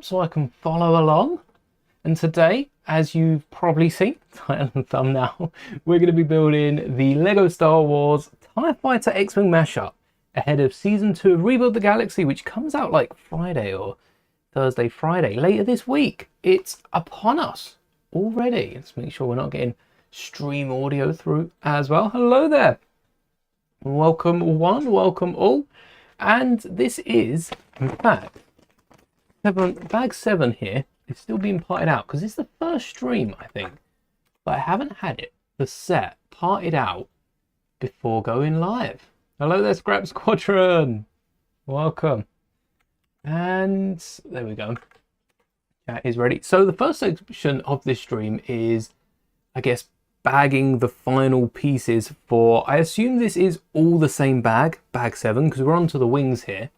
so I can follow along. And today, as you've probably seen, title and thumbnail, we're going to be building the Lego Star Wars TIE Fighter X-Wing mashup ahead of Season 2 of Rebuild the Galaxy, which comes out like Friday or Thursday, Friday, later this week. It's upon us already. Let's make sure we're not getting stream audio through as well. Hello there. Welcome one, welcome all. And this is, in fact, bag 7 here is still being parted out because it's the first stream, I think, but I haven't had it, the set, parted out before going live. Hello there, Scrap Squadron. Welcome. And there we go. Chat is ready. So the first section of this stream is, I guess, bagging the final pieces for, I assume this is all the same bag 7, because we're onto the wings here.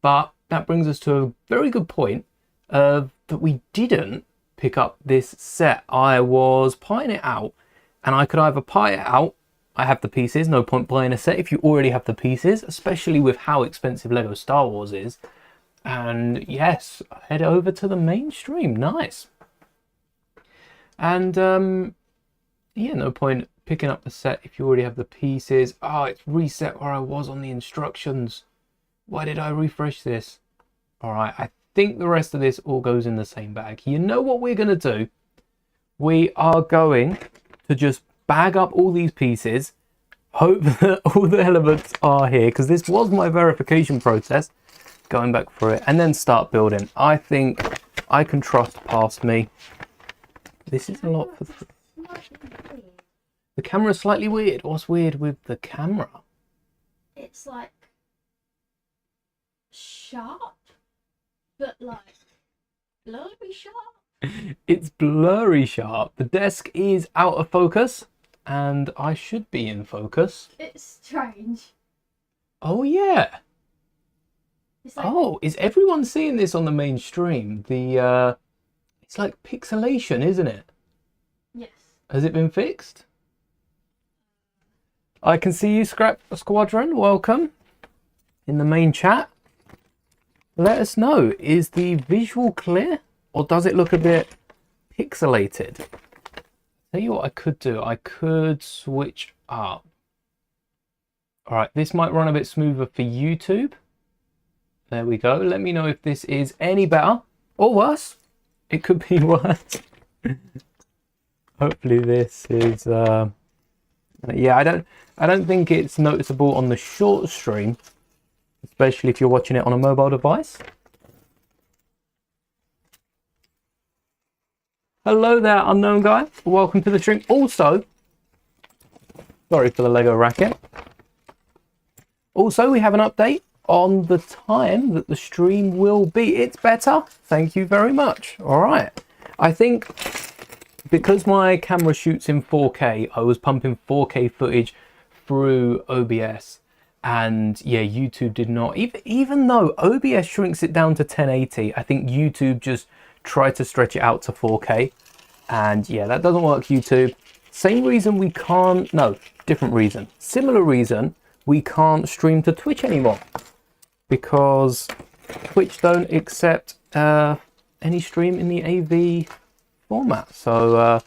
But that brings us to a very good point that we didn't pick up this set. I was parting it out, and I could either part it out, I have the pieces, no point buying a set if you already have the pieces, especially with how expensive Lego Star Wars is. And yes, head over to the mainstream, nice. And yeah, no point picking up the set if you already have the pieces. Oh, it's reset where I was on the instructions. Why did I refresh this? All right, I think the rest of this all goes in the same bag. You know what we're going to do? We are going to just bag up all these pieces, hope that all the elements are here, because this was my verification process, going back through it, and then start building. I think I can trust past me. This is a lot for... The camera's slightly weird. What's weird with the camera? It's like sharp, but like blurry sharp. It's blurry sharp. The desk is out of focus, and I should be in focus. It's strange. Oh yeah. It's like, oh, is everyone seeing this on the main stream? The it's like pixelation, isn't it? yes. Has it been fixed? I can see you, Scrap Squadron. Welcome in the main chat. Let us know, is the visual clear or does it look a bit pixelated? Tell you what I could do. I could switch up. All right, this might run a bit smoother for YouTube. There we go. Let me know if this is any better or worse. It could be worse. Hopefully this is yeah, I don't think it's noticeable on the short stream, especially if you're watching it on a mobile device. Hello there, unknown guy. Welcome to the stream. Also, sorry for the Lego racket. Also, we have an update on the time that the stream will be. It's better. Thank you very much. All right. I think because my camera shoots in 4K, I was pumping 4K footage through OBS, and yeah, YouTube did not, even though OBS shrinks it down to 1080, I think YouTube just tried to stretch it out to 4K, and yeah, that doesn't work, YouTube. Same reason we can't, no, different reason, similar reason we can't stream to Twitch anymore, because Twitch don't accept any stream in the AV format. So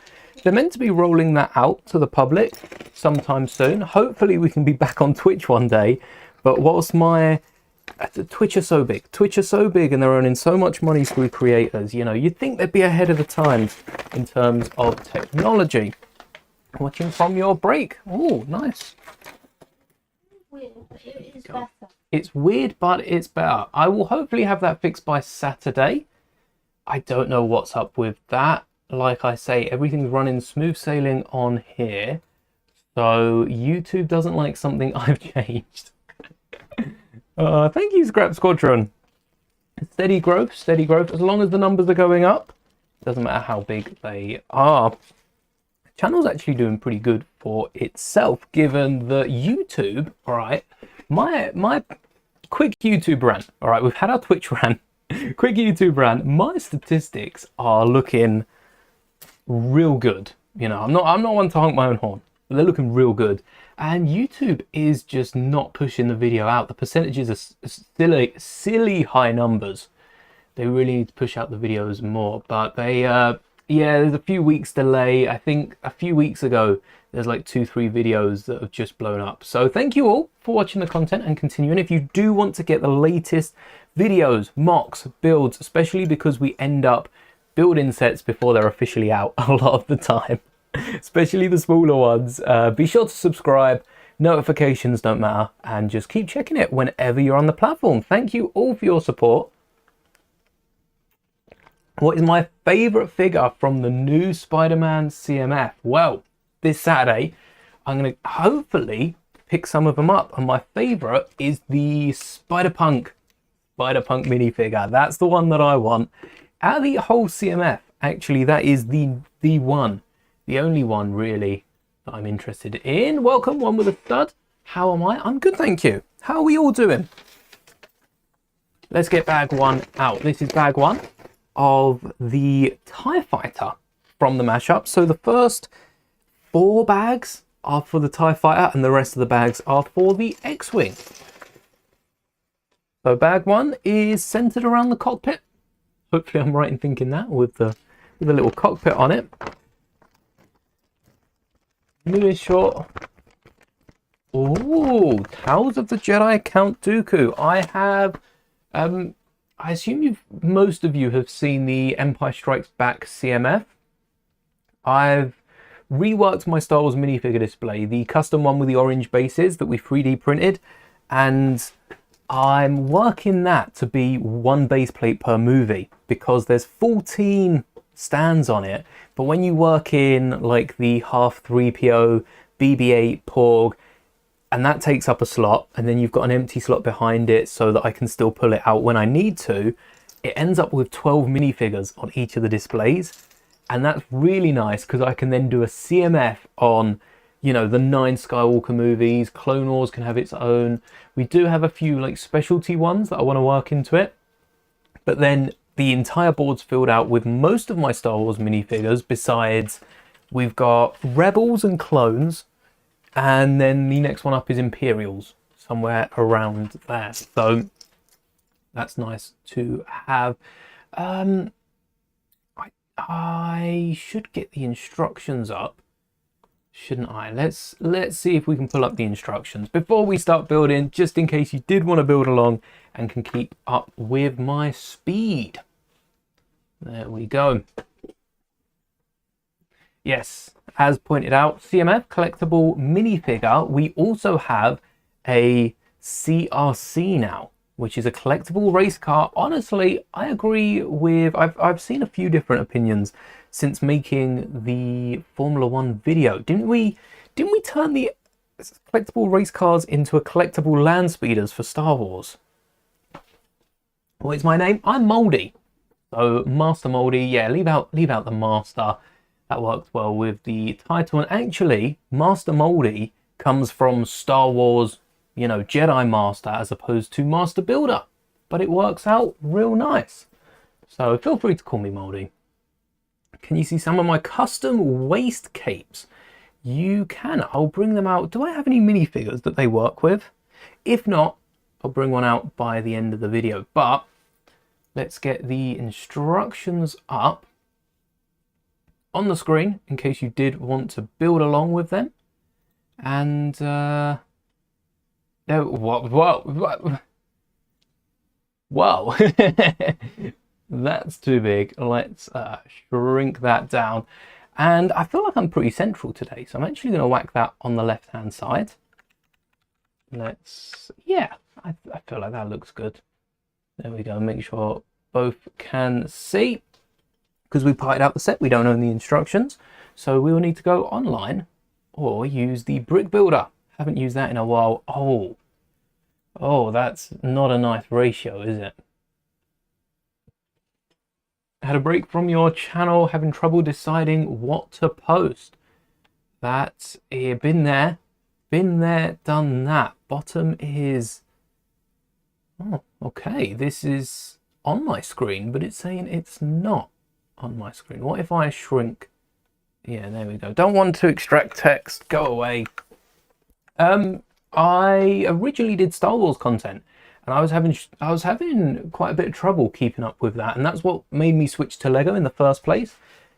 they're meant to be rolling that out to the public sometime soon. Hopefully we can be back on Twitch one day. But whilst Twitch are so big and they're earning so much money through creators, you know, you'd think they'd be ahead of the times in terms of technology. Watching from your break. Oh, nice. Weird, but it is better. It's weird, but it's better. I will hopefully have that fixed by Saturday. I don't know what's up with that. Like I say, everything's running smooth sailing on here. So YouTube doesn't like something I've changed. Thank you, Scrap Squadron. Steady growth, steady growth. As long as the numbers are going up, doesn't matter how big they are. The channel's actually doing pretty good for itself, given that YouTube, all right, my quick YouTube rant, all right, we've had our Twitch rant, quick YouTube rant, my statistics are looking real good. You know, I'm not one to honk my own horn, but they're looking real good. And YouTube is just not pushing the video out. The percentages are silly high numbers. They really need to push out the videos more, but they, yeah, there's a few weeks delay. I think a few weeks ago, there's like 2-3 videos that have just blown up. So thank you all for watching the content and continuing. If you do want to get the latest videos, mocks, builds, especially because we end up building sets before they're officially out a lot of the time, especially the smaller ones, be sure to subscribe. Notifications don't matter, and just keep checking it whenever you're on the platform. Thank you all for your support. What is my favourite figure from the new Spider-Man CMF? Well, this Saturday, I'm going to hopefully pick some of them up. And my favourite is the Spider-Punk minifigure. That's the one that I want. Out of the whole CMF, actually, that is the one. The only one, really, that I'm interested in. Welcome, one with a stud. How am I? I'm good, thank you. How are we all doing? Let's get bag one out. This is bag one of the TIE Fighter from the mashup. So the first 4 bags are for the TIE Fighter and the rest of the bags are for the X-Wing. So bag one is centered around the cockpit. Hopefully I'm right in thinking that with the little cockpit on it. Newest short. Oh, Tales of the Jedi Count Dooku. I have I assume most of you have seen the Empire Strikes Back CMF. I've reworked my Star Wars minifigure display, the custom one with the orange bases that we 3D printed, and I'm working that to be 1 base plate per movie because there's 14 stands on it. But when you work in like the half 3PO, BB-8, Porg, and that takes up a slot, and then you've got an empty slot behind it so that I can still pull it out when I need to, it ends up with 12 minifigures on each of the displays. And that's really nice because I can then do a CMF on, you know, the 9 Skywalker movies. Clone Wars can have its own. We do have a few like specialty ones that I want to work into it. But then the entire board's filled out with most of my Star Wars minifigures. Besides, we've got Rebels and Clones. And then the next one up is Imperials, somewhere around there. So that's nice to have. I should get the instructions up, shouldn't I? Let's see if we can pull up the instructions before we start building, just in case you did want to build along and can keep up with my speed. There we go. Yes, as pointed out, CMF collectible minifigure. We also have a CRC now, which is a collectible race car. Honestly, I agree with, I've seen a few different opinions since making the Formula 1 video. Didn't we turn the collectible race cars into a collectible land speeders for Star Wars? What is my name? I'm Mouldie. So Master Mouldie, yeah, leave out the master. That works well with the title. And actually, Master Mouldie comes from Star Wars, you know, Jedi Master as opposed to Master Builder. But it works out real nice. So feel free to call me Mouldie. Can you see some of my custom waist capes? You can. I'll bring them out. Do I have any minifigures that they work with? If not, I'll bring one out by the end of the video. But let's get the instructions up on the screen in case you did want to build along with them. And no, whoa. That's too big. Let's shrink that down. And I feel like I'm pretty central today, so I'm actually going to whack that on the left hand side. Yeah, I feel like that looks good. There we go. Make sure both can see. Because we parted out the set, we don't own the instructions, so we will need to go online or use the brick builder. Haven't used that in a while. Oh, that's not a nice ratio, is it? Had a break from your channel, having trouble deciding what to post. That's been there, done that. Bottom is, oh, okay, this is on my screen, but it's saying it's not on my screen. What if I shrink? Yeah, there we go. Don't want to extract text. Go away. I originally did Star Wars content, and I was having quite a bit of trouble keeping up with that, and that's what made me switch to Lego in the first place,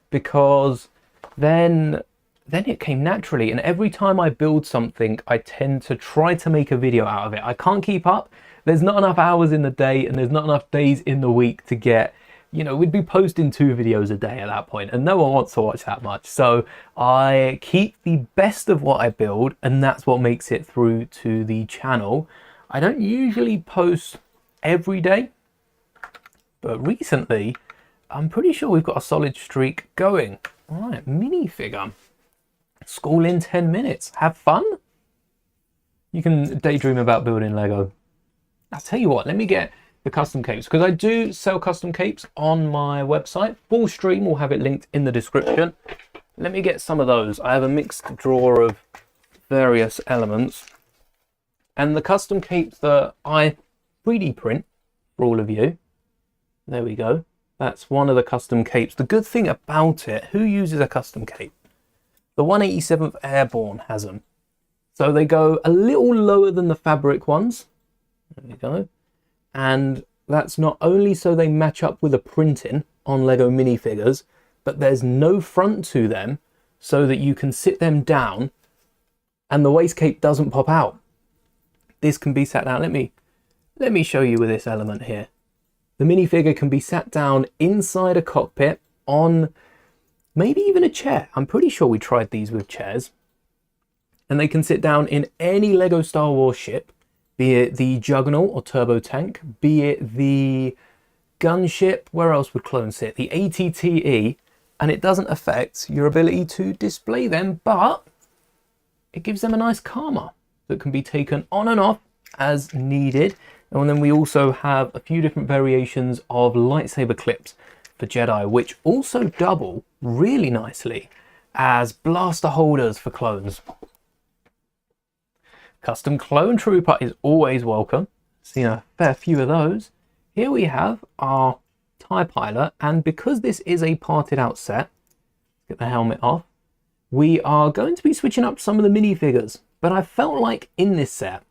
because then it came naturally, and every time I build something I tend to try to make a video out of it. I can't keep up. There's not enough hours in the day, and there's not enough days in the week to get, you know, we'd be posting 2 videos a day at that point, and no one wants to watch that much. So I keep the best of what I build, and that's what makes it through to the channel. I don't usually post every day, but recently I'm pretty sure we've got a solid streak going. All right, minifigure. School in 10 minutes. Have fun? You can daydream about building Lego. I'll tell you what, let me get the custom capes, because I do sell custom capes on my website. Full stream will have it linked in the description. Let me get some of those. I have a mixed drawer of various elements. And the custom capes that I 3D print for all of you. There we go. That's one of the custom capes. The good thing about it, who uses a custom cape? The 187th Airborne has them. So they go a little lower than the fabric ones. There we go. And that's not only so they match up with the printing on Lego minifigures, but there's no front to them so that you can sit them down and the waist cape doesn't pop out. This can be sat down. Let me show you with this element here. The minifigure can be sat down inside a cockpit on maybe even a chair. I'm pretty sure we tried these with chairs. And they can sit down in any Lego Star Wars ship, be it the Juggernaut or Turbo Tank, be it the gunship, where else would clones sit? The ATTE, and it doesn't affect your ability to display them, but it gives them a nice karma that can be taken on and off as needed. And then we also have a few different variations of lightsaber clips for Jedi, which also double really nicely as blaster holders for clones. Custom clone trooper is always welcome. Seen a fair few of those. Here we have our TIE pilot, and because this is a parted out set, let's get the helmet off, we are going to be switching up some of the minifigures. But I felt like in this set,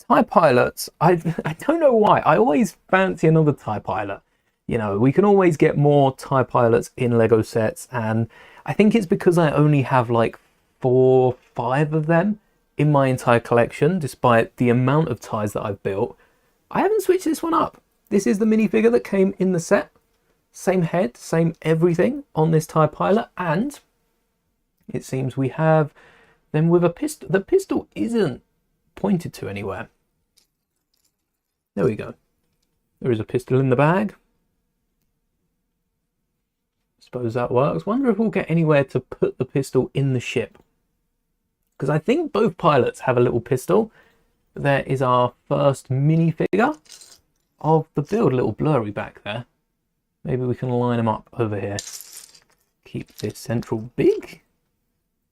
TIE pilots, I don't know why, I always fancy another TIE pilot. You know, we can always get more TIE pilots in Lego sets, and I think it's because I only have like 4 or 5 of them in my entire collection, despite the amount of TIEs that I've built. I haven't switched this one up. This is the minifigure that came in the set. Same head, same everything on this TIE pilot, and it seems we have them with a pistol. The pistol isn't pointed to anywhere. There we go. There is a pistol in the bag. Suppose that works. Wonder if we'll get anywhere to put the pistol in the ship, because I think both pilots have a little pistol. There is our first minifigure of the build. A little blurry back there. Maybe we can line them up over here. Keep this central big.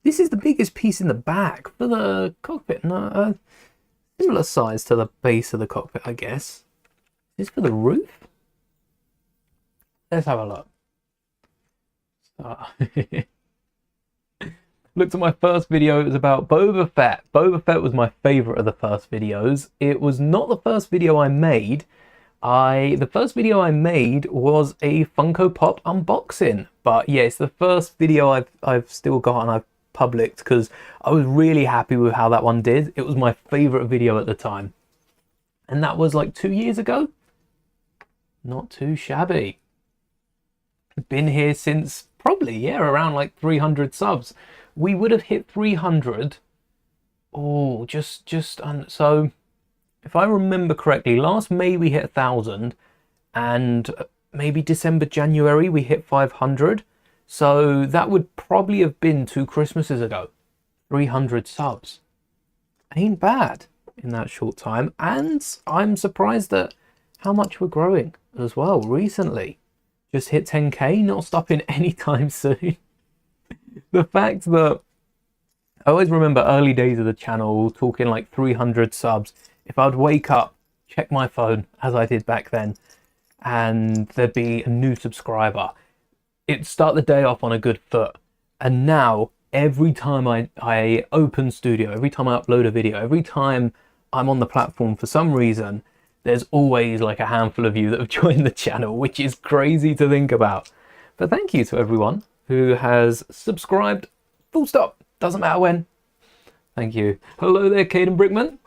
This is the biggest piece in the bag for the cockpit. No, similar size to the base of the cockpit, I guess. Is this for the roof? Let's have a look. Looked at my first video. It was about Boba Fett. Boba Fett was my favorite of the first videos. It was not the first video I made. The first video I made was a Funko Pop unboxing. But yeah, it's the first video I've still got and I've published because I was really happy with how that one did. It was my favorite video at the time. And that was like 2 years ago. Not too shabby. Been here since probably, yeah, around like 300 subs. We would have hit 300. Oh, so if I remember correctly, last May we hit 1,000, and maybe December, January we hit 500. So that would probably have been 2 Christmases ago. 300 subs. Ain't bad in that short time. And I'm surprised at how much we're growing as well recently. Just hit 10k, not stopping anytime soon. The fact that I always remember early days of the channel talking like 300 subs. If I'd wake up, check my phone as I did back then, and there'd be a new subscriber, it'd start the day off on a good foot. And now every time I open Studio, every time I upload a video, every time I'm on the platform for some reason, there's always like a handful of you that have joined the channel, which is crazy to think about. But thank you to everyone who has subscribed, full stop, doesn't matter when. Thank you. Hello there, Caden Brickman.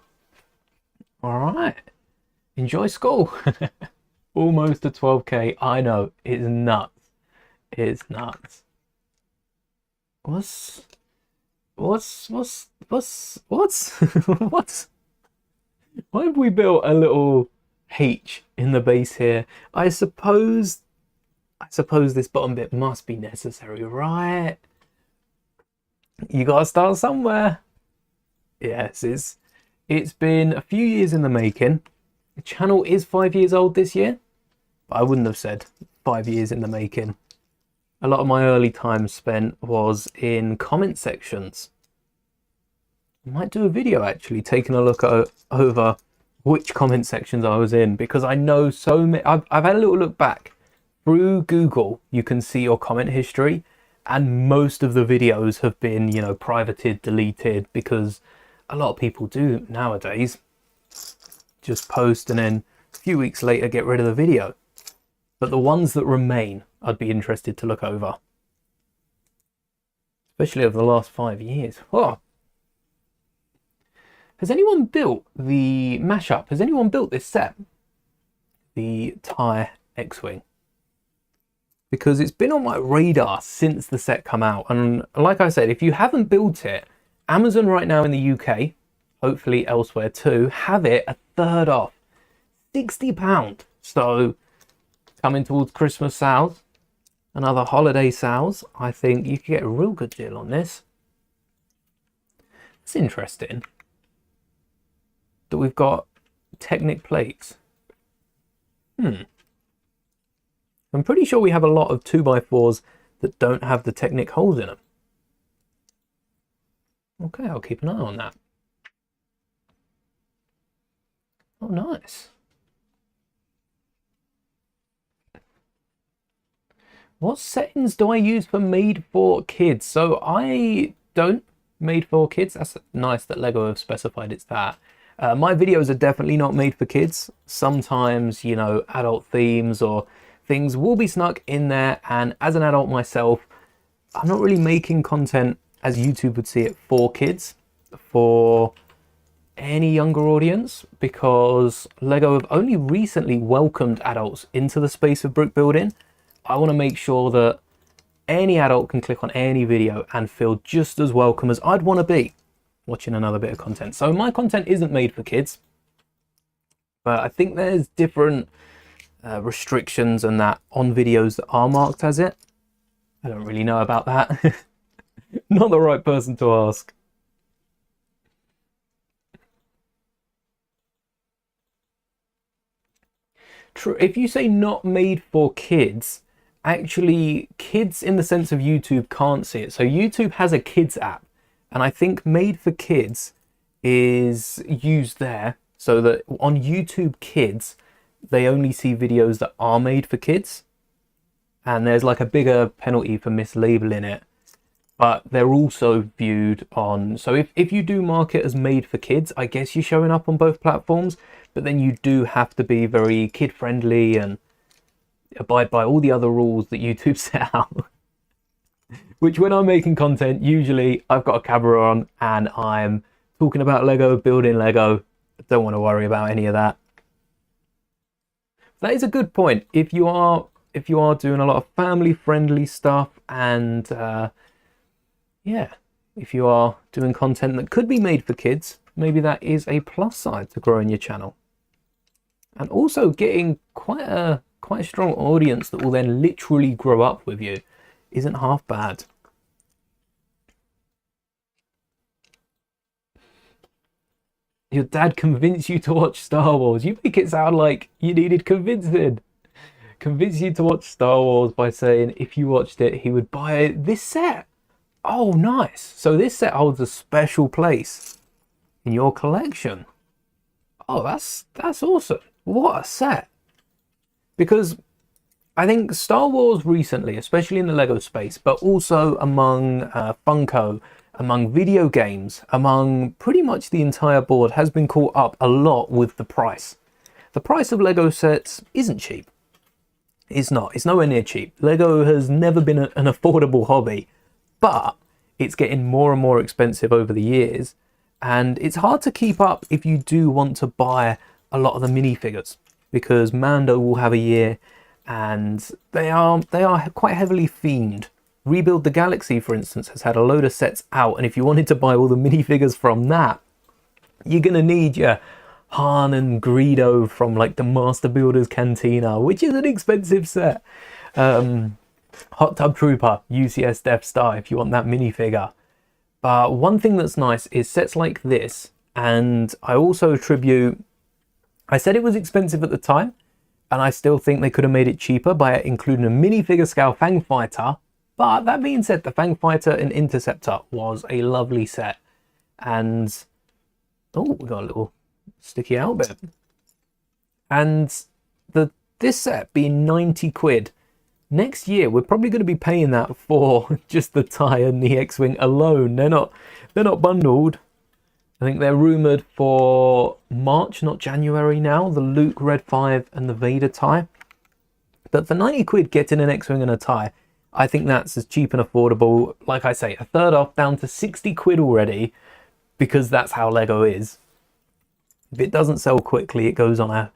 All right, enjoy school. Almost to 12k, I know, it's nuts. It's nuts. What's why have we built a little H in the base here? I suppose this bottom bit must be necessary, right? You gotta start somewhere. Yes, it's been a few years in the making. The channel is 5 years old this year, but I wouldn't have said 5 years in the making. A lot of my early time spent was in comment sections. I might do a video actually taking a look over which comment sections I was in, because I know so many. I've had a little look back through Google. You can see your comment history, and most of the videos have been, you know, privated, deleted, because a lot of people do nowadays just post and then a few weeks later get rid of the video. But the ones that remain, I'd be interested to look over, especially over the last 5 years. Oh. Has anyone built the mashup? Has anyone built this set? The TIE X-Wing? Because it's been on my radar since the set come out. And like I said, if you haven't built it, Amazon right now in the UK, hopefully elsewhere too, have it a third off. £60. So coming towards Christmas sales and other holiday sales, I think you could get a real good deal on this. It's interesting that we've got Technic plates. I'm pretty sure we have a lot of 2x4s that don't have the Technic holes in them. Okay, I'll keep an eye on that. Oh, nice. What settings do I use for made for kids? So I don't made for kids. That's nice that Lego have specified it's that. My videos are definitely not made for kids. Sometimes, you know, adult themes or things will be snuck in there. And as an adult myself, I'm not really making content as YouTube would see it for kids, for any younger audience, because Lego have only recently welcomed adults into the space of brick building. I want to make sure that any adult can click on any video and feel just as welcome as I'd want to be watching another bit of content. So my content isn't made for kids, but I think there's different restrictions and that on videos that are marked as it. I don't really know about that. Not the right person to ask. True. If you say not made for kids, actually kids in the sense of YouTube can't see it. So YouTube has a kids app, and I think made for kids is used there so that on YouTube Kids, they only see videos that are made for kids. And there's like a bigger penalty for mislabeling it. But they're also viewed on, so if you do mark it as made for kids, I guess you're showing up on both platforms, but then you do have to be very kid friendly and abide by all the other rules that YouTube set out. Which when I'm making content, usually I've got a camera on and I'm talking about Lego, building Lego. I don't want to worry about any of that. That is a good point. If you are doing a lot of family friendly stuff and yeah, if you are doing content that could be made for kids, maybe that is a plus side to growing your channel. And also getting quite a strong audience that will then literally grow up with you isn't half bad. Your dad convinced you to watch Star Wars. You make it sound like you needed convincing. Convinced you to watch Star Wars by saying if you watched it, he would buy this set. Oh, nice. So this set holds a special place in your collection. Oh, that's awesome. What a set. Because I think Star Wars recently, especially in the Lego space, but also among Funko, among video games, among pretty much the entire board, has been caught up a lot with the price. the price of Lego sets isn't cheap. It's not. It's nowhere near cheap. Lego has never been an affordable hobby, but it's getting more and more expensive over the years, and it's hard to keep up if you do want to buy a lot of the minifigures, because Mando will have a year, and they are quite heavily themed. Rebuild the Galaxy, for instance, has had a load of sets out, and if you wanted to buy all the minifigures from that, you're gonna need your Han and Greedo from like the Master Builder's Cantina, which is an expensive set. Hot Tub Trooper, UCS Death Star, if you want that minifigure. But one thing that's nice is sets like this, and I also attribute, I said it was expensive at the time, and I still think they could have made it cheaper by including a minifigure scale Fang Fighter. But that being said, the Fang Fighter and Interceptor was a lovely set. And, oh, we got a little sticky out bit. And this set being 90 quid, next year we're probably going to be paying that for just the TIE and the X-Wing alone. They're not bundled. I think they're rumoured for March, not January now, the Luke Red 5 and the Vader TIE. But for 90 quid getting an X-Wing and a TIE, I think that's as cheap and affordable. Like I say, a third off, down to 60 quid already, because that's how Lego is. If it doesn't sell quickly, it goes on a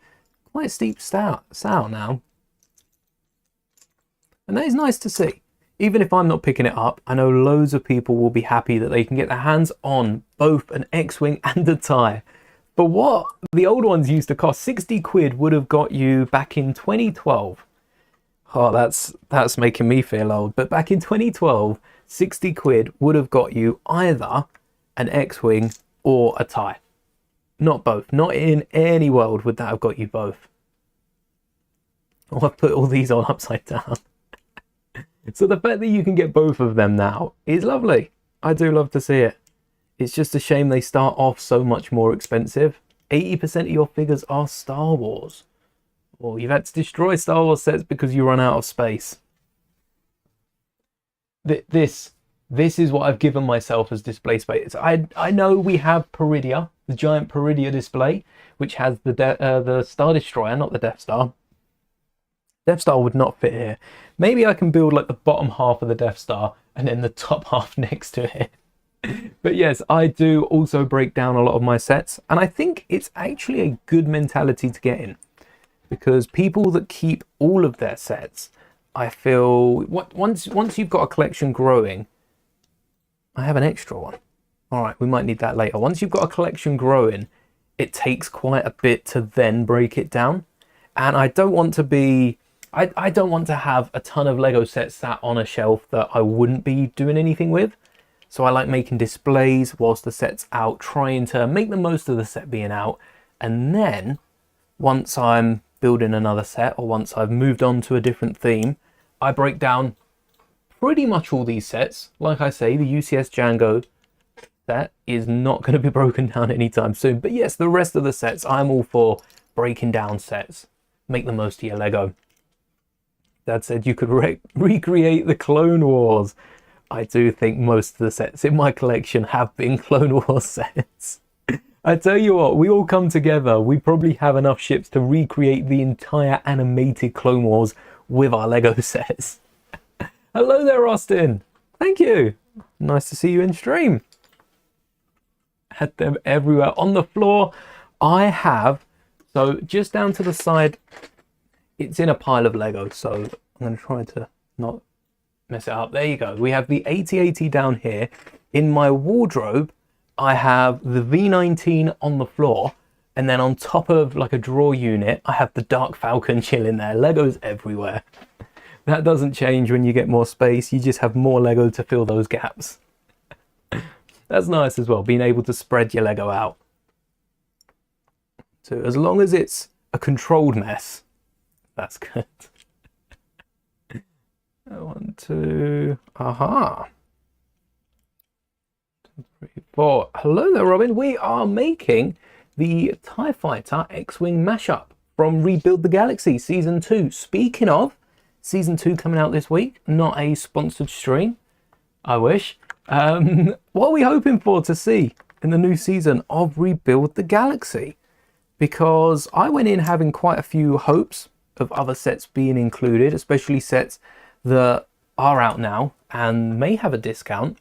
quite steep sale now. And that is nice to see. Even if I'm not picking it up, I know loads of people will be happy that they can get their hands on both an X-Wing and a TIE. But what the old ones used to cost, 60 quid would have got you back in 2012. Oh, that's making me feel old. But back in 2012, 60 quid would have got you either an X-Wing or a TIE. Not both. Not in any world would that have got you both. Oh, I've put all these on upside down. So the fact that you can get both of them now is lovely. I do love to see it. It's just a shame they start off so much more expensive. 80% of your figures are Star Wars. Well, you've had to destroy Star Wars sets because you run out of space. This is what I've given myself as display space. I know we have Peridia, the giant Peridia display, which has the Star Destroyer, not the Death Star. Death Star would not fit here. Maybe I can build like the bottom half of the Death Star and then the top half next to it. But yes, I do also break down a lot of my sets, and I think it's actually a good mentality to get in, because people that keep all of their sets, I feel once you've got a collection growing, I have an extra one. All right, we might need that later. Once you've got a collection growing, it takes quite a bit to then break it down, and I don't want to be. I don't want to have a ton of Lego sets sat on a shelf that I wouldn't be doing anything with. So I like making displays whilst the set's out, trying to make the most of the set being out. And then once I'm building another set, or once I've moved on to a different theme, I break down pretty much all these sets. Like I say, the UCS Django set is not going to be broken down anytime soon. But yes, the rest of the sets, I'm all for breaking down sets. Make the most of your Lego. Dad said you could recreate the Clone Wars. I do think most of the sets in my collection have been Clone Wars sets. I tell you what, we all come together. We probably have enough ships to recreate the entire animated Clone Wars with our Lego sets. Hello there, Austin. Thank you. Nice to see you in stream. Had them everywhere. On the floor, I have, so just down to the side, it's in a pile of Lego, so I'm going to try to not mess it up. There you go. We have the 8080 down here. In my wardrobe, I have the V19 on the floor, and then on top of like a drawer unit, I have the Dark Falcon chilling there. Legos everywhere. That doesn't change when you get more space. You just have more Lego to fill those gaps. That's nice as well, being able to spread your Lego out. So as long as it's a controlled mess, that's good. 1, 2, aha. 2, 3, 4. Hello there, Robin. We are making the TIE Fighter X-Wing mashup from Rebuild the Galaxy Season 2. Speaking of, Season 2 coming out this week. Not a sponsored stream. I wish. What are we hoping for to see in the new season of Rebuild the Galaxy? because I went in having quite a few hopes of other sets being included, especially sets that are out now and may have a discount.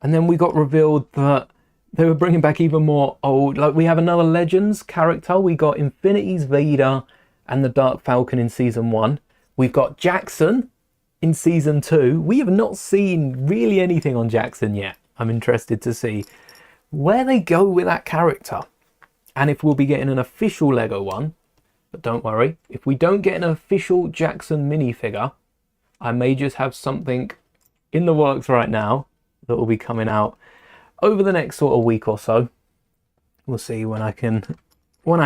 And then we got revealed that they were bringing back even more old, like we have another Legends character. We got Infinity's Vader and the Dark Falcon in season 1. We've got Jackson in season 2. We have not seen really anything on Jackson yet. I'm interested to see where they go with that character and if we'll be getting an official Lego one. But don't worry, if we don't get an official Jackson minifigure, I may just have something in the works right now that will be coming out over the next sort of week or so. We'll see when I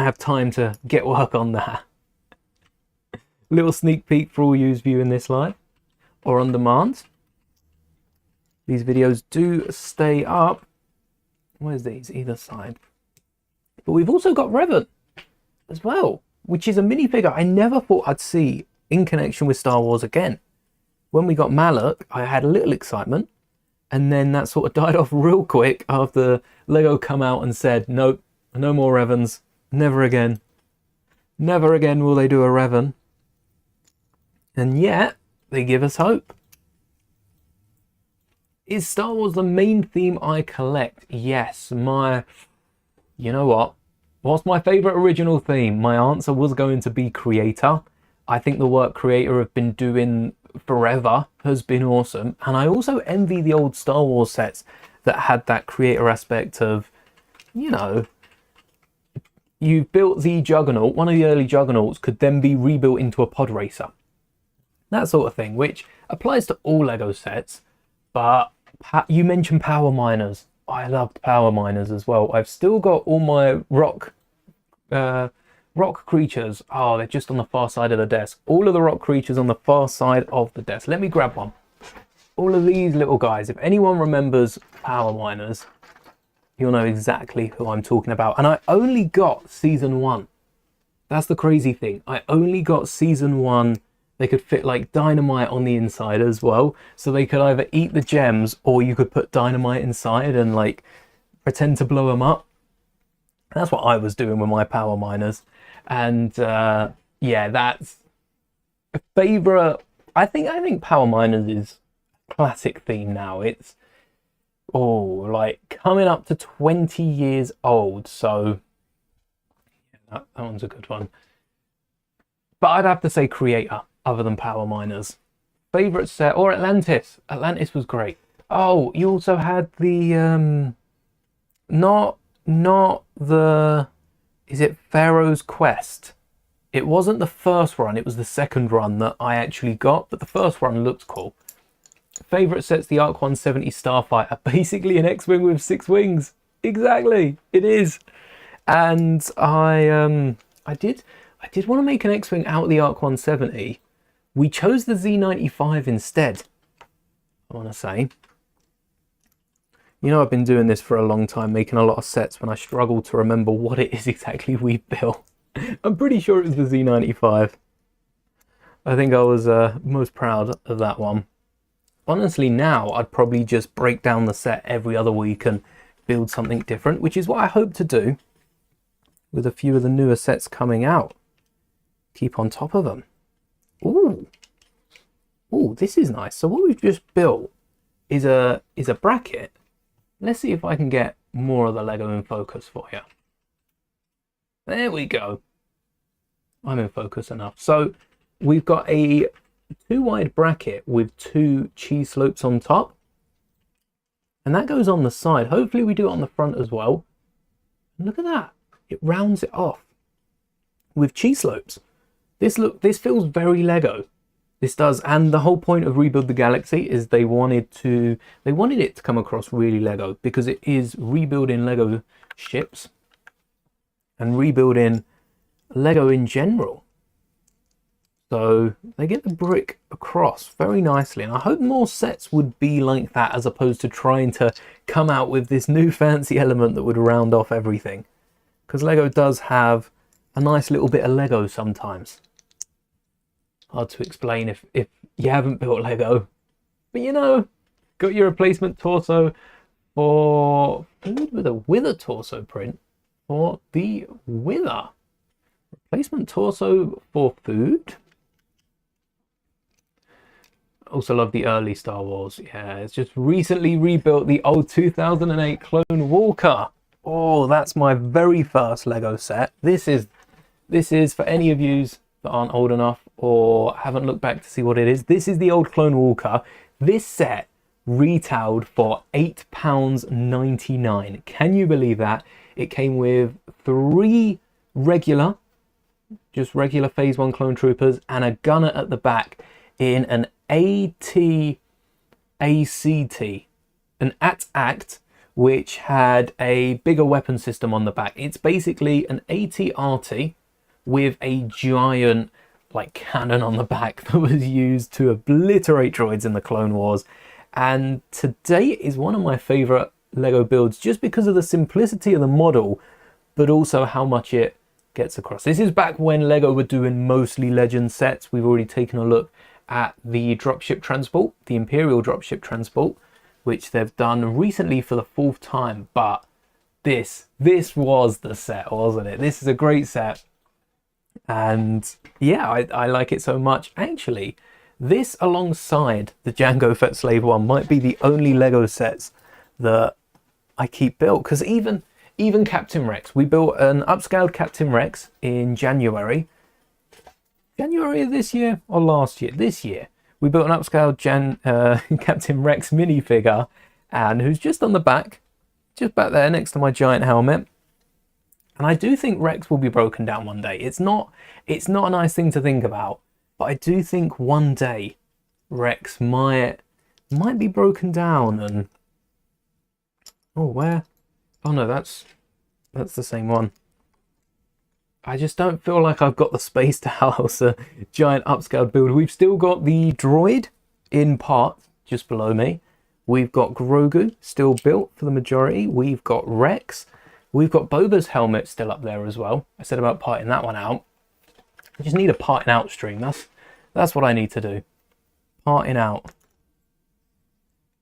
have time to get work on that. Little sneak peek for all yous viewing this live or on demand. These videos do stay up. Where's these? Either side. But we've also got Revan as well, which is a minifigure I never thought I'd see in connection with Star Wars again. When we got Malak, I had a little excitement, and then that sort of died off real quick after Lego come out and said, nope, no more Revans, never again. Never again will they do a Revan. And yet, they give us hope. Is Star Wars the main theme I collect? Yes, you know what? What's my favourite original theme? My answer was going to be Creator. I think the work Creator have been doing forever has been awesome. And I also envy the old Star Wars sets that had that Creator aspect of, you know, you built the Juggernaut, one of the early Juggernauts could then be rebuilt into a pod racer. That sort of thing, which applies to all Lego sets. But you mentioned Power Miners. I loved Power Miners as well. I've still got all my rock creatures. Oh, they're just on the far side of the desk. All of the rock creatures on the far side of the desk. Let me grab one. All of these little guys. If anyone remembers Power Miners, you'll know exactly who I'm talking about. And I only got season 1. That's the crazy thing. I only got season 1. They could fit like dynamite on the inside as well. So they could either eat the gems or you could put dynamite inside and like pretend to blow them up. That's what I was doing with my Power Miners. And yeah, that's a favorite. I think Power Miners is a classic theme now. It's like coming up to 20 years old. So yeah, that one's a good one. But I'd have to say Creator other than Power Miners. Favorite set or Atlantis. Atlantis was great. Oh, you also had the not the, is it Pharaoh's Quest? It wasn't the first run, it was the second run that I actually got, but the first run looks cool. Favorite set's the Arc 170 Starfighter, basically an X-Wing with 6 wings. Exactly, it is. And I did want to make an X-Wing out of the Arc 170. We chose the Z95 instead, I want to say. You know, I've been doing this for a long time, making a lot of sets when I struggle to remember what it is exactly we built. I'm pretty sure it was the Z95. I think I was most proud of that one. Honestly, now I'd probably just break down the set every other week and build something different, which is what I hope to do with a few of the newer sets coming out. Keep on top of them. Ooh, this is nice. So what we've just built is a bracket. Let's see if I can get more of the Lego in focus for you. There we go. I'm in focus enough. So we've got a 2-wide bracket with 2 cheese slopes on top. And that goes on the side. Hopefully we do it on the front as well. And look at that. It rounds it off with cheese slopes. This feels very Lego. This does, and the whole point of Rebuild the Galaxy is they wanted it to come across really Lego, because it is rebuilding Lego ships and rebuilding Lego in general. So they get the brick across very nicely, and I hope more sets would be like that as opposed to trying to come out with this new fancy element that would round off everything, because Lego does have a nice little bit of Lego sometimes. Hard to explain if you haven't built Lego, but you know, got your replacement torso for food with a torso print. for the winner. Replacement torso for food. Also love the early Star Wars. Yeah, it's just recently rebuilt the old 2008 Clone Walker. Oh, that's my very first Lego set. This is for any of yous that aren't old enough or haven't looked back to see what it is. This is the old Clone Walker. This set retailed for £8.99. Can you believe that? It came with 3 regular, just regular Phase 1 Clone Troopers and a gunner at the back in an AT-ACT, an AT-ACT, which had a bigger weapon system on the back. It's basically an AT-RT with a giant like cannon on the back that was used to obliterate droids in the Clone Wars. And to date is one of my favorite Lego builds just because of the simplicity of the model, but also how much it gets across. This is back when Lego were doing mostly Legend sets. We've already taken a look at the dropship transport, the Imperial dropship transport, which they've done recently for the 4th time. But this was the set, wasn't it? This is a great set. And yeah, I like it so much. Actually, this alongside the Jango Fett Slave one might be the only Lego sets that I keep built, because even Captain Rex, we built an upscaled Captain Rex in January of this year or last year? This year. We built an upscaled Captain Rex minifigure, and who's just on the back, just back there next to my giant helmet. And I do think Rex will be broken down one day. It's not a nice thing to think about, but I do think one day Rex might be broken down. And oh, where? Oh no, that's the same one. I just don't feel like I've got the space to house a giant upscaled build. We've still got the droid in part just below me. We've got Grogu still built for the majority. We've got Rex. We've got Boba's helmet still up there as well. I said about parting that one out. I just need a parting out stream. That's what I need to do. Parting out.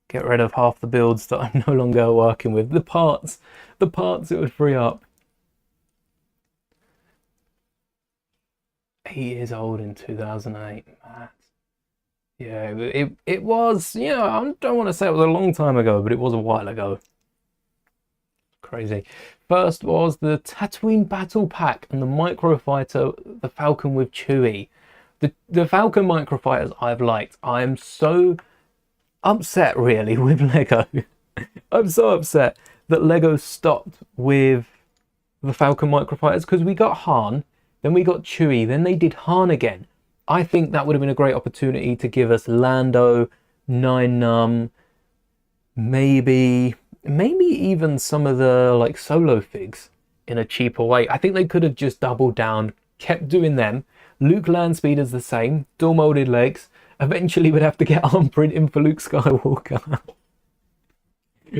Get rid of half the builds that I'm no longer working with. The parts it would free up. 8 years old in 2008. Yeah, it was, you know, I don't want to say it was a long time ago, but it was a while ago. Crazy. First was the Tatooine Battle Pack and the Microfighter, the Falcon with Chewie. The Falcon Microfighters I've liked. I'm so upset really with Lego. I'm so upset that Lego stopped with the Falcon Microfighters, because we got Han, then we got Chewie, then they did Han again. I think that would have been a great opportunity to give us Lando, Nien Nunb, maybe even some of the like solo figs in a cheaper way. I think they could have just doubled down, kept doing them. Luke Landspeeder's the same, dual molded legs. Eventually we'd have to get arm printing for Luke Skywalker.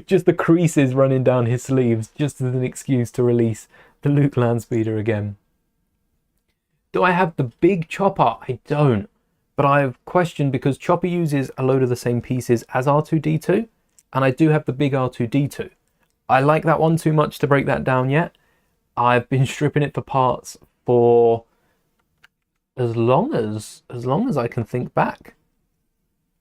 Just the creases running down his sleeves, just as an excuse to release the Luke Landspeeder again. Do I have the big Chopper? I don't. But I've questioned, because Chopper uses a load of the same pieces as R2-D2. And I do have the big R2-D2. I like that one too much to break that down yet. I've been stripping it for parts for as long as I can think back.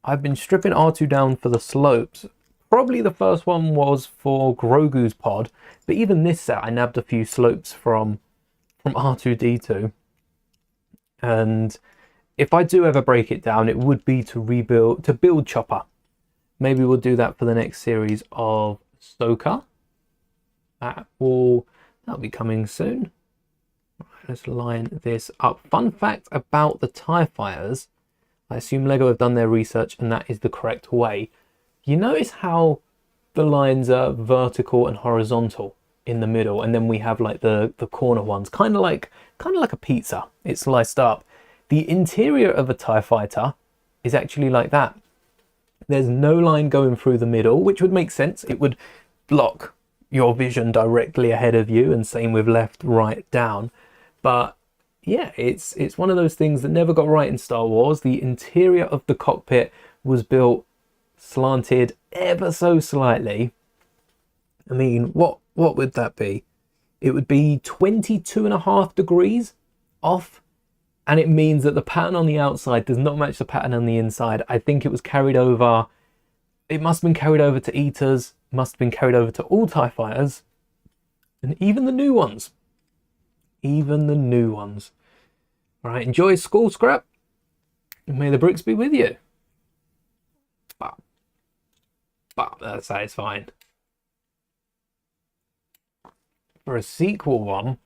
I've been stripping R2 down for the slopes. Probably the first one was for Grogu's pod. But even this set, I nabbed a few slopes from R2-D2. And if I do ever break it down, it would be to build Chopper. Maybe we'll do that for the next series of Ahsoka. That'll be coming soon. Let's line this up. Fun fact about the TIE fighters. I assume Lego have done their research and that is the correct way. You notice how the lines are vertical and horizontal in the middle, and then we have like the corner ones, kind of like a pizza. It's sliced up. The interior of a TIE fighter is actually like that. There's no line going through the middle, which would make sense. It would block your vision directly ahead of you, and same with left, right, down. But yeah, it's one of those things that never got right in Star Wars. The interior of the cockpit was built slanted ever so slightly. I mean, what would that be? it would be 22.5 degrees off, and it means that the pattern on the outside does not match the pattern on the inside. I think it was carried over. It must have been carried over to Eaters, must have been carried over to all TIE Fighters, and even the new ones. Even the new ones. All right, enjoy school scrap, and may the bricks be with you. But that's satisfying. For a sequel one,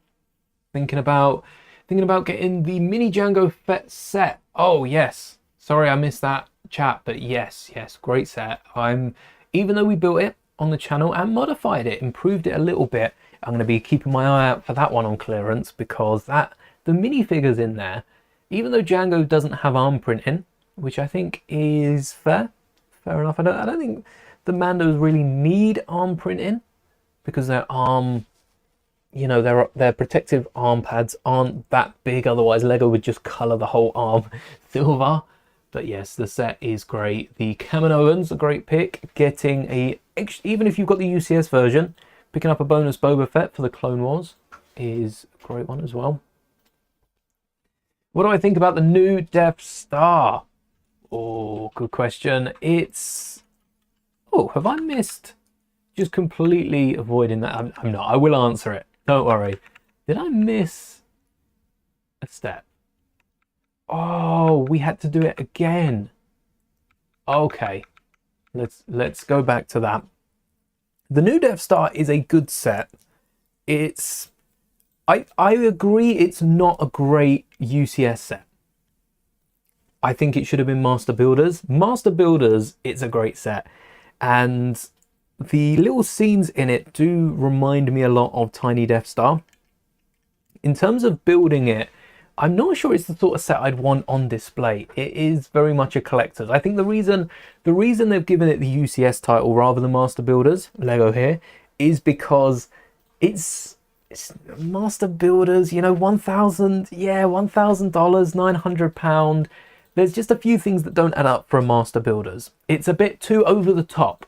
thinking about getting the mini Jango Fett set. Oh yes, sorry I missed that chat, but yes, great set. Even though we built it on the channel and modified it, improved it a little bit, I'm going to be keeping my eye out for that one on clearance, because the minifigures in there, even though Jango doesn't have arm printing, which I think is fair enough. I don't think the Mandos really need arm printing, because their arm, you know, their protective arm pads aren't that big. Otherwise, Lego would just color the whole arm silver. But yes, the set is great. The Kaminoans, a great pick. Getting even if you've got the UCS version, picking up a bonus Boba Fett for the Clone Wars is a great one as well. What do I think about the new Death Star? Oh, good question. Oh, have I missed? Just completely avoiding that. I'm not. I will answer it. Don't worry. Did I miss a step? Oh, we had to do it again. Okay. Let's go back to that. The new Death Star is a good set. I agree it's not a great UCS set. I think it should have been Master Builders. Master Builders, it's a great set. And the little scenes in it do remind me a lot of Tiny Death Star. In terms of building it, I'm not sure it's the sort of set I'd want on display. It is very much a collector's. I think the reason they've given it the UCS title rather than Master Builders, Lego here, is because it's Master Builders, you know, $1,000, £900. There's just a few things that don't add up for a Master Builders. It's a bit too over the top.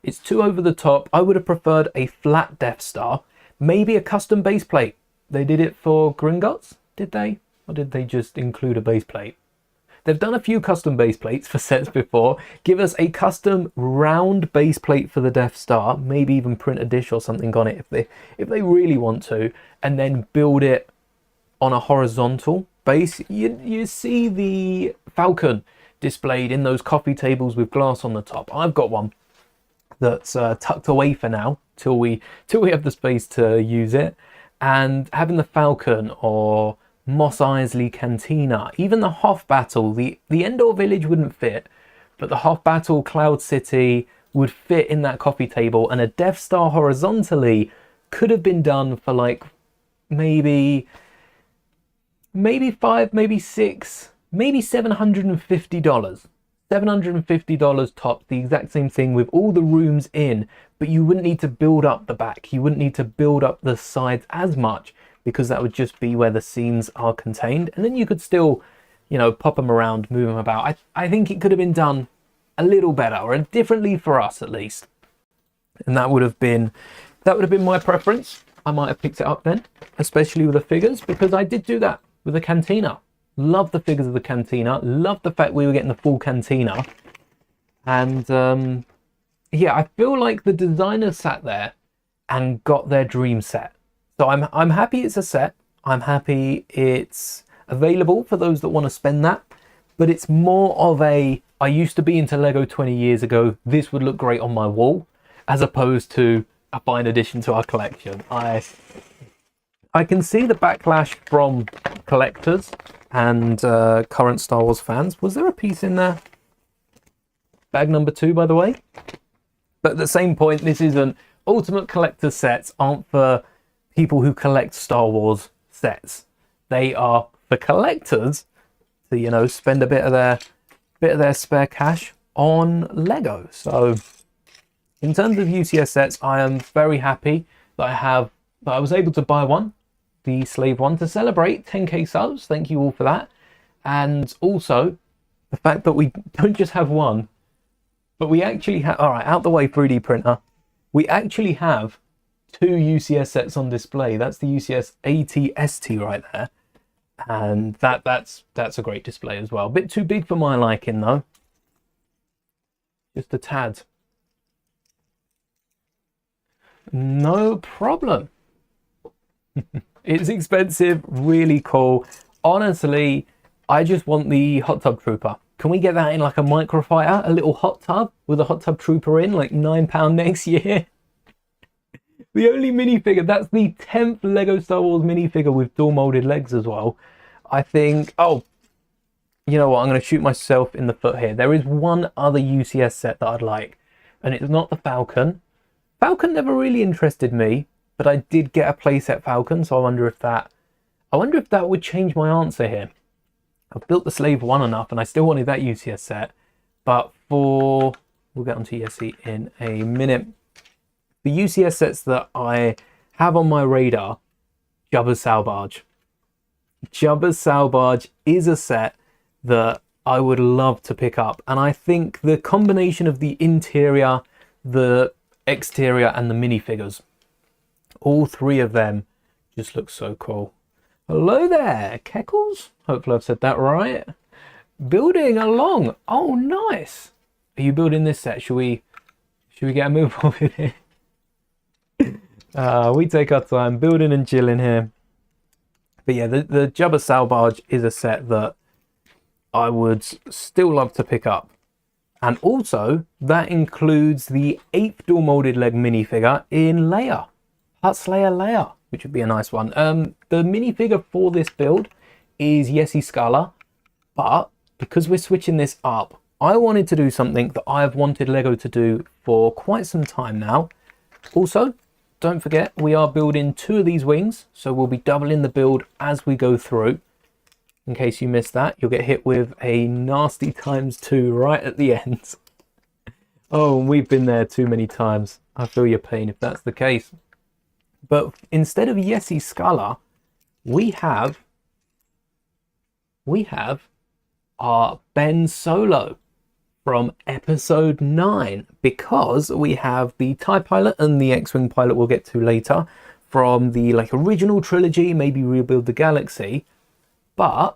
It's too over the top. I would have preferred a flat Death Star, maybe a custom base plate. They did it for Gringotts, did they? Or did they just include a base plate? They've done a few custom base plates for sets before. Give us a custom round base plate for the Death Star, maybe even print a dish or something on it if they really want to, and then build it on a horizontal base. You see the Falcon displayed in those coffee tables with glass on the top. I've got one that's tucked away for now till we have the space to use it. And having the Falcon or Mos Eisley Cantina, even the Hoth Battle, the Endor Village wouldn't fit, but the Hoth Battle Cloud City would fit in that coffee table, and a Death Star horizontally could have been done for like maybe $5, maybe $6, maybe $750. $750 top, the exact same thing with all the rooms in, but you wouldn't need to build up the back. You wouldn't need to build up the sides as much, because that would just be where the scenes are contained. And then you could still, you know, pop them around, move them about. I think it could have been done a little better, or differently for us at least. And that would have been my preference. I might have picked it up then, especially with the figures, because I did do that with the Cantina. Love the figures of the Cantina. Love the fact we were getting the full Cantina. And yeah, I feel like the designers sat there and got their dream set. So I'm happy it's a set. I'm happy it's available for those that want to spend that. But it's more of I used to be into Lego 20 years ago. This would look great on my wall, as opposed to a fine addition to our collection. I can see the backlash from collectors and current Star Wars fans. Was there a piece in there? Bag number 2, by the way. But at the same point, this isn't Ultimate Collector sets aren't for people who collect Star Wars sets. They are for collectors to, you know, spend a bit of their spare cash on Lego. So in terms of UCS sets, I am very happy that I was able to buy one, the Slave one, to celebrate 10k subs. Thank you all for that. And also the fact that we don't just have one, but we actually have, all right, out the way 3D printer, we actually have two UCS sets on display. That's the UCS AT-ST right there. And that's a great display as well. A bit too big for my liking though. Just a tad. No problem. It's expensive, really cool. Honestly, I just want the hot tub trooper. Can we get that in like a microfighter? A little hot tub with a hot tub trooper in, like £9 next year? The only minifigure, that's the 10th Lego Star Wars minifigure with dual molded legs as well. I think, oh, you know what? I'm going to shoot myself in the foot here. There is one other UCS set that I'd like, and it's not the Falcon. Falcon never really interested me, but I did get a playset Falcon, so I wonder if that would change my answer here. I've built the Slave 1 enough, and I still wanted that UCS set, but we'll get onto Yessie in a minute. The UCS sets that I have on my radar, Jabba's Sail Barge. Jabba's Sail Barge is a set that I would love to pick up, and I think the combination of the interior, the exterior, and the minifigures, all three of them just look so cool. Hello there, Keckles. Hopefully I've said that right. Building along. Oh, nice. Are you building this set? Should we get a move on with it? We take our time building and chilling here. But yeah, the Jabba Sail Barge is a set that I would still love to pick up. And also, that includes the 8th dual molded leg minifigure in Leia. Hut Slayer Leia, which would be a nice one. The minifigure for this build is Yessie Scala, but because we're switching this up, I wanted to do something that I've wanted Lego to do for quite some time now. Also, don't forget, we are building 2 of these wings, so we'll be doubling the build as we go through. In case you missed that, you'll get hit with a nasty ×2 right at the end. Oh, we've been there too many times. I feel your pain if that's the case. But instead of Yessie Scala, we have our Ben Solo from episode 9, because we have the TIE pilot and the X-Wing pilot we'll get to later from the original trilogy, maybe Rebuild the Galaxy. But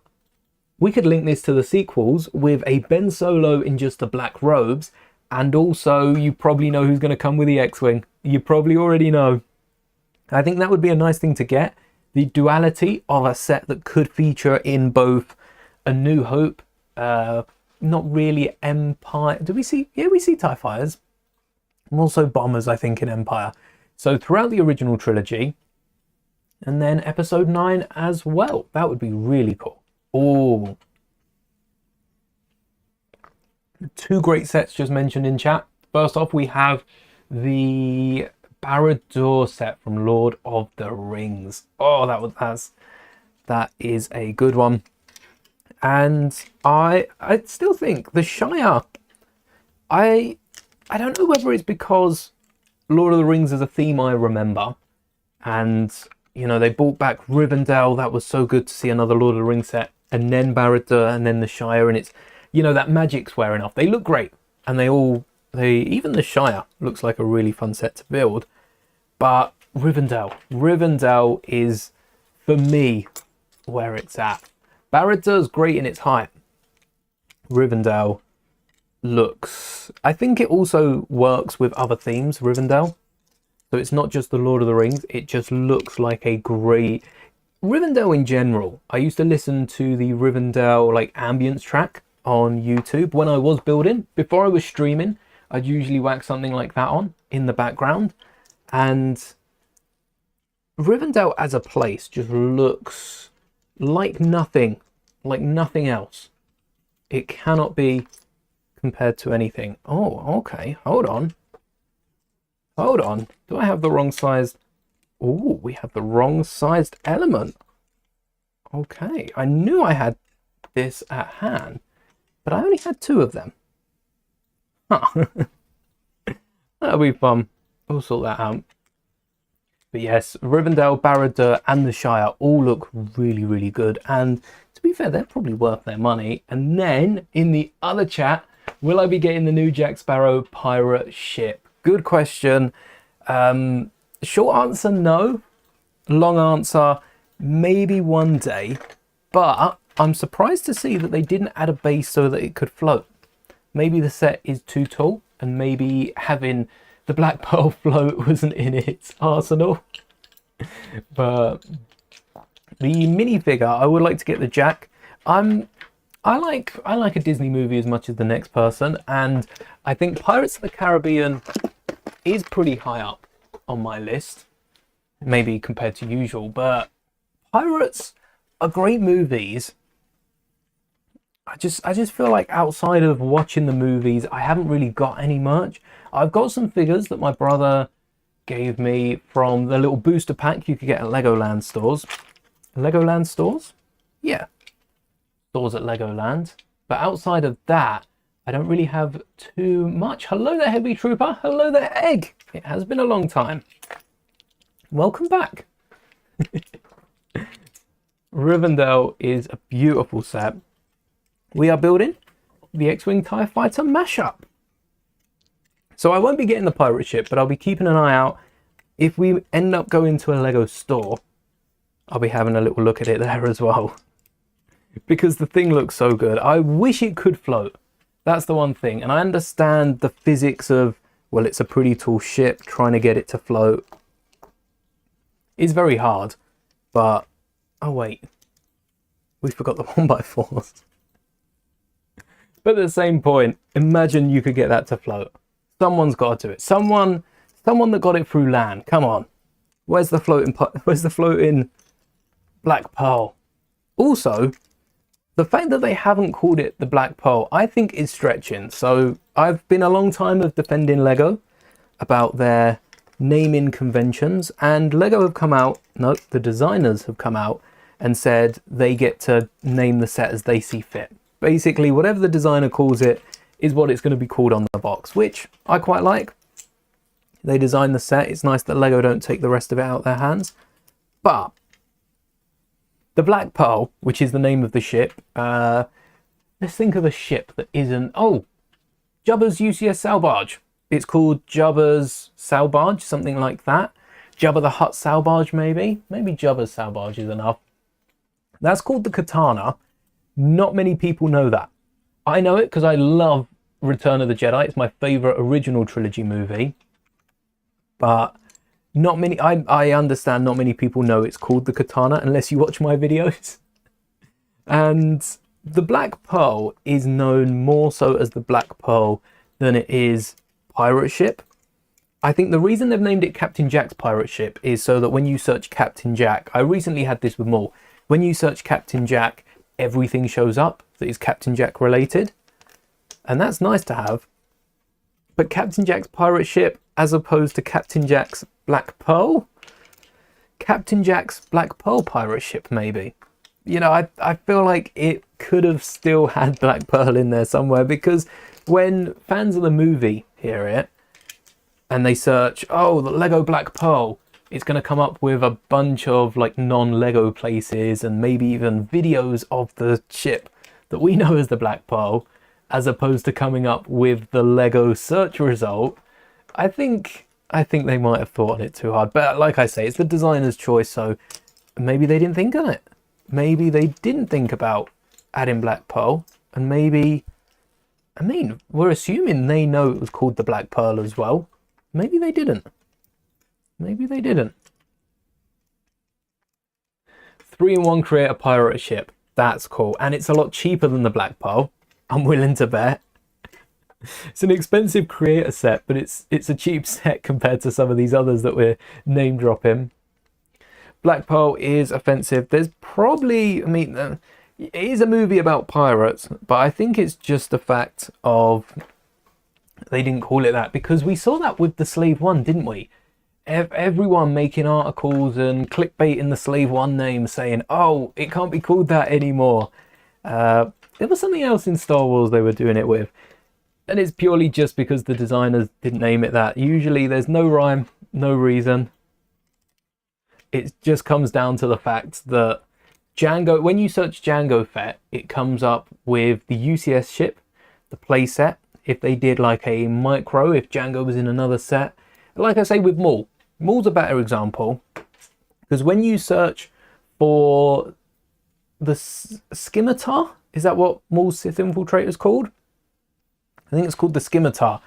we could link this to the sequels with a Ben Solo in just the black robes, and also you probably know who's going to come with the X-Wing. You probably already know. I think that would be a nice thing to get. The duality of a set that could feature in both A New Hope, not really Empire. Do we see? Yeah, we see TIE fighters. And also bombers, I think, in Empire. So throughout the original trilogy, and then episode 9 as well. That would be really cool. Oh, 2 great sets just mentioned in chat. First off, we have the Barad-dûr set from Lord of the Rings. Oh, that is a good one. And I still think the Shire, I don't know whether it's because Lord of the Rings is a theme I remember, and you know, they brought back Rivendell. That was so good to see another Lord of the Rings set, and then Barad-dûr, and then the Shire, and it's, you know, that magic's wearing off. They look great, and even the Shire looks like a really fun set to build. But Rivendell is, for me, where it's at. Barad-dûr's great in its height. Rivendell looks, I think it also works with other themes, Rivendell. So it's not just the Lord of the Rings, it just looks like a great... Rivendell in general, I used to listen to the Rivendell ambience track on YouTube when I was building. Before I was streaming, I'd usually whack something like that on in the background. And Rivendell as a place just looks like nothing else. It cannot be compared to anything. Oh, okay, hold on. Do I have the wrong sized? Oh, we have the wrong sized element. Okay, I knew I had this at hand, but I only had 2 of them. Huh. That'll be fun. We'll sort that out. But yes, Rivendell, Barad-dûr, and the Shire all look really, really good. And to be fair, they're probably worth their money. And then in the other chat, will I be getting the new Jack Sparrow pirate ship? Good question. Short answer, no. Long answer, maybe one day. But I'm surprised to see that they didn't add a base so that it could float. Maybe the set is too tall, and maybe having the Black Pearl float wasn't in its arsenal. But the minifigure, I would like to get the Jack. I like a Disney movie as much as the next person, and I think Pirates of the Caribbean is pretty high up on my list, maybe compared to usual, but Pirates are great movies. I just feel like outside of watching the movies, I haven't really got any merch. I've got some figures that my brother gave me from the little booster pack you could get at Legoland stores. Legoland stores? Yeah. Stores at Legoland. But outside of that, I don't really have too much. Hello there, Heavy Trooper. Hello there, Egg. It has been a long time. Welcome back. Rivendell is a beautiful set. We are building the X-Wing TIE Fighter mashup. So I won't be getting the pirate ship, but I'll be keeping an eye out. If we end up going to a Lego store, I'll be having a little look at it there as well. Because the thing looks so good. I wish it could float. That's the one thing. And I understand the physics of, well, it's a pretty tall ship, trying to get it to float is very hard. But, oh wait, we forgot the 1x4s. But at the same point, imagine you could get that to float. Someone's got to do it. Someone that got it through land. Come on. Where's the floating Black Pearl? Also, the fact that they haven't called it the Black Pearl, I think is stretching. So I've been a long time of defending Lego about their naming conventions, and Lego have come out, no, the designers have come out and said they get to name the set as they see fit. Basically, whatever the designer calls it is what it's going to be called on the box, which I quite like. They designed the set. It's nice that Lego don't take the rest of it out of their hands. But the Black Pearl, which is the name of the ship, let's think of a ship that isn't... Oh, Jabba's UCS sail barge. It's called Jabba's sail barge, something like that. Jabba the Hutt sail barge, maybe. Maybe Jabba's sail barge is enough. That's called the Katana. Not many people know that. I know it because I love Return of the Jedi. It's my favorite original trilogy movie. But not many, I understand not many people know it's called the Katana unless you watch my videos. And the Black Pearl is known more so as the Black Pearl than it is pirate ship. I think the reason they've named it Captain Jack's pirate ship is so that when you search Captain Jack, I recently had this with Maul, when you search Captain Jack, everything shows up that is Captain Jack related. And that's nice to have. But Captain Jack's pirate ship, as opposed to Captain Jack's Black Pearl? Captain Jack's Black Pearl pirate ship, maybe. You know, I feel like it could have still had Black Pearl in there somewhere, because when fans of the movie hear it and they search, oh, the Lego Black Pearl, it's going to come up with a bunch of like non-Lego places and maybe even videos of the ship that we know as the Black Pearl, as opposed to coming up with the Lego search result. I think they might have thought on it too hard. But like I say, it's the designer's choice, so maybe they didn't think on it. Maybe they didn't think about adding Black Pearl, and maybe, I mean, we're assuming they know it was called the Black Pearl as well. Maybe they didn't. Maybe they didn't. 3-in-1 create a pirate ship. That's cool. And it's a lot cheaper than the Black Pearl. I'm willing to bet. It's an expensive creator set, but it's a cheap set compared to some of these others that we're name dropping. Black Pearl is offensive. There's probably, I mean, it is a movie about pirates, but I think it's just the fact of they didn't call it that, because we saw that with the Slave One, didn't we? Everyone making articles and clickbaiting the Slave One name, saying, oh, it can't be called that anymore. There was something else in Star Wars they were doing it with. And it's purely just because the designers didn't name it that. Usually there's no rhyme, no reason. It just comes down to the fact that Django, when you search Django Fett, it comes up with the UCS ship, the playset. If they did like a micro, if Django was in another set. Like I say with Maul, Maul's a better example because when you search for the scimitar, is that what Maul's Sith Infiltrator is called? I think it's called the scimitar.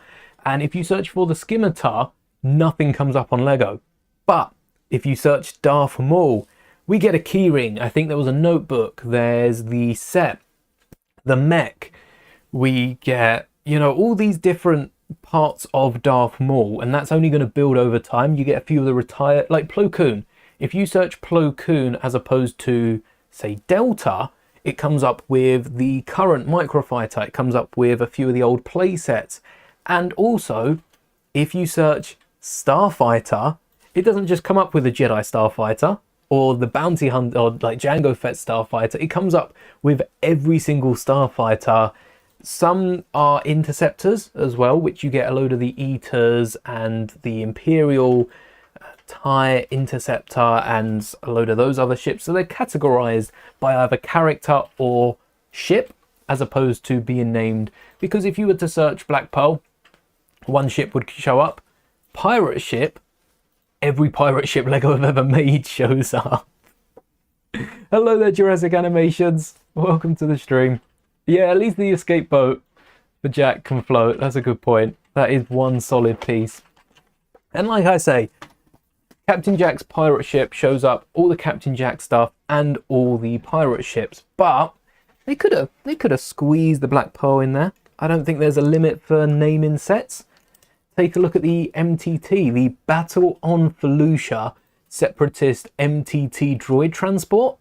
And if you search for the scimitar, nothing comes up on Lego. But if you search Darth Maul, we get a keyring. I think there was a notebook. There's the set, the mech. We get, you know, all these different parts of Darth Maul, and that's only going to build over time. You get a few of the retired, like Plo Koon. If you search Plo Koon as opposed to, say, Delta, it comes up with the current microfighter. It comes up with a few of the old play sets. And also, if you search Starfighter, it doesn't just come up with the Jedi Starfighter or the Bounty Hunter or like Jango Fett Starfighter. It comes up with every single Starfighter. Some are interceptors as well, which you get a load of the Eaters and the Imperial TIE Interceptor and a load of those other ships. So they're categorized by either character or ship as opposed to being named. Because if you were to search Black Pearl, one ship would show up. Pirate ship, every pirate ship Lego have ever made shows up. Hello there, Jurassic Animations. Welcome to the stream. Yeah, at least the escape boat for Jack can float. That's a good point. That is one solid piece. And like I say, Captain Jack's pirate ship shows up, all the Captain Jack stuff and all the pirate ships. But they could have squeezed the Black Pearl in there. I don't think there's a limit for naming sets. Take a look at the MTT, the Battle on Felucia Separatist MTT Droid Transport.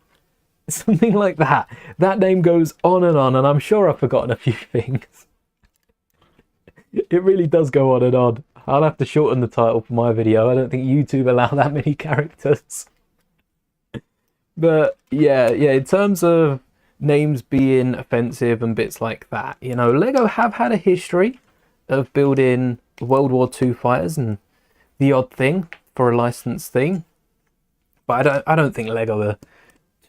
Something like that. That name goes on, and I'm sure I've forgotten a few things. It really does go on and on. I'll have to shorten the title for my video. I don't think YouTube allow that many characters. But yeah, in terms of names being offensive and bits like that, you know, Lego have had a history of building World War II fighters and the odd thing for a licensed thing. But I don't think Lego are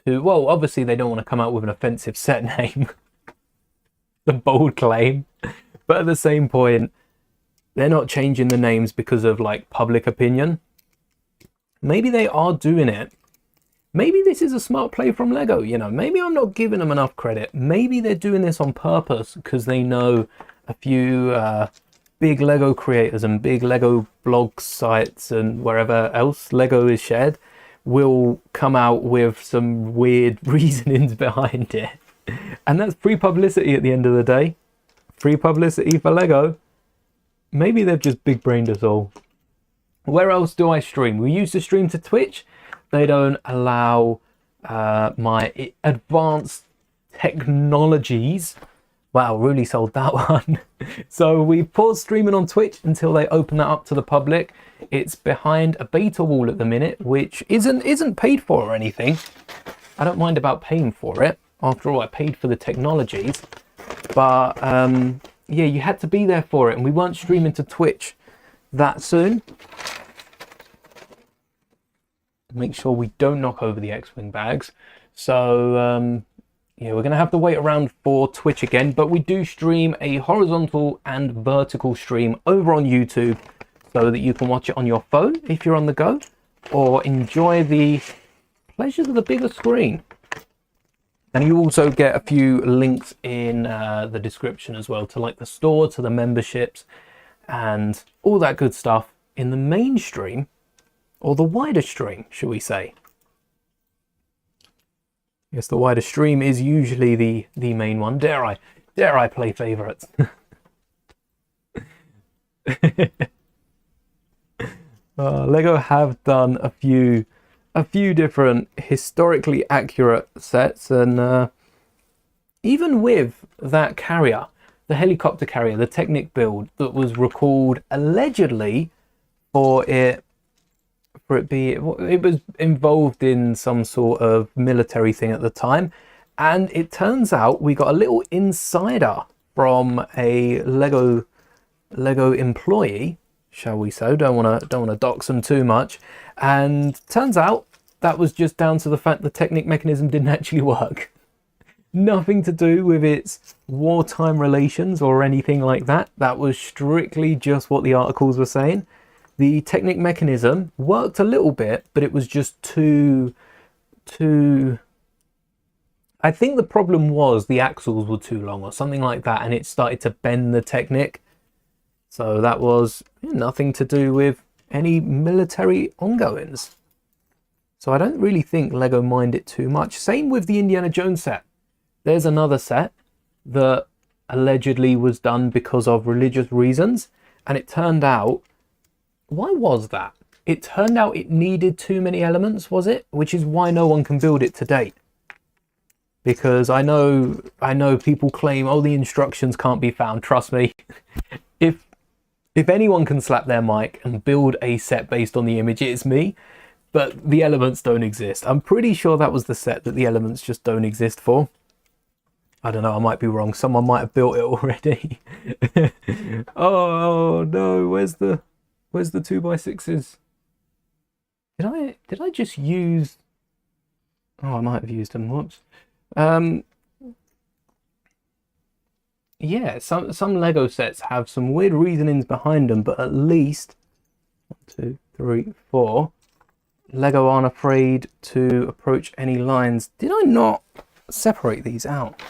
too... Well, obviously they don't want to come out with an offensive set name. The bold claim. But at the same point, they're not changing the names because of like public opinion. Maybe they are doing it. Maybe this is a smart play from Lego, you know. Maybe I'm not giving them enough credit. Maybe they're doing this on purpose because they know a few big Lego creators and big Lego blog sites and wherever else Lego is shared will come out with some weird reasonings behind it. And that's free publicity at the end of the day. Free publicity for Lego. Maybe they've just big brained us all. Where else do I stream? We used to stream to Twitch. They don't allow my advanced technologies. Wow, really sold that one. So we paused streaming on Twitch until they open that up to the public. It's behind a beta wall at the minute, which isn't paid for or anything. I don't mind about paying for it. After all, I paid for the technologies. But yeah, you had to be there for it, and we weren't streaming to Twitch that soon. Make sure we don't knock over the X-Wing bags. So yeah, we're gonna have to wait around for Twitch again, but we do stream a horizontal and vertical stream over on YouTube so that you can watch it on your phone if you're on the go, or enjoy the pleasures of the bigger screen. And you also get a few links in the description as well to like the store, to the memberships and all that good stuff in the main stream, or the wider stream, should we say. Yes, the wider stream is usually the main one. Dare I play favorites? Lego have done a few different historically accurate sets, and even with that carrier, the helicopter carrier, the Technic build that was recalled allegedly for it was involved in some sort of military thing at the time, and it turns out we got a little insider from a Lego employee, shall we say. Don't want to dox them too much, and turns out that was just down to the fact the Technic mechanism didn't actually work. Nothing to do with its wartime relations or anything like that. That was strictly just what the articles were saying. The Technic mechanism worked a little bit, but it was just too... I think the problem was the axles were too long or something like that, and it started to bend the Technic. So that was nothing to do with any military ongoings. So I don't really think Lego mind it too much. Same with the Indiana Jones set. There's another set that allegedly was done because of religious reasons, and it turned out, why was that? It turned out it needed too many elements, was it? Which is why no one can build it to date. Because I know people claim, oh, the instructions can't be found. Trust me, if anyone can slap their mic and build a set based on the image, it's me. But the elements don't exist. I'm pretty sure that was the set that the elements just don't exist for. I don't know, I might be wrong. Someone might have built it already. Oh no, where's the 2x6s? Did I just use... Oh, I might have used them, whoops. Yeah, some Lego sets have some weird reasonings behind them, but at least 1, 2, 3, 4 Lego aren't afraid to approach any lines. Did I not separate these out?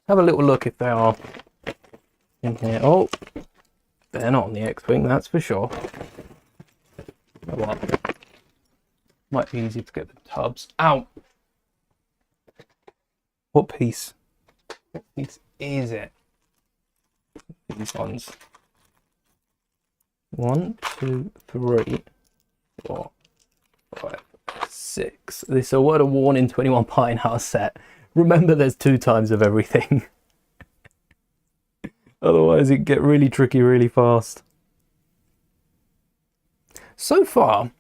Have a little look if they are in here. Oh, they're not on the X-Wing, that's for sure. You know what? Might be easy to get the tubs out. What piece? What piece is it? These ones. 1, 2, 3, 4, 5, 6. This is a word of warning, 21 part in our set. Remember, there's 2 times of everything. Otherwise, it get really tricky really fast. So far,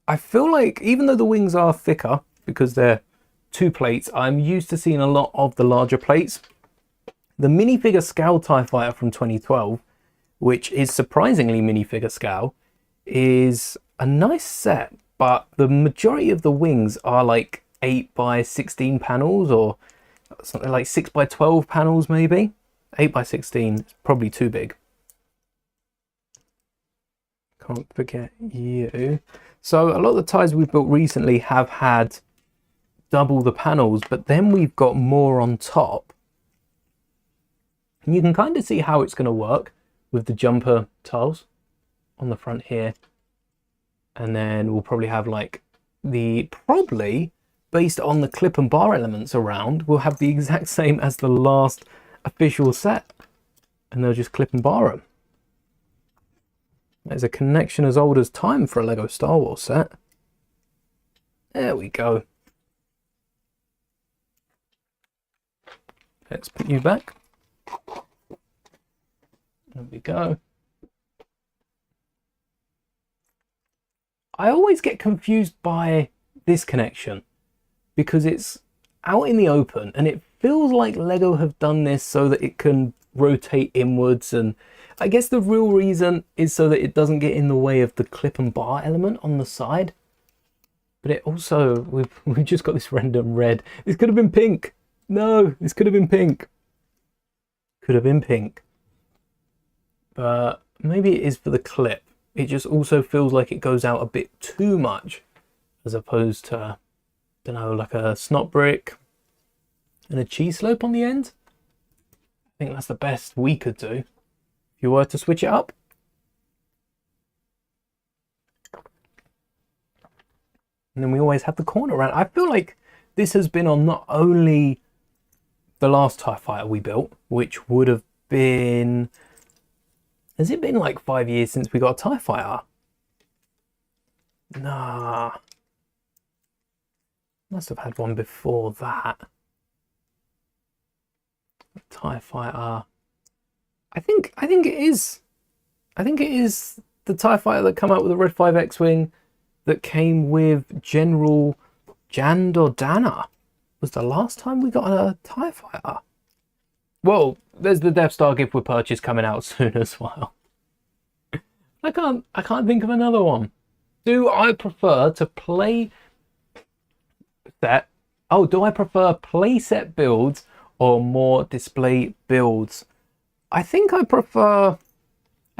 I feel like even though the wings are thicker because they're 2 plates, I'm used to seeing a lot of the larger plates. The minifigure scale TIE Fighter from 2012, which is surprisingly minifigure scale, is a nice set, but the majority of the wings are like 8x16 panels or something like 6x12 panels maybe. 8x16 is probably too big. Can't forget you. So a lot of the ties we've built recently have had double the panels, but then we've got more on top. And you can kind of see how it's going to work with the jumper tiles on the front here. And then we'll probably have like probably based on the clip and bar elements around, we'll have the exact same as the last official set. And they'll just clip and bar them. There's a connection as old as time for a Lego Star Wars set. There we go. Let's put you back. There we go. I always get confused by this connection because it's out in the open and it feels like Lego have done this so that it can rotate inwards, and I guess the real reason is so that it doesn't get in the way of the clip and bar element on the side. But it also, we've just got this random red. This could have been pink. No, this could have been pink. Could have been pink. But maybe it is for the clip. It just also feels like it goes out a bit too much as opposed to, I don't know, like a snot brick and a cheese slope on the end. I think that's the best we could do if you were to switch it up. And then we always have the corner around. I feel like this has been on not only the last TIE Fighter we built, which would have been... Has it been like 5 years since we got a TIE Fighter? Nah. Must have had one before that. TIE Fighter. I think it is. I think it is the TIE Fighter that came out with the Red 5 X-Wing that came with General Jan Dordana. Was the last time we got a TIE Fighter. Well, there's the Death Star gift with purchase coming out soon as well. I can't think of another one. Do I prefer to play set? Oh, do I prefer playset builds or more display builds? I think I prefer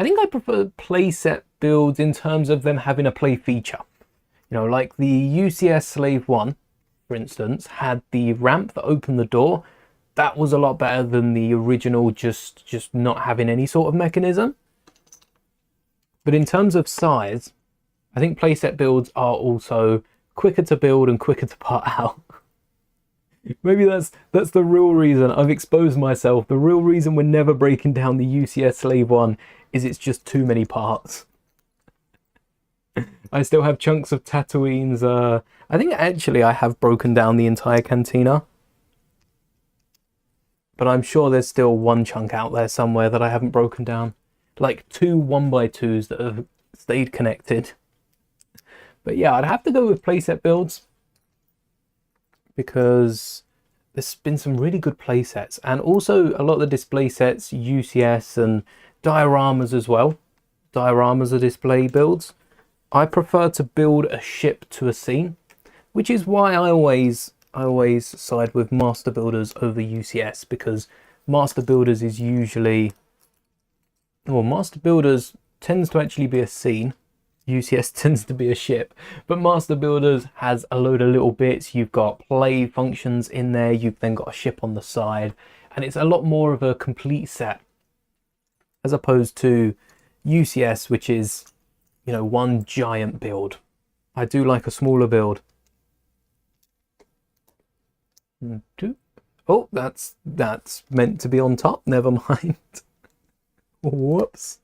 I think I prefer playset builds in terms of them having a play feature. You know, like the UCS Slave 1, for instance, had the ramp that opened the door. That was a lot better than the original just not having any sort of mechanism. But in terms of size, I think playset builds are also quicker to build and quicker to part out. Maybe that's the real reason I've exposed myself. The real reason we're never breaking down the UCS Slave 1 is it's just too many parts. I still have chunks of Tatooine's. I think actually I have broken down the entire cantina. But I'm sure there's still one chunk out there somewhere that I haven't broken down. Like 2 1x2s that have stayed connected. But yeah, I'd have to go with playset builds, because there's been some really good playsets, and also a lot of the display sets, UCS and dioramas as well. Dioramas are display builds. I prefer to build a ship to a scene, which is why I always side with Master Builders over UCS, because Master Builders is usually, well, Master Builders tends to actually be a scene. UCS tends to be a ship, but Master Builders has a load of little bits. You've got play functions in there, you've then got a ship on the side, and it's a lot more of a complete set, as opposed to UCS, which is, you know, one giant build. I do like a smaller build. Oh, that's meant to be on top, never mind. Whoops.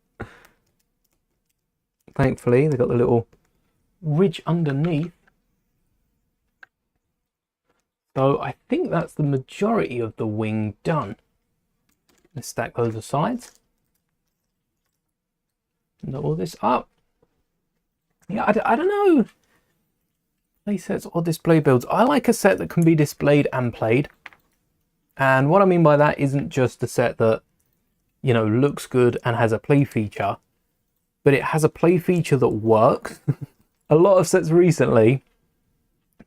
Thankfully, they've got the little ridge underneath. So I think that's the majority of the wing done. Let's stack those aside. Double this up. Yeah, I don't know. Play sets or display builds. I like a set that can be displayed and played. And what I mean by that isn't just a set that, you know, looks good and has a play feature, but it has a play feature that works. A lot of sets recently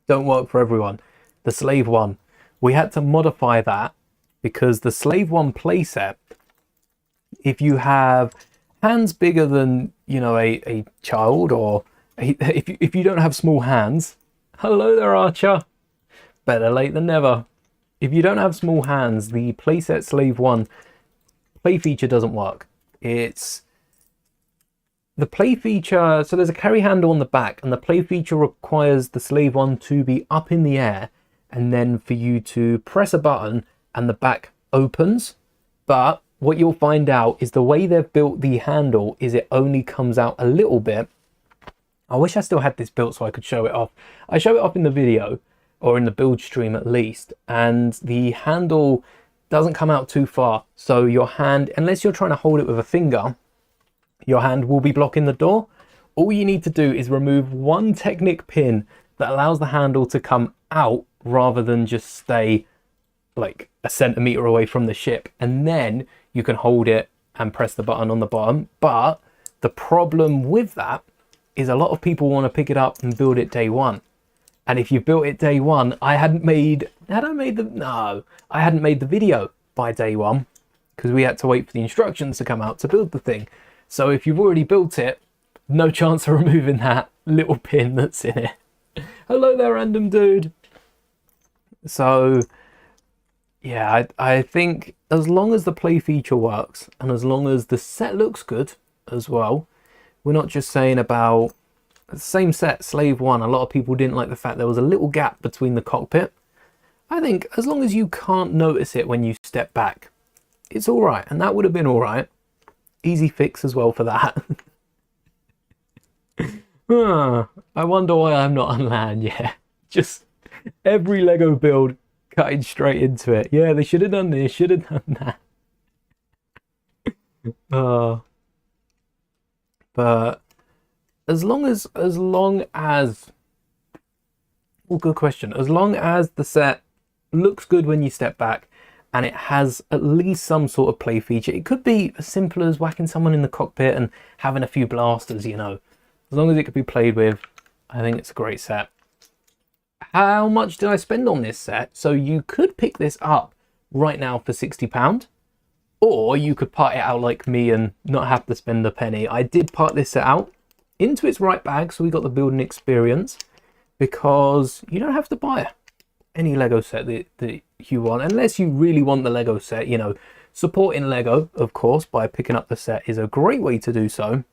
don't work for everyone. The Slave 1, we had to modify that, because the Slave 1 playset, if you have hands bigger than, you know, a child, or if you don't have small hands, hello there, Archer. Better late than never. If you don't have small hands, the playset Slave 1 play feature doesn't work. It's the play feature, so there's a carry handle on the back, and the play feature requires the Slave 1 to be up in the air, and then for you to press a button and the back opens. But what you'll find out is the way they've built the handle is it only comes out a little bit. I wish I still had this built so I could show it off. I show it off in the video, or in the build stream at least, and the handle doesn't come out too far. So your hand, unless you're trying to hold it with a finger, your hand will be blocking the door. All you need to do is remove one Technic pin that allows the handle to come out rather than just stay like a centimeter away from the ship, and then you can hold it and press the button on the bottom. But the problem with that is a lot of people want to pick it up and build it day one. And if you built it day one, I hadn't made the video by day one, because we had to wait for the instructions to come out to build the thing. So if you've already built it, no chance of removing that little pin that's in it. Hello there, random dude. So yeah, I think as long as the play feature works, and as long as the set looks good as well, we're not just saying about the same set, Slave 1, a lot of people didn't like the fact there was a little gap between the cockpit. I think as long as you can't notice it when you step back, it's all right, and that would have been all right. Easy fix as well for that. I wonder why I'm not on land yet. Just every Lego build cutting straight into it. Yeah, they should have done this, should have done that. But as long as well, good question. As long as the set looks good when you step back, and it has at least some sort of play feature. It could be as simple as whacking someone in the cockpit and having a few blasters, you know. As long as it could be played with, I think it's a great set. How much did I spend on this set? So you could pick this up right now for £60, Or you could part it out like me and not have to spend a penny. I did part this set out into its right bag, so we got the building experience, because you don't have to buy any Lego set that you want, unless you really want the Lego set. You know, supporting Lego, of course, by picking up the set is a great way to do so.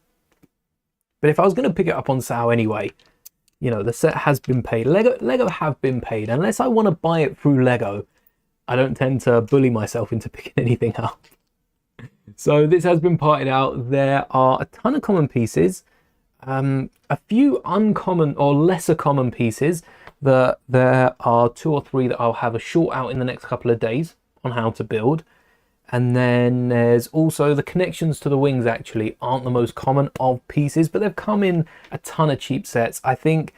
But if I was going to pick it up on sale anyway, you know, the set has been paid. Lego have been paid. Unless I want to buy it through Lego, I don't tend to bully myself into picking anything up. So this has been parted out. There are a ton of common pieces, a few uncommon or lesser common pieces. There are 2 or 3 that I'll have a short out in the next couple of days on how to build. And then there's also the connections to the wings actually aren't the most common of pieces, but they've come in a ton of cheap sets. I think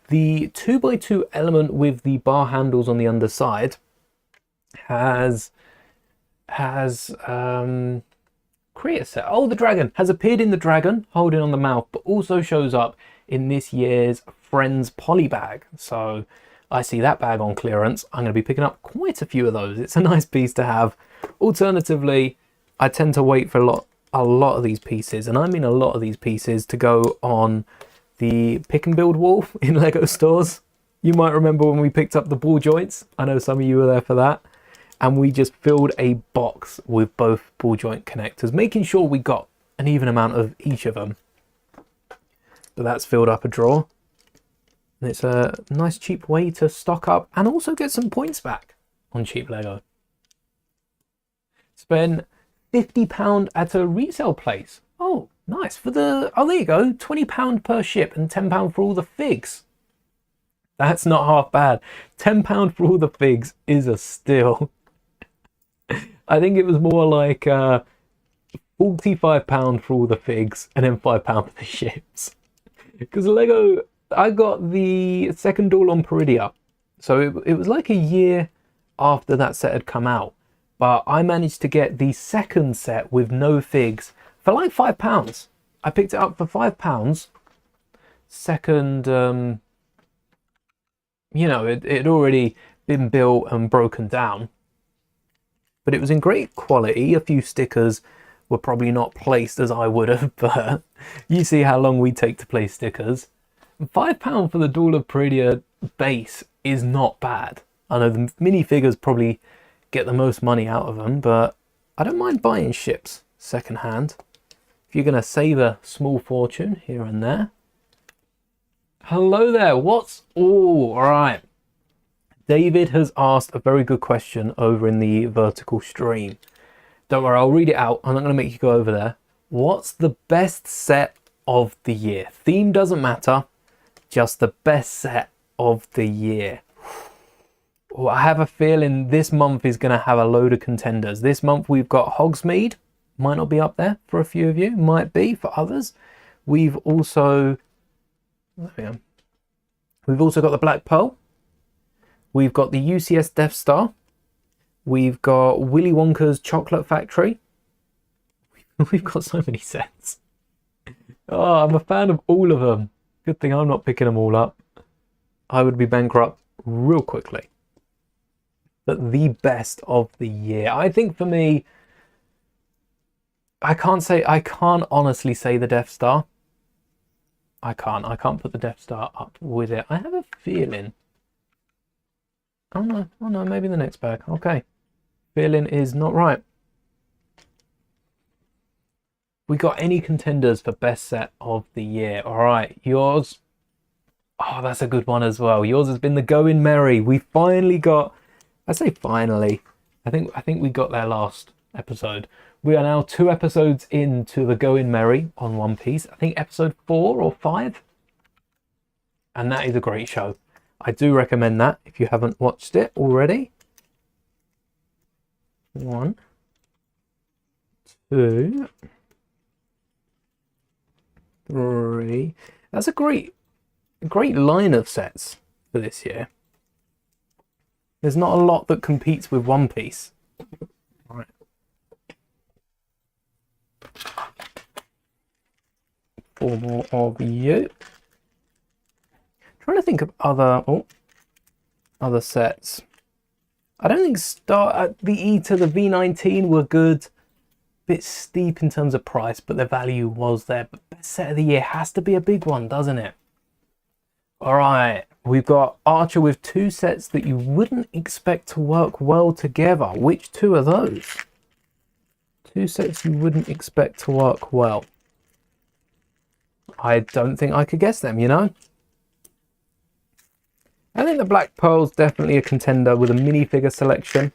the 2x2 element with the bar handles on the underside has create a set. Oh, the dragon has appeared in the dragon holding on the mouth, but also shows up in this year's Friends poly bag. So I see that bag on clearance. I'm going to be picking up quite a few of those. It's a nice piece to have. Alternatively, I tend to wait for a lot of these pieces, and I mean a lot of these pieces, to go on the pick and build wall in Lego stores. You might remember when we picked up the ball joints. I know some of you were there for that. And we just filled a box with both ball joint connectors, making sure we got an even amount of each of them. But that's filled up a drawer. And it's a nice cheap way to stock up and also get some points back on cheap Lego. Spend £50 at a resale place. Oh, nice. For the, oh, there you go. £20 per ship and £10 for all the figs. That's not half bad. £10 for all the figs is a steal. I think it was more like £45 for all the figs and then £5 for the ships. Because Lego, I got the second Duel on Peridia. So it was like a year after that set had come out. But I managed to get the second set with no figs for like £5. I picked it up for £5. Second, you know, it had already been built and broken down. But it was in great quality. A few stickers were probably not placed as I would have, but you see how long we take to place stickers. £5 for the Duel of Peridia base is not bad. I know the minifigures probably get the most money out of them, but I don't mind buying ships second hand. If you're going to save a small fortune here and there. Hello there, what's all right? David has asked a very good question over in the vertical stream. Don't worry, I'll read it out. I'm not going to make you go over there. What's the best set of the year? Theme doesn't matter, just the best set of the year. Well, I have a feeling this month is going to have a load of contenders. This month we've got Hogsmeade. Might not be up there for a few of you. Might be for others. We've also... There we go. We've also got the Black Pearl. We've got the UCS Death Star. We've got Willy Wonka's Chocolate Factory. We've got so many sets. Oh, I'm a fan of all of them. Good thing I'm not picking them all up. I would be bankrupt real quickly. But the best of the year. I think for me, I can't honestly say the Death Star. I can't put the Death Star up with it. I have a feeling. Oh no, maybe the next bag. Okay. Feeling is not right. We got any contenders for best set of the year? All right, yours. Oh, that's a good one as well. Yours has been the Going Merry. We finally got, I say finally, I think we got there last episode. We are now 2 episodes into the Going Merry on One Piece. I think episode 4 or 5. And that is a great show. I do recommend that if you haven't watched it already. 1, 2, 3. That's a great line of sets for this year. There's not a lot that competes with One Piece. Right. Four more of you. Trying to think of other sets. I don't think the E to the V19 were good. bit steep in terms of price, but the value was there. But best set of the year has to be a big one, doesn't it? All right, we've got Archer with 2 sets that you wouldn't expect to work well together. Which 2 are those? 2 sets you wouldn't expect to work well. I don't think I could guess them, you know? I think the Black Pearl's definitely a contender with a minifigure selection.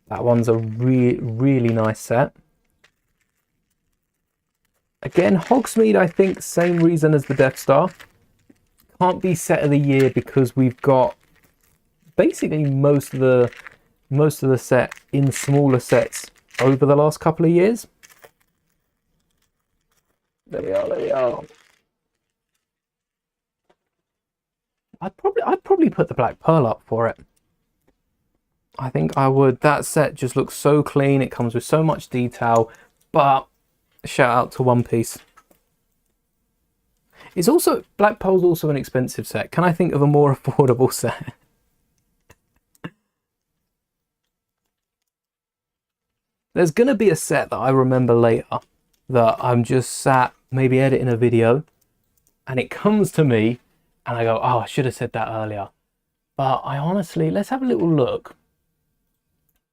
That one's a really nice set. Again, Hogsmeade, I think, same reason as the Death Star. Can't be set of the year because we've got basically most of the set in smaller sets over the last couple of years. There we are, there we are. I'd probably put the Black Pearl up for it. I think I would. That set just looks so clean. It comes with so much detail. But shout out to One Piece. It's also, Black Pearl's also an expensive set. Can I think of a more affordable set? There's going to be a set that I remember later that I'm just sat maybe editing a video and it comes to me and I go, oh, I should have said that earlier. But I honestly, let's have a little look.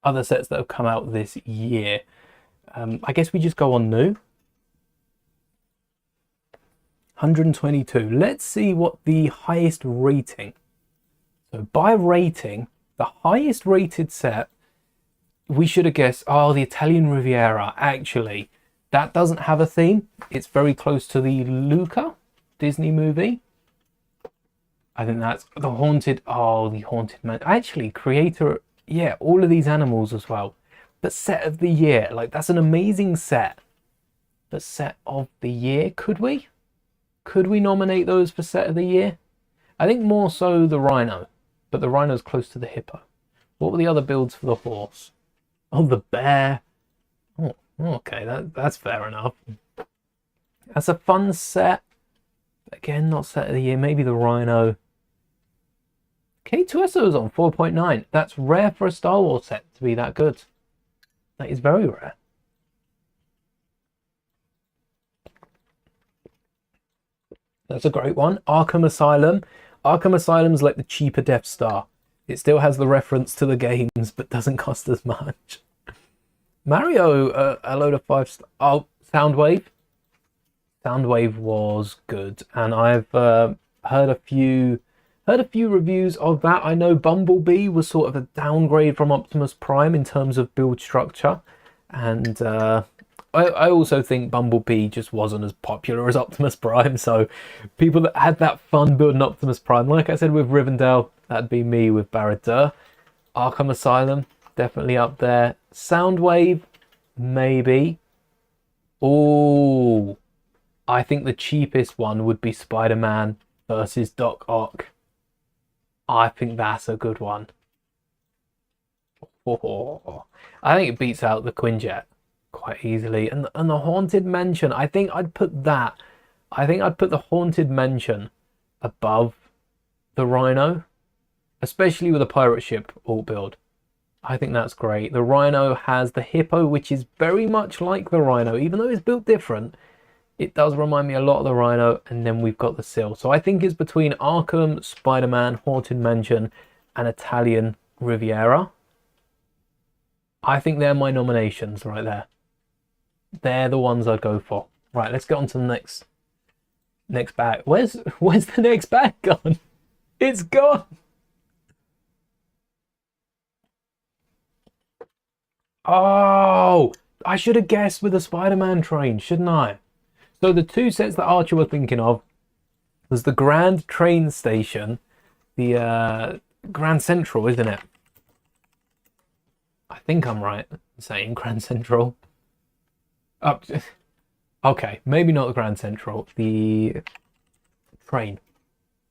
Other sets that have come out this year. I guess we just go on new. 122. Let's see what the highest rating. So by rating, the highest rated set, we should have guessed, oh, the Italian Riviera. Actually, that doesn't have a theme. It's very close to the Luca Disney movie. I think that's the Haunted, oh, the Haunted Man. Actually, creator, yeah, all of these animals as well. But set of the year, like that's an amazing set. But set of the year, could we? Could we nominate those for set of the year? I think more so the Rhino, but the Rhino's close to the Hippo. What were the other builds for the horse? Oh, the bear. Oh, okay, that's fair enough. That's a fun set. Again, not set of the year. Maybe the Rhino. K2SO's on 4.9. That's rare for a Star Wars set to be that good. That is very rare. That's a great one. Arkham Asylum. Arkham Asylum's like the cheaper Death Star. It still has the reference to the games, but doesn't cost as much. Mario, a load of 5-star. Oh, Soundwave. Soundwave was good, and I've heard a few reviews of that. I know Bumblebee was sort of a downgrade from Optimus Prime in terms of build structure, and I also think Bumblebee just wasn't as popular as Optimus Prime. So people that had that fun building Optimus Prime, like I said with Rivendell, that'd be me with Barad-dûr. Arkham Asylum, definitely up there. Soundwave, maybe. Oh, I think the cheapest one would be Spider-Man versus Doc Ock. I think that's a good one. Oh, I think it beats out the Quinjet quite easily. And the Haunted Mansion, I think I'd put that. I think I'd put the Haunted Mansion above the Rhino, especially with a pirate ship alt build. I think that's great. The Rhino has the Hippo, which is very much like the Rhino, even though it's built different. It does remind me a lot of the Rhino, and then we've got the Seal. So I think it's between Arkham, Spider-Man, Haunted Mansion, and Italian Riviera. I think they're my nominations right there. They're the ones I'd go for. Right, let's get on to the next bag. Where's the next bag gone? It's gone. Oh, I should have guessed with the Spider-Man train, shouldn't I? So the 2 sets that Archer were thinking of was the Grand Train Station, the Grand Central, isn't it? I think I'm right in saying Grand Central. Okay, maybe not the Grand Central. The train.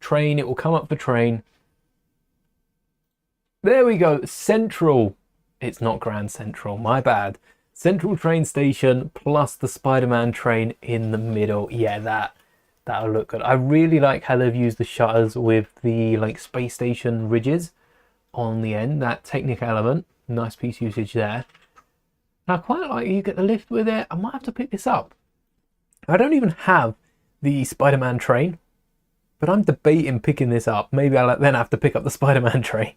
Train, it will come up for train. There we go, Central. It's not Grand Central, my bad. Central Train Station plus the Spider-Man train in the middle. Yeah, that'll look good. I really like how they've used the shutters with the like space station ridges on the end. That Technic element, nice piece usage there. And I quite like you get the lift with it. I might have to pick this up. I don't even have the Spider-Man train, but I'm debating picking this up. Maybe I'll then have to pick up the Spider-Man train.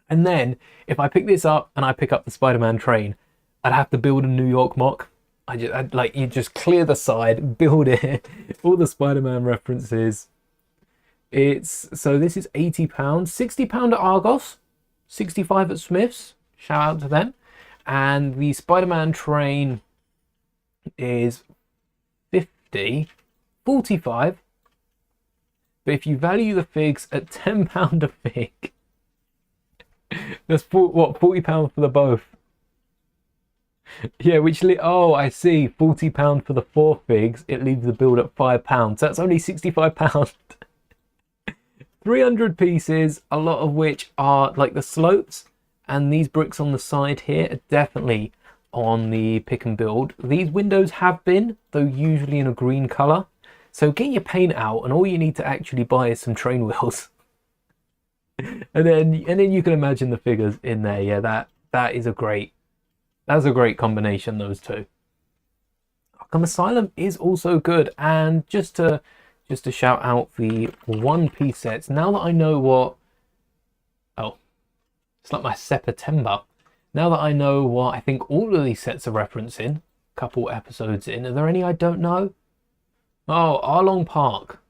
And then if I pick this up and I pick up the Spider-Man train, I'd have to build a New York mock. I'd like, you just clear the side, build it, all the Spider-Man references. So this is £80, £60 at Argos, 65 at Smith's. Shout out to them. And the Spider-Man train is 45. But if you value the figs at £10 a fig, that's £40 for the both. Yeah, oh, I see, £40 for the 4 figs. It leaves the build at £5. That's only £65. 300 pieces, a lot of which are like the slopes, and these bricks on the side here are definitely on the pick and build. These windows have been, though usually in a green colour. So get your paint out, and all you need to actually buy is some train wheels. and then you can imagine the figures in there. Yeah, that's a great combination, those two. Arkham Asylum is also good, and just to shout out the One Piece sets. Now that I know what, it's like my September. Now that I know what I think all of these sets are referencing, a couple episodes in, are there any I don't know? Oh, Arlong Park.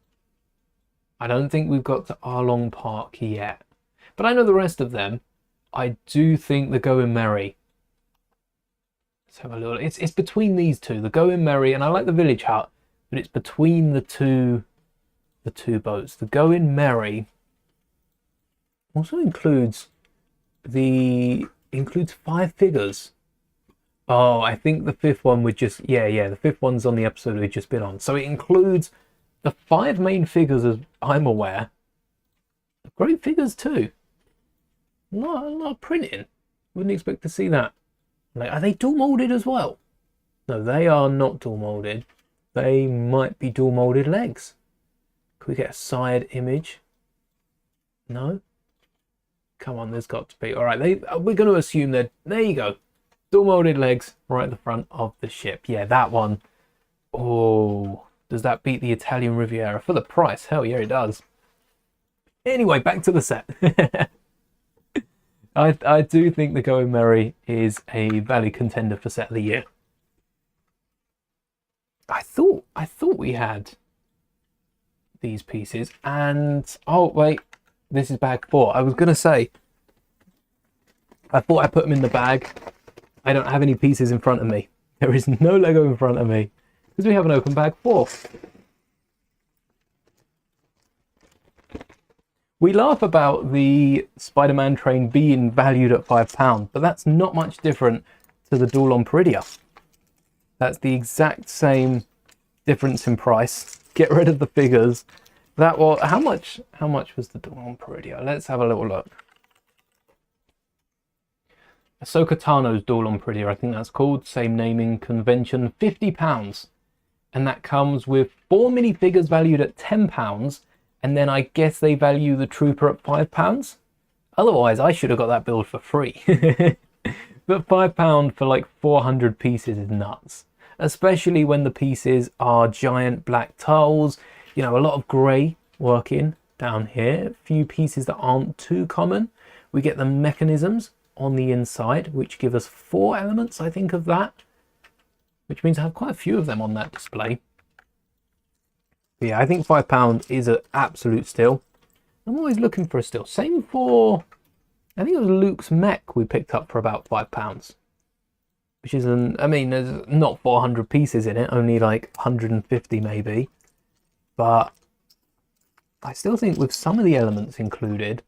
I don't think we've got to Arlong Park yet, but I know the rest of them. I do think the Going Merry. Let's have a little. It's between these two, the Going Merry, and I like the Village Hut, but it's between the two boats. The Going Merry also includes 5 figures. Oh, I think the 5th one would just the 5th one's on the episode we've just been on. So it includes the 5 main figures, as I'm aware. Great figures too. Not a lot of printing. Wouldn't expect to see that. Like, are they dual molded as well? No, they are not dual molded. They might be dual molded legs. Can we get a side image? No? Come on, there's got to be. All right, we're going to assume that. There you go. Dual molded legs right at the front of the ship. Yeah, that one. Oh, does that beat the Italian Riviera for the price? Hell yeah, it does. Anyway, back to the set. I do think the Going Merry is a valid contender for set of the year. I thought we had these pieces, and oh wait, this is bag 4. I was gonna say, I thought I put them in the bag. I don't have any pieces in front of me. There is no Lego in front of me because we haven't opened bag 4. We laugh about the Spider-Man train being valued at £5, but that's not much different to the Duel on Peridia. That's the exact same difference in price. Get rid of the figures. That was how much was the Duel on Peridia? Let's have a little look. Ahsoka Tano's Duel on Peridia, I think that's called, same naming convention, £50. And that comes with 4 minifigures valued at £10. And then I guess they value the Trooper at £5. Otherwise, I should have got that build for free. But £5 for like 400 pieces is nuts. Especially when the pieces are giant black tiles. You know, a lot of grey working down here. A few pieces that aren't too common. We get the mechanisms on the inside, which give us 4 elements, I think, of that. Which means I have quite a few of them on that display. Yeah, I think £5 is an absolute steal. I'm always looking for a steal. Same for, I think it was Luke's mech we picked up for about £5. Which is, I mean, there's not 400 pieces in it, only like 150 maybe. But I still think with some of the elements included,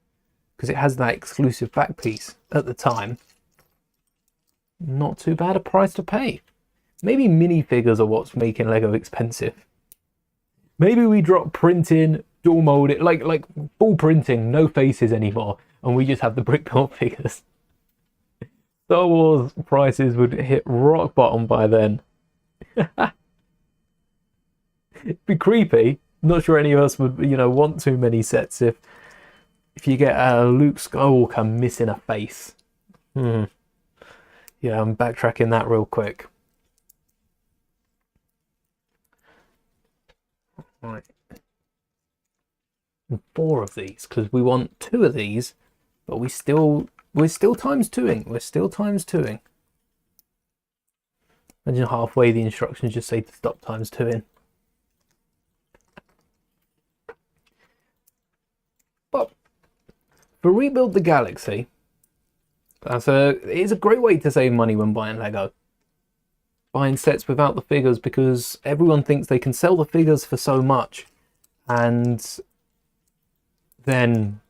because it has that exclusive back piece at the time, not too bad a price to pay. Maybe minifigures are what's making Lego expensive. Maybe we drop printing, dual molding, like full printing, no faces anymore, and we just have the brick built figures. Star Wars prices would hit rock bottom by then. It'd be creepy. Not sure any of us would, want too many sets if you get a Luke Skywalker missing a face. Yeah, I'm backtracking that real quick. Right. And 4 of these, because we want 2 of these, but we're still times 2ing. We're still times 2ing. Imagine halfway the instructions just say to stop times 2ing. But for Rebuild the Galaxy, it is a great way to save money when buying Lego. Buying sets without the figures, because everyone thinks they can sell the figures for so much and then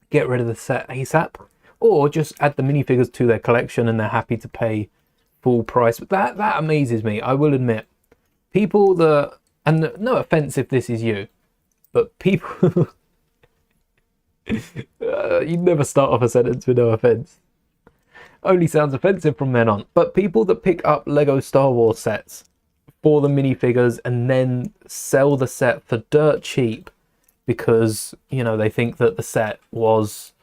get rid of the set ASAP, or just add the minifigures to their collection and they're happy to pay full price. But that amazes me, I will admit. People that, and no offense if this is you, but people you never start off a sentence with no offense. Only sounds offensive from then on. But people that pick up Lego Star Wars sets for the minifigures and then sell the set for dirt cheap because, you know, they think that the set was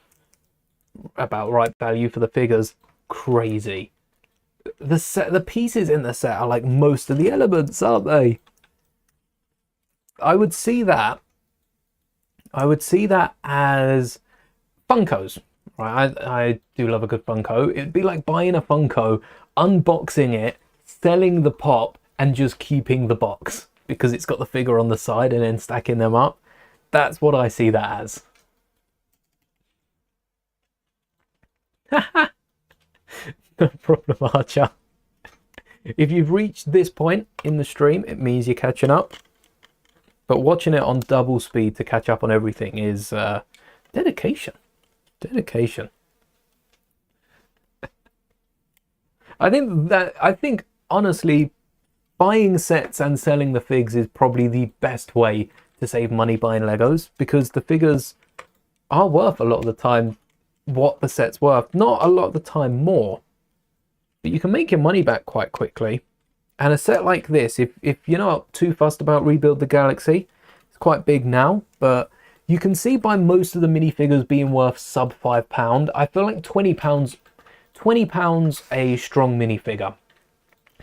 about right value for the figures. Crazy. The pieces in the set are like most of the elements, aren't they? I would see that as Funkos. Right, I do love a good Funko. It'd be like buying a Funko, unboxing it, selling the pop, and just keeping the box because it's got the figure on the side and then stacking them up. That's what I see that as. No problem, Archer. If you've reached this point in the stream, it means you're catching up. But watching it on double speed to catch up on everything is dedication. Dedication. I think honestly, buying sets and selling the figs is probably the best way to save money buying Legos, because the figures are worth a lot of the time what the set's worth. Not a lot of the time more, but you can make your money back quite quickly. And a set like this, if you're not too fussed about Rebuild the Galaxy, it's quite big now, but you can see by most of the minifigures being worth sub £5. I feel like £20 a strong minifigure.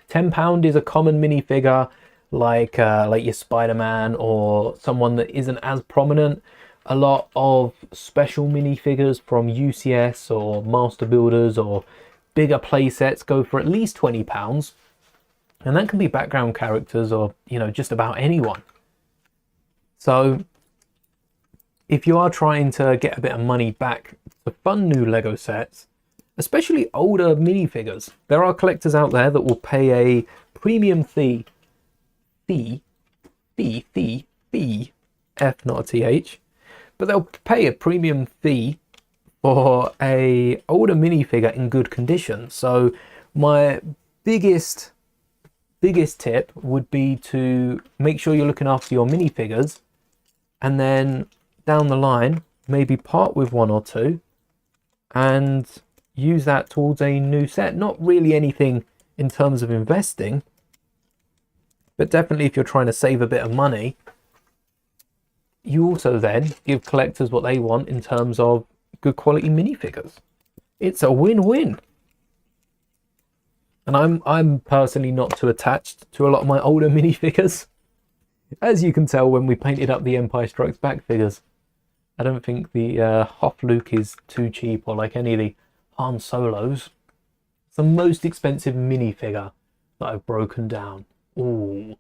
£10 is a common minifigure, like your Spider-Man or someone that isn't as prominent. A lot of special minifigures from UCS or Master Builders or bigger play sets go for at least £20. And that can be background characters or, you know, just about anyone. So if you are trying to get a bit of money back to fund new Lego sets, especially older minifigures, there are collectors out there that will pay a premium fee, F not a TH, but they'll pay a premium fee for a older minifigure in good condition. So my biggest tip would be to make sure you're looking after your minifigures, and then down the line maybe part with 1 or 2 and use that towards a new set. Not really anything in terms of investing, but definitely if you're trying to save a bit of money, you also then give collectors what they want in terms of good quality minifigures. It's a win-win. And I'm personally not too attached to a lot of my older minifigures, as you can tell when we painted up the Empire Strikes Back figures. I don't think the Hoth Luke is too cheap, or like any of the Han Solos. It's the most expensive minifigure that I've broken down. Ooh.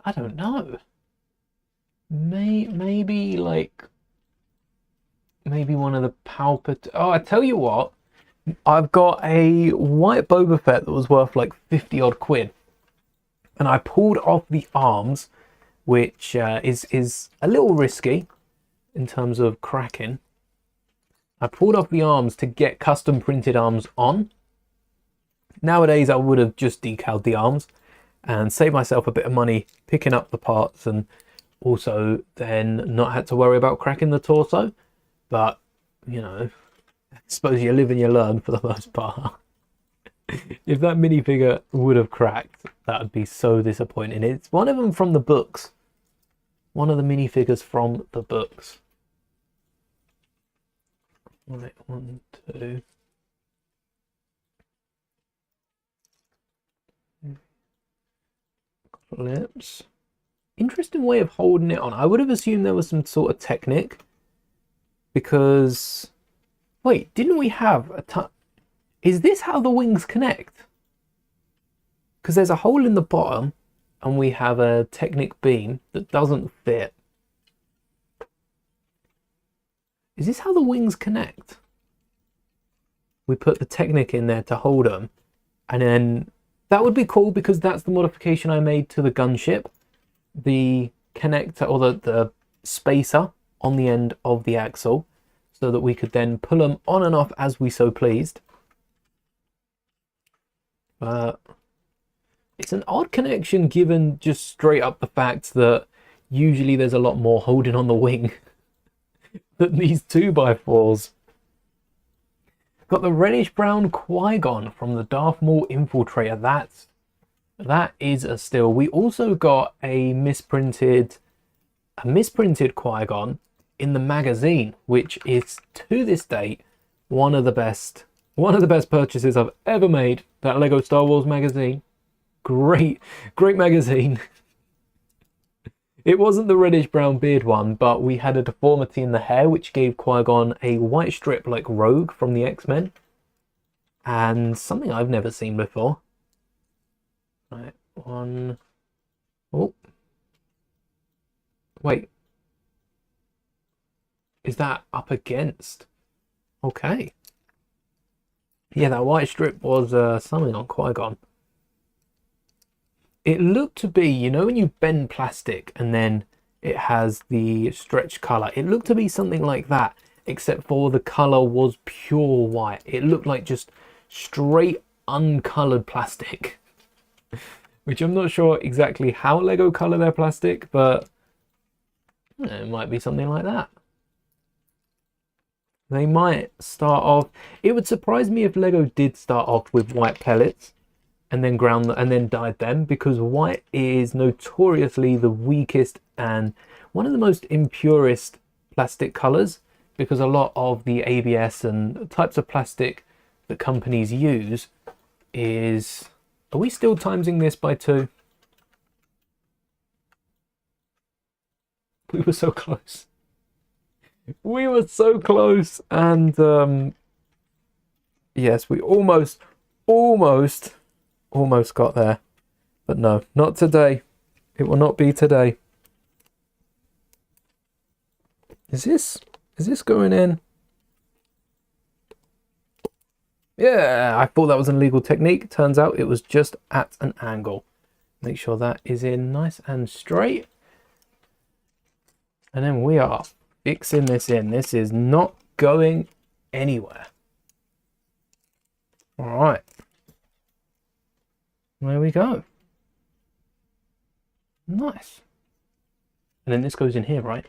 I don't know. Maybe one of the Palpatine. Oh, I tell you what. I've got a white Boba Fett that was worth like 50 odd quid. And I pulled off the arms, which is a little risky in terms of cracking. I pulled off the arms to get custom printed arms on. Nowadays I would have just decaled the arms and saved myself a bit of money picking up the parts, and also then not had to worry about cracking the torso. But, you know, I suppose you live and you learn for the most part. If that minifigure would have cracked, that would be so disappointing. It's one of them from the books. One of the minifigures from the books. Right, 1, 2. Clips. Interesting way of holding it on. I would have assumed there was some sort of technique, because wait, didn't we have a ton? Is this how the wings connect? Because there's a hole in the bottom and we have a Technic beam that doesn't fit. Is this how the wings connect? We put the Technic in there to hold them, and then that would be cool because that's the modification I made to the gunship. The connector, or the spacer on the end of the axle, so that we could then pull them on and off as we so pleased. But it's an odd connection given just straight up the fact that usually there's a lot more holding on the wing than these 2x4s. Got the reddish brown Qui-Gon from the Darth Maul Infiltrator. That is a steal. We also got a misprinted Qui-Gon in the magazine, which is to this date one of the best purchases I've ever made. That Lego Star Wars magazine. Great magazine. It wasn't the reddish brown beard one, but we had a deformity in the hair which gave Qui-Gon a white strip like Rogue from the X-Men, and something I've never seen before. Right, 1. Oh, wait, is that up against? Okay, yeah, that white strip was something on Qui-Gon. It looked to be, you know, when you bend plastic and then it has the stretch color, it looked to be something like that, except for the color was pure white. It looked like just straight uncolored plastic, which I'm not sure exactly how Lego color their plastic, but it might be something like that. They might start off, it would surprise me if Lego did start off with white pellets and then ground and then dyed them, because white is notoriously the weakest and one of the most impurest plastic colors, because a lot of the ABS and types of plastic that companies use is... Are we still timesing this by 2? We were so close. We were so close, and yes, we almost got there, but no, not today. It will not be today. Is this going in? Yeah, I thought that was an illegal technique. Turns out it was just at an angle. Make sure that is in nice and straight, and then we are fixing this in. This is not going anywhere. All right. There we go. Nice. And then this goes in here, right?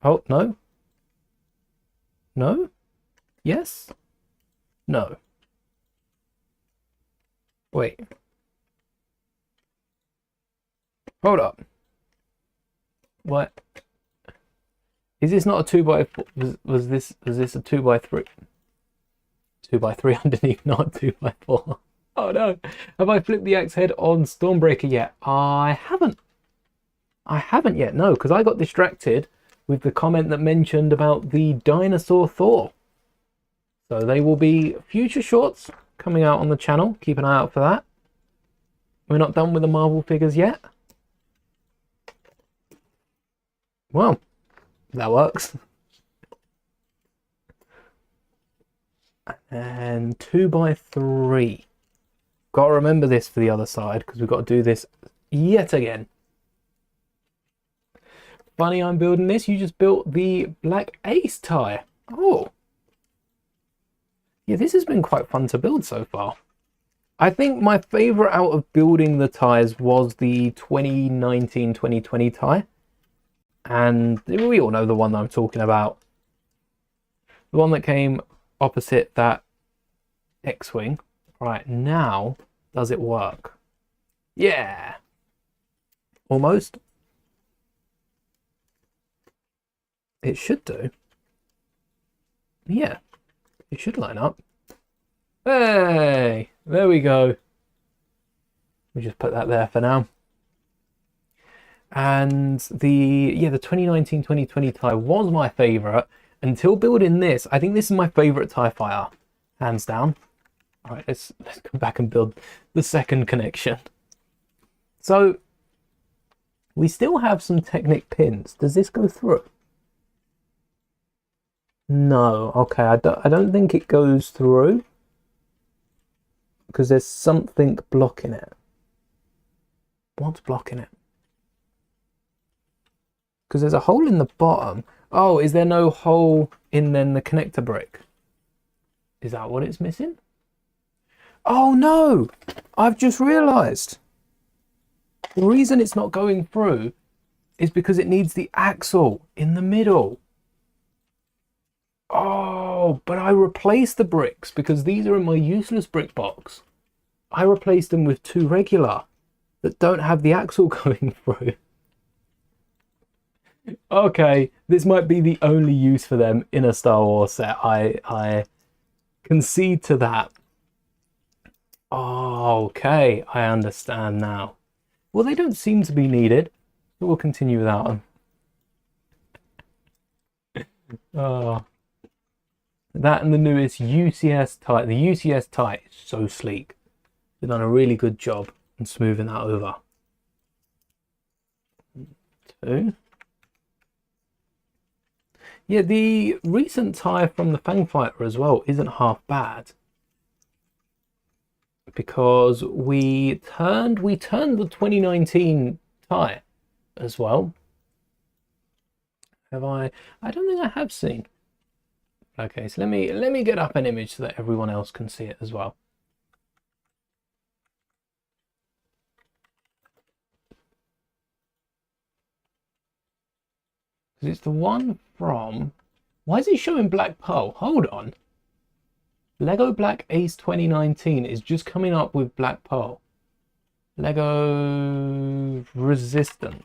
Oh, no. No? Yes? No. Wait. Hold up. What? Is this not a 2x4? Was this a 2x3? 2x3 underneath, not 2x4. Oh no. Have I flipped the axe head on Stormbreaker yet? I haven't. I haven't yet, no, because I got distracted with the comment that mentioned about the dinosaur Thor. So they will be future shorts coming out on the channel. Keep an eye out for that. We're not done with the Marvel figures yet. Well, that works. And 2x3. Got to remember this for the other side, because we've got to do this yet again. Funny I'm building this. You just built the Black Ace tie. Oh. Yeah, this has been quite fun to build so far. I think my favorite out of building the ties was the 2019-2020 tie. And we all know the one that I'm talking about. The one that came opposite that X-Wing. Right, now, does it work? Yeah. Almost. It should do. Yeah, it should line up. Hey, there we go. We just put that there for now. And the 2019-2020 TIE was my favorite until building this. I think this is my favorite TIE fighter, hands down. All right, let's go back and build the second connection. So we still have some Technic pins. Does this go through? No. Okay, I don't think it goes through because there's something blocking it. What's blocking it? Because there's a hole in the bottom. Oh, is there no hole in then the connector brick? Is that what it's missing? Oh no! I've just realised. The reason it's not going through is because it needs the axle in the middle. Oh, but I replaced the bricks because these are in my useless brick box. I replaced them with 2 regular that don't have the axle going through. Okay, this might be the only use for them in a Star Wars set. I concede to that. Oh, okay, I understand now. Well, they don't seem to be needed, so we'll continue without them. Oh. That and the newest UCS TIE. The UCS TIE is so sleek. They've done a really good job in smoothing that over. 2. Yeah, the recent TIE from the Fang Fighter as well isn't half bad. Because we turned the 2019 TIE as well. Have I? I don't think I have seen. Okay, so let me get up an image so that everyone else can see it as well. Because it's the one from... Why is it showing Black Pearl? Hold on. Lego Black Ace 2019 is just coming up with Black Pearl. Lego Resistance.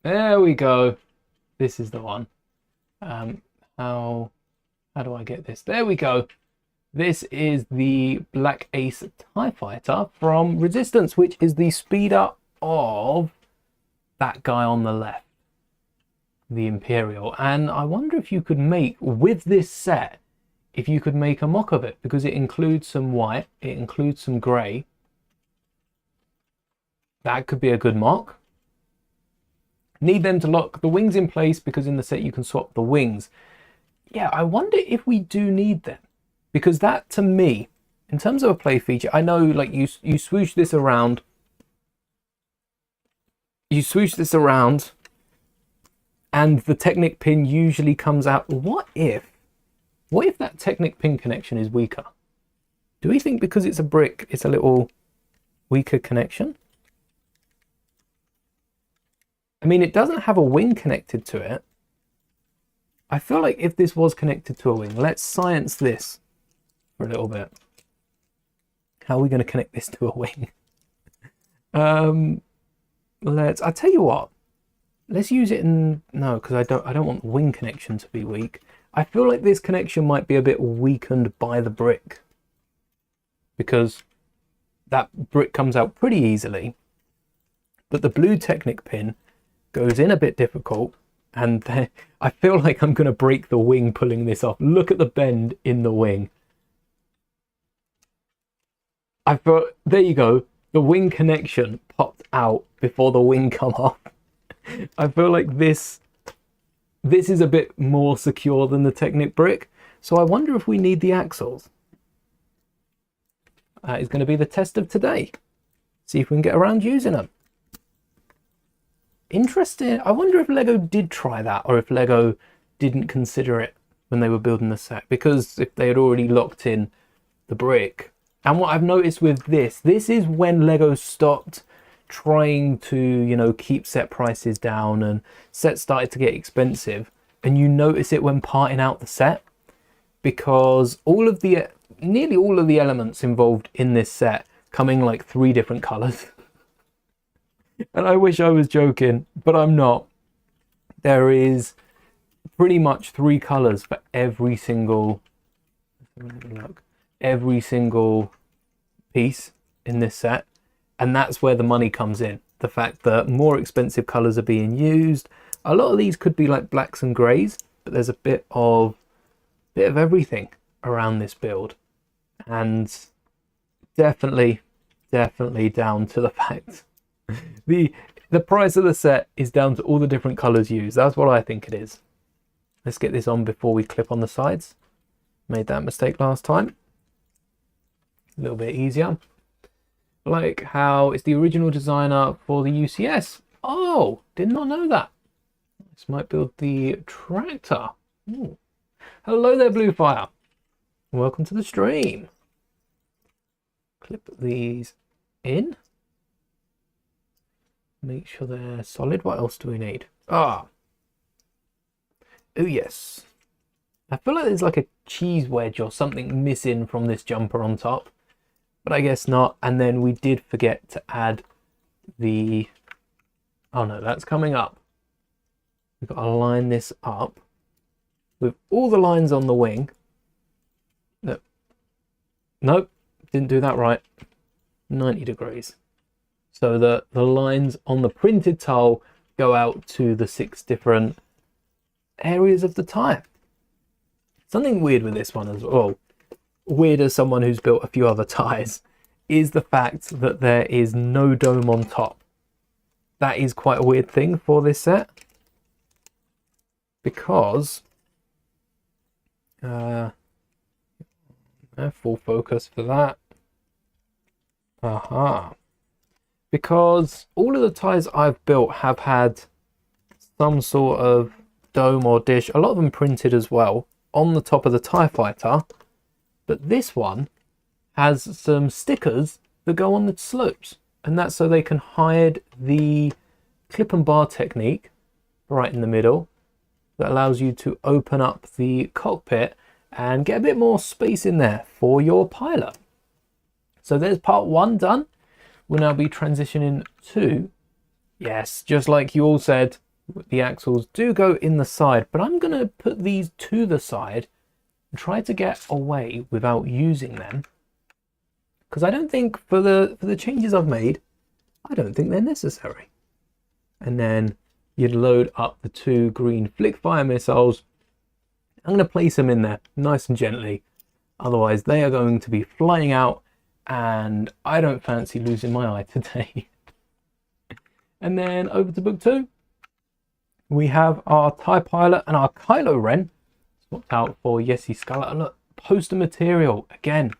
There we go. This is the one. How do I get this? There we go. This is the Black Ace TIE Fighter from Resistance, which is the speeder of that guy on the left, the Imperial. And I wonder if you could make, with this set, if you could make a mock of it, because it includes some white, it includes some grey. That could be a good mock. Need them to lock the wings in place because in the set you can swap the wings. Yeah, I wonder if we do need them, because that, to me, in terms of a play feature, I know like you swoosh this around. You swoosh this around and the Technic pin usually comes out. What if that Technic pin connection is weaker? Do we think because it's a brick, it's a little weaker connection? I mean, it doesn't have a wing connected to it. I feel like if this was connected to a wing, let's science this for a little bit. How are we going to connect this to a wing? I tell you what, let's use it in, no, because I don't want the wing connection to be weak. I feel like this connection might be a bit weakened by the brick, because that brick comes out pretty easily, but the blue Technic pin goes in a bit difficult, and then I feel like I'm going to break the wing pulling this off. Look at the bend in the wing. I thought, there you go, the wing connection popped out before the wing come off. I feel like this is a bit more secure than the Technic brick, so I wonder if we need the axles. That is going to be the test of today. See if we can get around using them. Interesting. I wonder if Lego did try that, or if Lego didn't consider it when they were building the set, because if they had already locked in the brick. And what I've noticed with this is when Lego stopped trying to, you know, keep set prices down and sets started to get expensive, and you notice it when parting out the set, because nearly all of the elements involved in this set come in like 3 different colors. And I wish I was joking, but I'm not. There is pretty much 3 colors for every single, look, every single piece in this set. And that's where the money comes in. The fact that more expensive colors are being used. A lot of these could be like blacks and grays, but there's a bit of everything around this build. And definitely down to the fact the price of the set is down to all the different colors used. That's what I think it is. Let's get this on before we clip on the sides. Made that mistake last time. A little bit easier. Like how it's the original designer for the UCS. Oh, did not know that. This might build the tractor. Ooh. Hello there, Bluefire. Welcome to the stream. Clip these in. Make sure they're solid. What else do we need? Oh yes. I feel like there's like a cheese wedge or something missing from this jumper on top, but I guess not. And then we did forget to add the, oh no, that's coming up. We've got to line this up with all the lines on the wing. Nope, didn't do that right. 90 degrees. So that the lines on the printed tile go out to the 6 different areas of the tire. Something weird with this one as well, weird as someone who's built a few other tires, is the fact that there is no dome on top. That is quite a weird thing for this set, because full focus for that. Because all of the tires I've built have had some sort of dome or dish, a lot of them printed as well, on the top of the TIE Fighter, but this one has some stickers that go on the slopes, and that's so they can hide the clip and bar technique right in the middle that allows you to open up the cockpit and get a bit more space in there for your pilot. So there's part 1 done. We'll now be transitioning to, yes, just like you all said, the axles do go in the side, but I'm going to put these to the side and try to get away without using them, because I don't think for the changes I've made, I don't think they're necessary. And then you'd load up the 2 green flick fire missiles. I'm going to place them in there nice and gently, otherwise they are going to be flying out, and I don't fancy losing my eye today. And then over to book 2. We have our TIE Pilot and our Kylo Ren swapped out for Yesy Scarlet. And look, poster material again.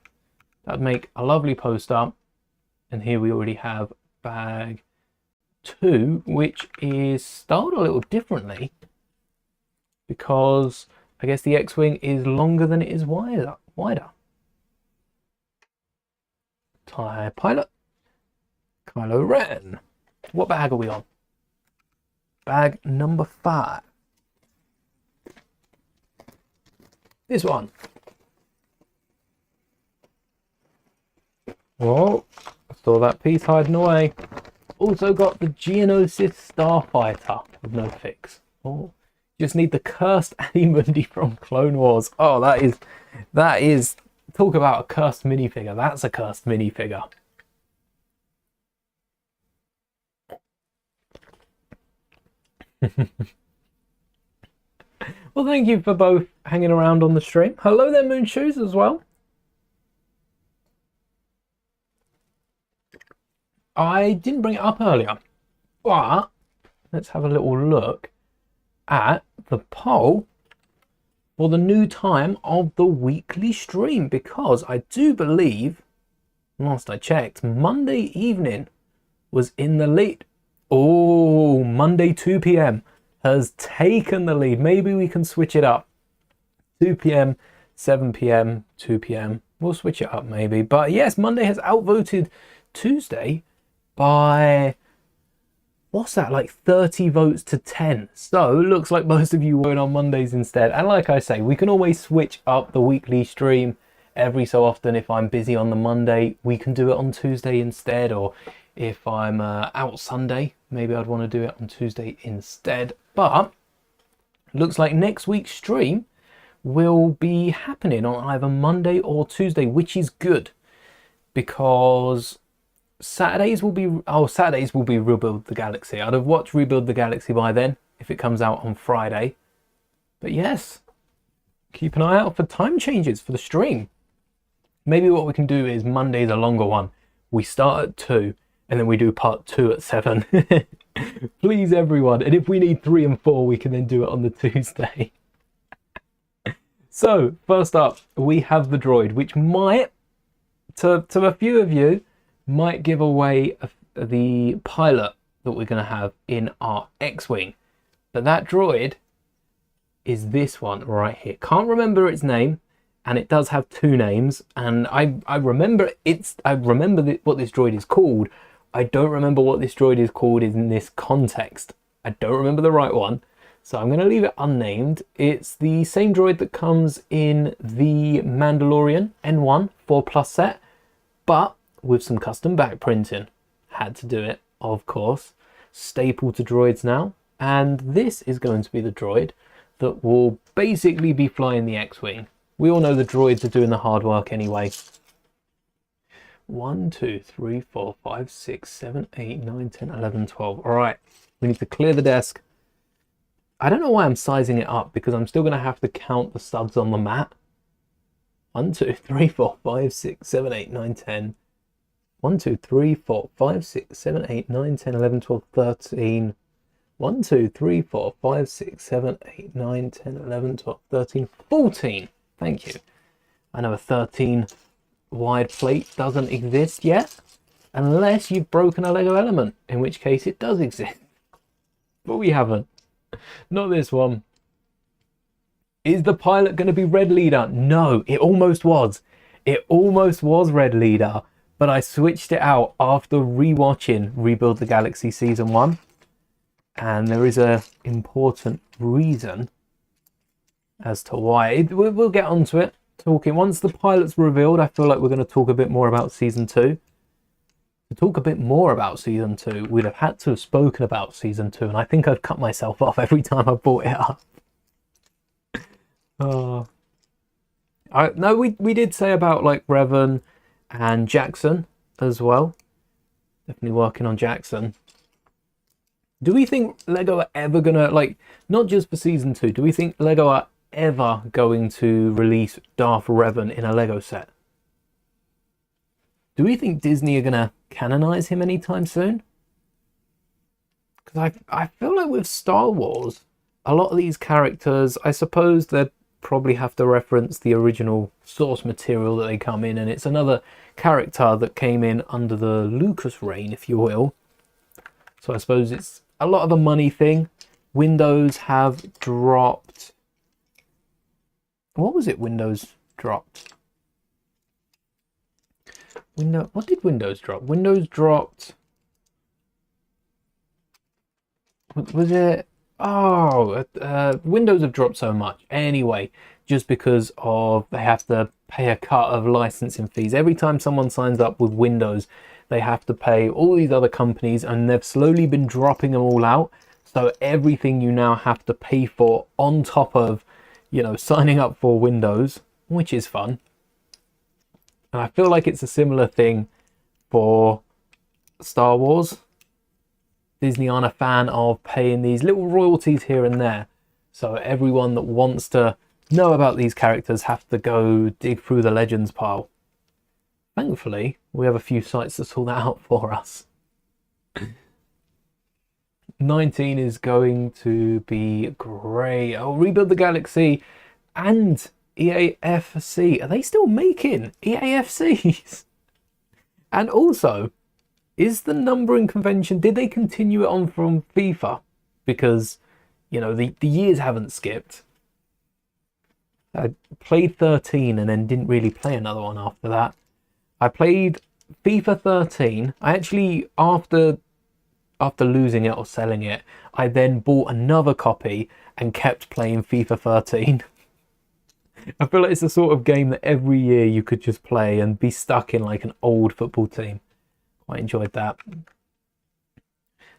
That'd make a lovely poster. And here we already have bag 2, which is styled a little differently, because I guess the X-Wing is longer than it is wider. TIE Pilot, Kylo Ren. What bag are we on? Bag number 5. This one. Oh, I saw that piece hiding away. Also got the Geonosis Starfighter with no fix. Oh, just need the cursed Mouldie from Clone Wars. Oh, that is talk about a cursed minifigure. That's a cursed minifigure. Well, thank you for both hanging around on the stream. Hello there, Moon Shoes, as well. I didn't bring it up earlier, but let's have a little look at the poll for the new time of the weekly stream, because I do believe, last I checked, Monday evening was in the lead. Oh, Monday 2 p.m. has taken the lead. Maybe we can switch it up. 2 p.m, 7 p.m, 2 p.m. We'll switch it up maybe. But yes, Monday has outvoted Tuesday by, what's that, like 30 votes to 10. So it looks like most of you vote on Mondays instead. And like I say, we can always switch up the weekly stream every so often. If I'm busy on the Monday, we can do it on Tuesday instead, or if I'm out Sunday, maybe I'd want to do it on Tuesday instead. But looks like next week's stream will be happening on either Monday or Tuesday, which is good because Saturdays will be Rebuild the Galaxy. I'd have watched Rebuild the Galaxy by then if it comes out on Friday. But yes, keep an eye out for time changes for the stream. Maybe what we can do is Monday's a longer one. We start at 2 and then we do part 2 at 7. Please everyone. And if we need 3 and 4, we can then do it on the Tuesday. So first up, we have the droid, which might, to a few of you, might give away the pilot that we're going to have in our X-Wing. But that droid is this one right here. Can't remember its name, and it does have 2 names, and I remember what this droid is called. I don't remember what this droid is called in this context. I don't remember the right one, so I'm going to leave it unnamed. It's the same droid that comes in the Mandalorian N1 4+ set, but with some custom back printing. Had to do it, of course. Staple to droids now. And this is going to be the droid that will basically be flying the X-Wing. We all know the droids are doing the hard work anyway. 1, 2, 3, 4, 5, 6, 7, 8, 9, 10, 11, 12. All right, we need to clear the desk. I don't know why I'm sizing it up because I'm still going to have to count the studs on the mat. 1, 2, 3, 4, 5, 6, 7, 8, 9, 10. 1, 2, 3, 4, 5, 6, 7, 8, 9, 10, 11, 12, 13. 1, 2, 3, 4, 5, 6, 7, 8, 9, 10, 11, 12, 13, 14. Thank you. I know a 13 wide plate doesn't exist yet, unless you've broken a Lego element, in which case it does exist. But we haven't. Not this one. Is the pilot going to be Red Leader? No, it almost was. It almost was Red Leader, but I switched it out after rewatching Rebuild the Galaxy Season 1. And there is a important reason as to why. We'll get onto it. Talking once the pilot's revealed, I feel like we're going to talk a bit more about Season 2. To talk a bit more about Season 2, we'd have had to have spoken about Season 2, and I think I've cut myself off every time I brought it up. No, we did say about like Revan and Jackson as well. Definitely working on Jackson. Do we think Lego are ever gonna, like, not just for Season 2, do we think Lego are ever going to release Darth Revan in a Lego set? Do we think Disney are gonna canonize him anytime soon? Because I feel like with Star Wars, a lot of these characters, I suppose they'd probably have to reference the original source material that they come in, and it's another character that came in under the Lucas reign, if you will. So I suppose it's a lot of a money thing. Windows have dropped... What was it Windows dropped? What did Windows drop? Windows dropped... Was it... Oh, Windows have dropped so much. Anyway, just because of they have to pay a cut of licensing fees. Every time someone signs up with Windows, they have to pay all these other companies, and they've slowly been dropping them all out. So everything you now have to pay for on top of, you know, signing up for Windows, which is fun. And I feel like it's a similar thing for Star Wars. Disney aren't a fan of paying these little royalties here and there. So everyone that wants to know about these characters have to go dig through the Legends pile. Thankfully, we have a few sites that sort that out for us. 19 is going to be great. Oh, Rebuild the Galaxy and EAFC. Are they still making EAFCs? And also, is the numbering convention, did they continue it on from FIFA? Because, you know, the years haven't skipped. I played 13 and then didn't really play another one after that. I played FIFA 13. I actually, after losing it or selling it, I then bought another copy and kept playing FIFA 13. I feel like it's the sort of game that every year you could just play and be stuck in like an old football team. Quite enjoyed that.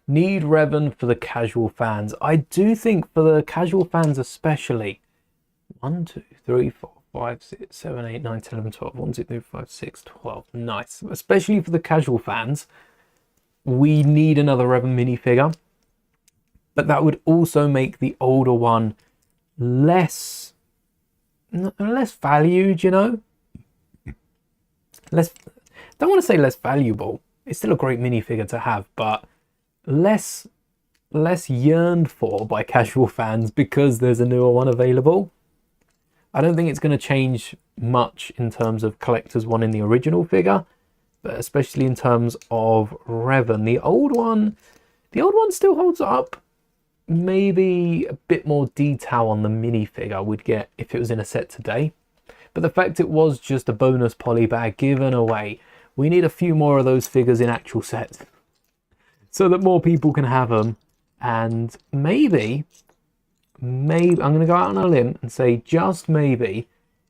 Need Revan for the casual fans. I do think for the casual fans especially. 1, 2, 3, 4, 5, 6, 7, 8, 9, 10, 11, 12. 1, 2, 3, 5, 6, 12. Nice. Especially for the casual fans. We need another Revan minifigure. But that would also make the older one less valued, you know? Don't want to say less valuable. It's still a great minifigure to have, but less yearned for by casual fans because there's a newer one available. I don't think it's going to change much in terms of collectors wanting the original figure, but especially in terms of Revan. The old one still holds up. Maybe a bit more detail on the minifigure would get if it was in a set today. But the fact it was just a bonus poly bag given away, we need a few more of those figures in actual sets so that more people can have them. And maybe I'm going to go out on a limb and say just maybe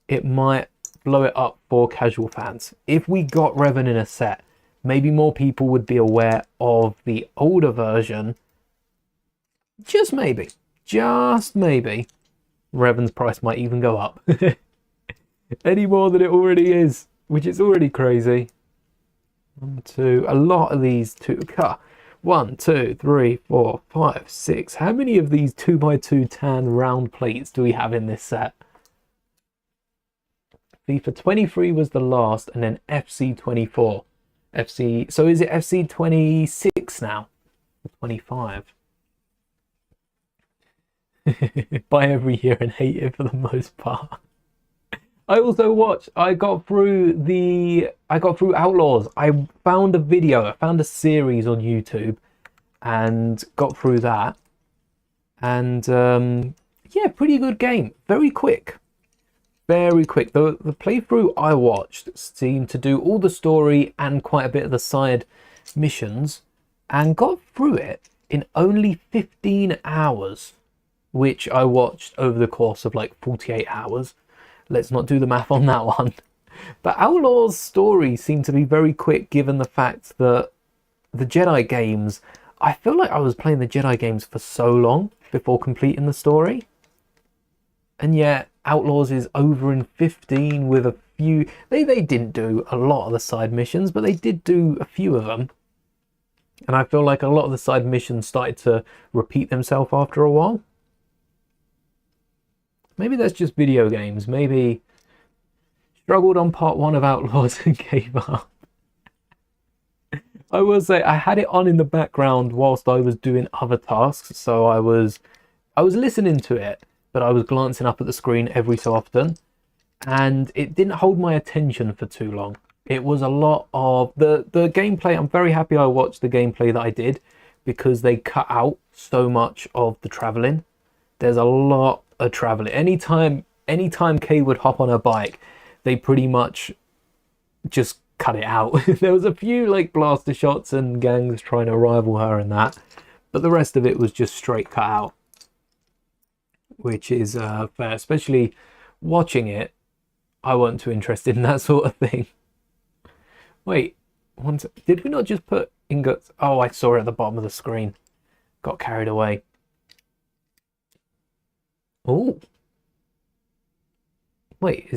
it might blow it up for casual fans. If we got Revan in a set, maybe more people would be aware of the older version. Just maybe Revan's price might even go up any more than it already is, which is already crazy. 1, 2, a lot of these 1, 2, 3, 4, 5, 6. How many of these 2x2 tan round plates do we have in this set? FIFA 23 was the last, and then FC 24. So is it FC 26 now? 25. Buy every year and hate it for the most part. I also watched, I got through Outlaws. I found a series on YouTube and got through that. And yeah, pretty good game. Very quick. The playthrough I watched seemed to do all the story and quite a bit of the side missions and got through it in only 15 hours, which I watched over the course of like 48 hours. Let's not do the math on that one. But Outlaw's story seemed to be very quick given the fact that the Jedi games, I feel like I was playing the Jedi games for so long before completing the story. And yet Outlaws is over in 15 with a few, they didn't do a lot of the side missions, but they did do a few of them. And I feel like a lot of the side missions started to repeat themselves after a while. Maybe that's just video games. Maybe struggled on part 1 of Outlaws and gave up. I will say I had it on in the background whilst I was doing other tasks, so I was listening to it, but I was glancing up at the screen every so often, and it didn't hold my attention for too long. It was a lot of the gameplay. I'm very happy I watched the gameplay that I did because they cut out so much of the traveling. There's a lot of traveling. Anytime Kay would hop on her bike, they pretty much just cut it out. There was a few like blaster shots and gangs trying to rival her and that, but the rest of it was just straight cut out, which is fair. Especially watching it, I wasn't too interested in that sort of thing. Wait, did we not just put ingots? Oh, I saw it at the bottom of the screen. Got carried away. Oh. Wait,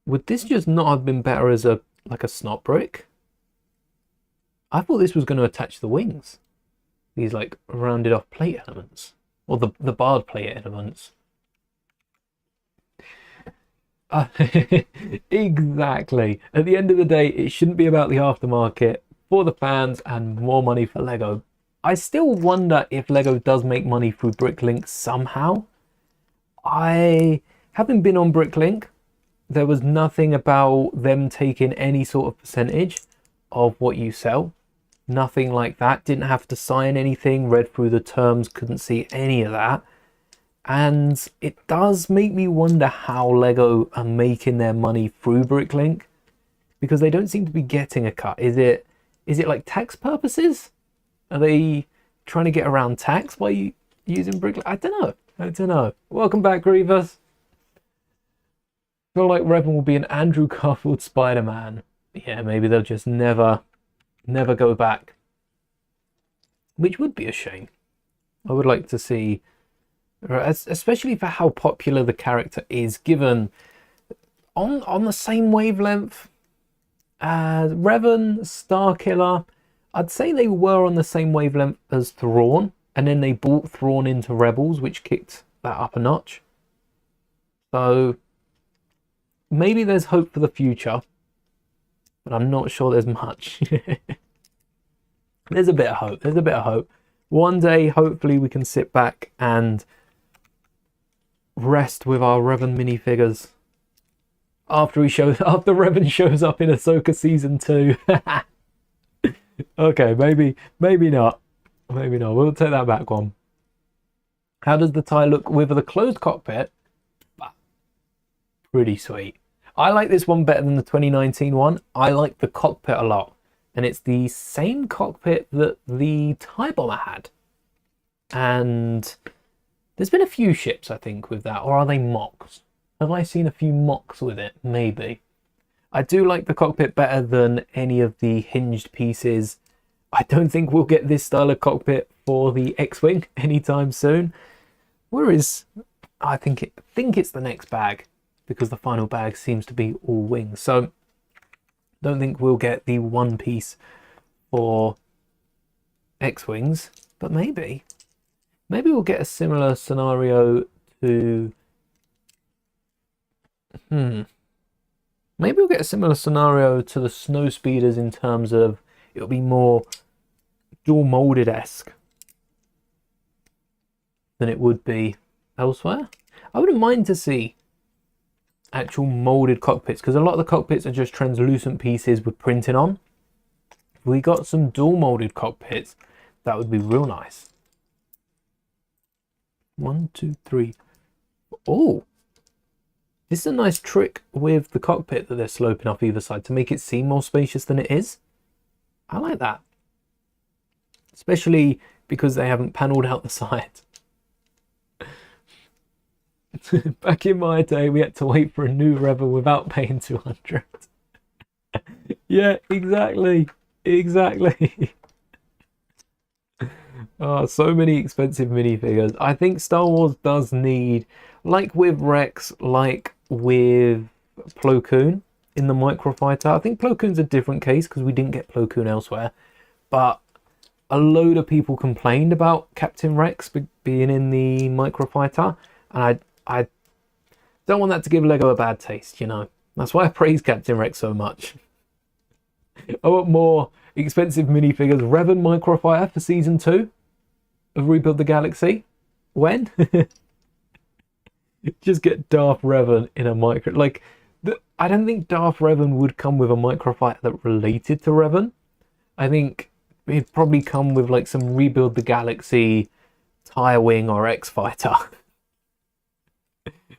would this just not have been better as a snot brick? I thought this was going to attach the wings. These like rounded off plate elements. Or the barred plate elements. Exactly. At the end of the day, it shouldn't be about the aftermarket for the fans and more money for Lego. I still wonder if Lego does make money through Bricklink somehow. I haven't been on Bricklink. There was nothing about them taking any sort of percentage of what you sell. Nothing like that. Didn't have to sign anything, read through the terms, couldn't see any of that. And it does make me wonder how Lego are making their money through Bricklink, because they don't seem to be getting a cut. Is it like tax purposes? Are they trying to get around tax by using Bricklink? I don't know. Welcome back, Grievous. I feel like Revan will be an Andrew Garfield Spider-Man. Yeah, maybe they'll just never go back. which would be a shame. I would like to see, especially for how popular the character is, given on the same wavelength as Revan, Starkiller. I'd say they were on the same wavelength as Thrawn, and then they brought Thrawn into Rebels, which kicked that up a notch. So maybe there's hope for the future, but I'm not sure there's much. There's a bit of hope. There's a bit of hope. One day, hopefully, we can sit back and rest with our Revan minifigures after Revan shows up in Ahsoka season 2. Okay, maybe not. Maybe not. We'll take that back one. How does the TIE look with the closed cockpit? Pretty sweet. I like this one better than the 2019 one. I like the cockpit a lot. And it's the same cockpit that the TIE Bomber had. And there's been a few ships, I think, with that. Or are they mocks? Have I seen a few mocks with it? Maybe. I do like the cockpit better than any of the hinged pieces. I don't think we'll get this style of cockpit for the X-Wing anytime soon. Whereas I think it's the next bag, because the final bag seems to be all wings. So don't think we'll get the one piece for X-Wings, but maybe we'll get a similar scenario to maybe we'll get a similar scenario to the snow speeders in terms of it'll be more dual molded-esque than it would be elsewhere. I wouldn't mind to see actual molded cockpits, because a lot of the cockpits are just translucent pieces with printing on. If we got some dual molded cockpits, that would be real nice. 1, 2, 3. Oh, this is a nice trick with the cockpit that they're sloping off either side to make it seem more spacious than it is. I like that, especially because they haven't panelled out the sides. Back in my day, we had to wait for a new Rebel without paying 200. Yeah, exactly. Oh, so many expensive minifigures. I think Star Wars does need, like with Rex, like with Plo Koon in the Microfighter. I think Plo Koon's a different case because we didn't get Plo Koon elsewhere. But a load of people complained about Captain Rex being in the Microfighter, and I don't want that to give Lego a bad taste, you know. That's why I praise Captain Rex so much. I want more expensive minifigures. Revan Microfighter for Season 2 of Rebuild the Galaxy. When? Just get Darth Revan in a micro... Like, I don't think Darth Revan would come with a Microfighter that related to Revan. I think it'd probably come with, like, some Rebuild the Galaxy TIE Wing or X-Fighter.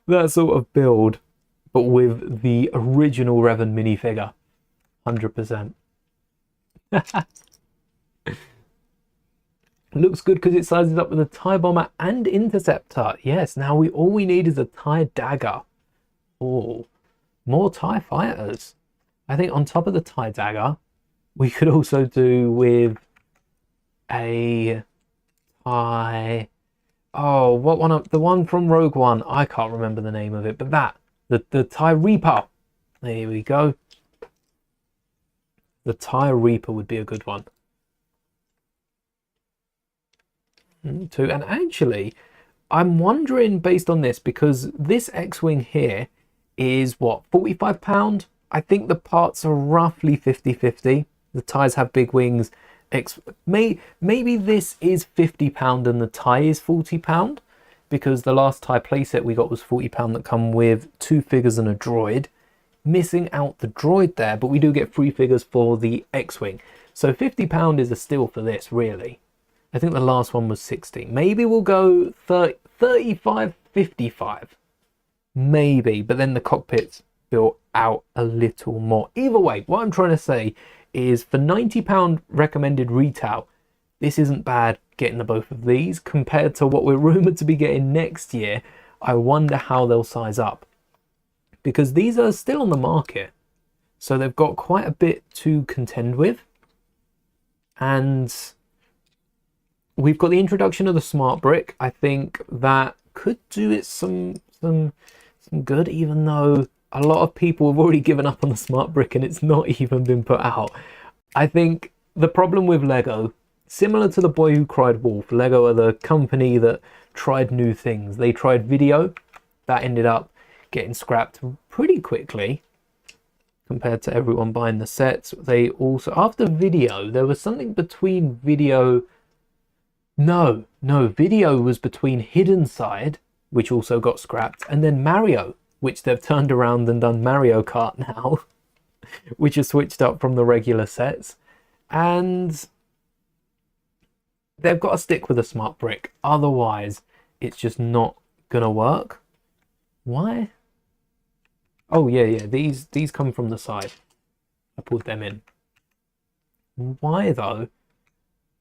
That sort of build, but with the original Revan minifigure. 100%. Looks good because it sizes up with a TIE Bomber and Interceptor. Yes, now all we need is a TIE Dagger. Oh, more TIE Fighters. I think on top of the TIE Dagger, we could also do with a TIE... Oh, what one? The one from Rogue One. I can't remember the name of it, but the TIE Reaper. There we go. The TIE Reaper would be a good one. Too. And actually, I'm wondering based on this, because this X-Wing here is what, £45? I think the parts are roughly 50-50. The TIEs have big wings. Maybe this is £50 and the TIE is £40, because the last TIE playset we got was £40 that come with 2 figures and a droid. Missing out the droid there, but we do get 3 figures for the X-Wing. So £50 is a steal for this, really. I think the last one was 60. Maybe we'll go 35, 55. Maybe, but then the cockpit's built out a little more. Either way, what I'm trying to say is for £90 recommended retail, this isn't bad getting the both of these compared to what we're rumoured to be getting next year. I wonder how they'll size up, because these are still on the market, so they've got quite a bit to contend with. And we've got the introduction of the smart brick. I think that could do it some good, even though a lot of people have already given up on the smart brick and it's not even been put out. I think the problem with Lego, similar to The Boy Who Cried Wolf, Lego are the company that tried new things. They tried video, that ended up getting scrapped pretty quickly compared to everyone buying the sets. They also, after video, there was something between video. No, video was between Hidden Side, which also got scrapped, and then Mario, which they've turned around and done Mario Kart now, which is switched up from the regular sets. And they've got to stick with a smart brick, otherwise it's just not gonna work. Why? Oh yeah, these come from the side. I pulled them in. Why though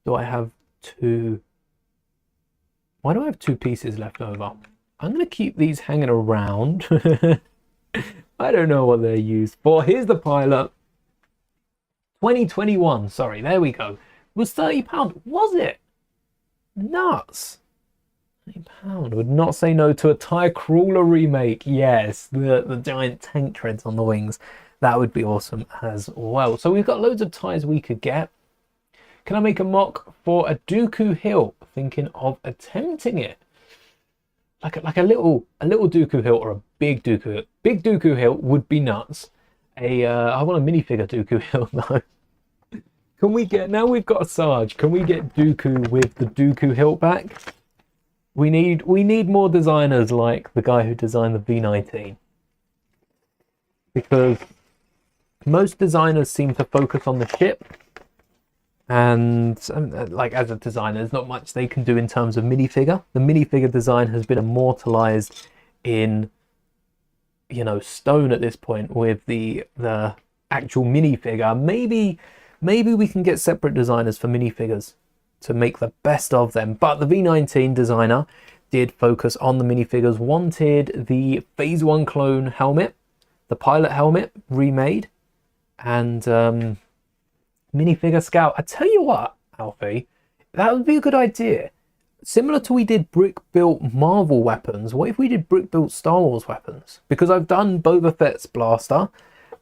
do I have two? Why do I have two pieces left over? I'm gonna keep these hanging around. I don't know what they're used for. Here's the pilot. 2021, sorry, there we go. Was £30, was it? Nuts. £30. Would not say no to a TIE Crawler remake. Yes, the giant tank treads on the wings. That would be awesome as well. So we've got loads of ties we could get. Can I make a mock for a Dooku Hill? Thinking of attempting it. Like a little Dooku Hill or a big Dooku Hill. Big Dooku Hill would be nuts. I want a minifigure Dooku Hill though. Can we get, now we've got a Sarge, can we get Dooku with the Dooku hilt back? We need more designers like the guy who designed the V19. Because most designers seem to focus on the ship. And like as a designer, there's not much they can do in terms of minifigure. The minifigure design has been immortalized in, you know, stone at this point with the actual minifigure. Maybe we can get separate designers for minifigures to make the best of them. But the V19 designer did focus on the minifigures, wanted the Phase 1 clone helmet, the pilot helmet remade, and minifigure Scout. I tell you what, Alfie, that would be a good idea. Similar to we did brick-built Marvel weapons, what if we did brick-built Star Wars weapons? Because I've done Boba Fett's blaster,